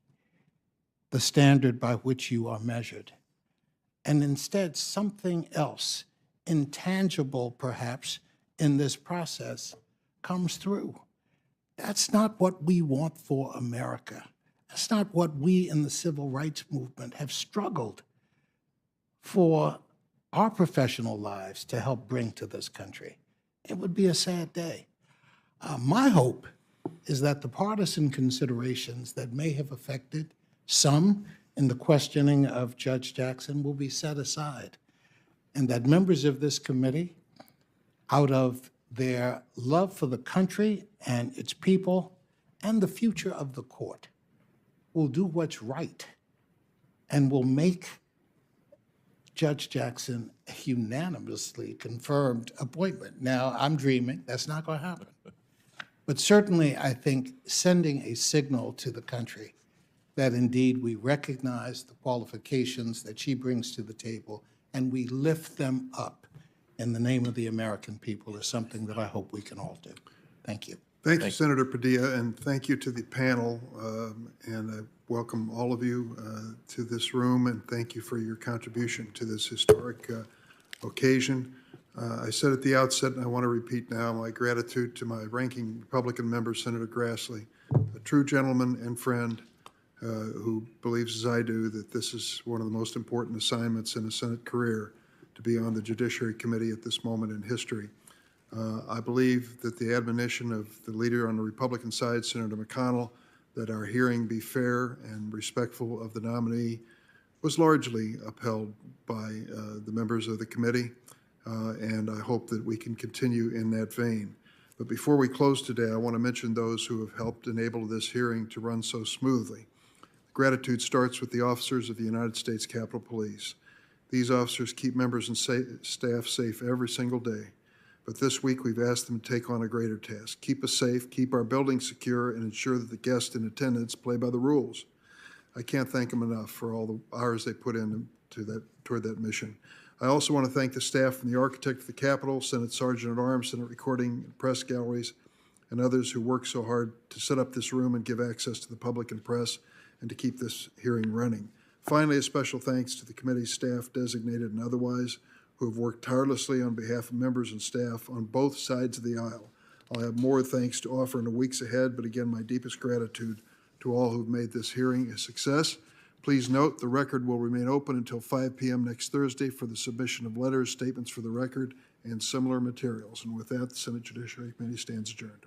the standard by which you are measured, and instead something else, intangible perhaps, in this process comes through. That's not what we want for America. That's not what we in the civil rights movement have struggled for our professional lives to help bring to this country. It would be a sad day. My hope is that the partisan considerations that may have affected some in the questioning of Judge Jackson will be set aside, and that members of this committee, out of their love for the country and its people and the future of the court, will do what's right and will make Judge Jackson a unanimously confirmed appointment. Now, I'm dreaming. That's not going to happen. But certainly, I think sending a signal to the country that indeed we recognize the qualifications that she brings to the table and we lift them up in the name of the American people is something that I hope we can all do. Thank you. Thank you, Senator Padilla, and thank you to the panel. And I welcome all of you to this room, and thank you for your contribution to this historic occasion. I said at the outset, and I want to repeat now, my gratitude to my ranking Republican member, Senator Grassley, a true gentleman and friend who believes, as I do, that this is one of the most important assignments in a Senate career, to be on the Judiciary Committee at this moment in history. I believe that the admonition of the leader on the Republican side, Senator McConnell, that our hearing be fair and respectful of the nominee was largely upheld by the members of the committee, and I hope that we can continue in that vein. But before we close today, I want to mention those who have helped enable this hearing to run so smoothly. Gratitude starts with the officers of the United States Capitol Police. These officers keep members and staff safe every single day. But this week, we've asked them to take on a greater task: keep us safe, keep our buildings secure, and ensure that the guests in attendance play by the rules. I can't thank them enough for all the hours they put in toward that mission. I also want to thank the staff from the architect of the Capitol, Senate Sergeant at Arms, Senate Recording and Press Galleries, and others who worked so hard to set up this room and give access to the public and press and to keep this hearing running. Finally, a special thanks to the committee staff, designated and otherwise, who have worked tirelessly on behalf of members and staff on both sides of the aisle. I'll have more thanks to offer in the weeks ahead, but again, my deepest gratitude to all who've made this hearing a success. Please note the record will remain open until 5 p.m. next Thursday for the submission of letters, statements for the record, and similar materials. And with that, the Senate Judiciary Committee stands adjourned.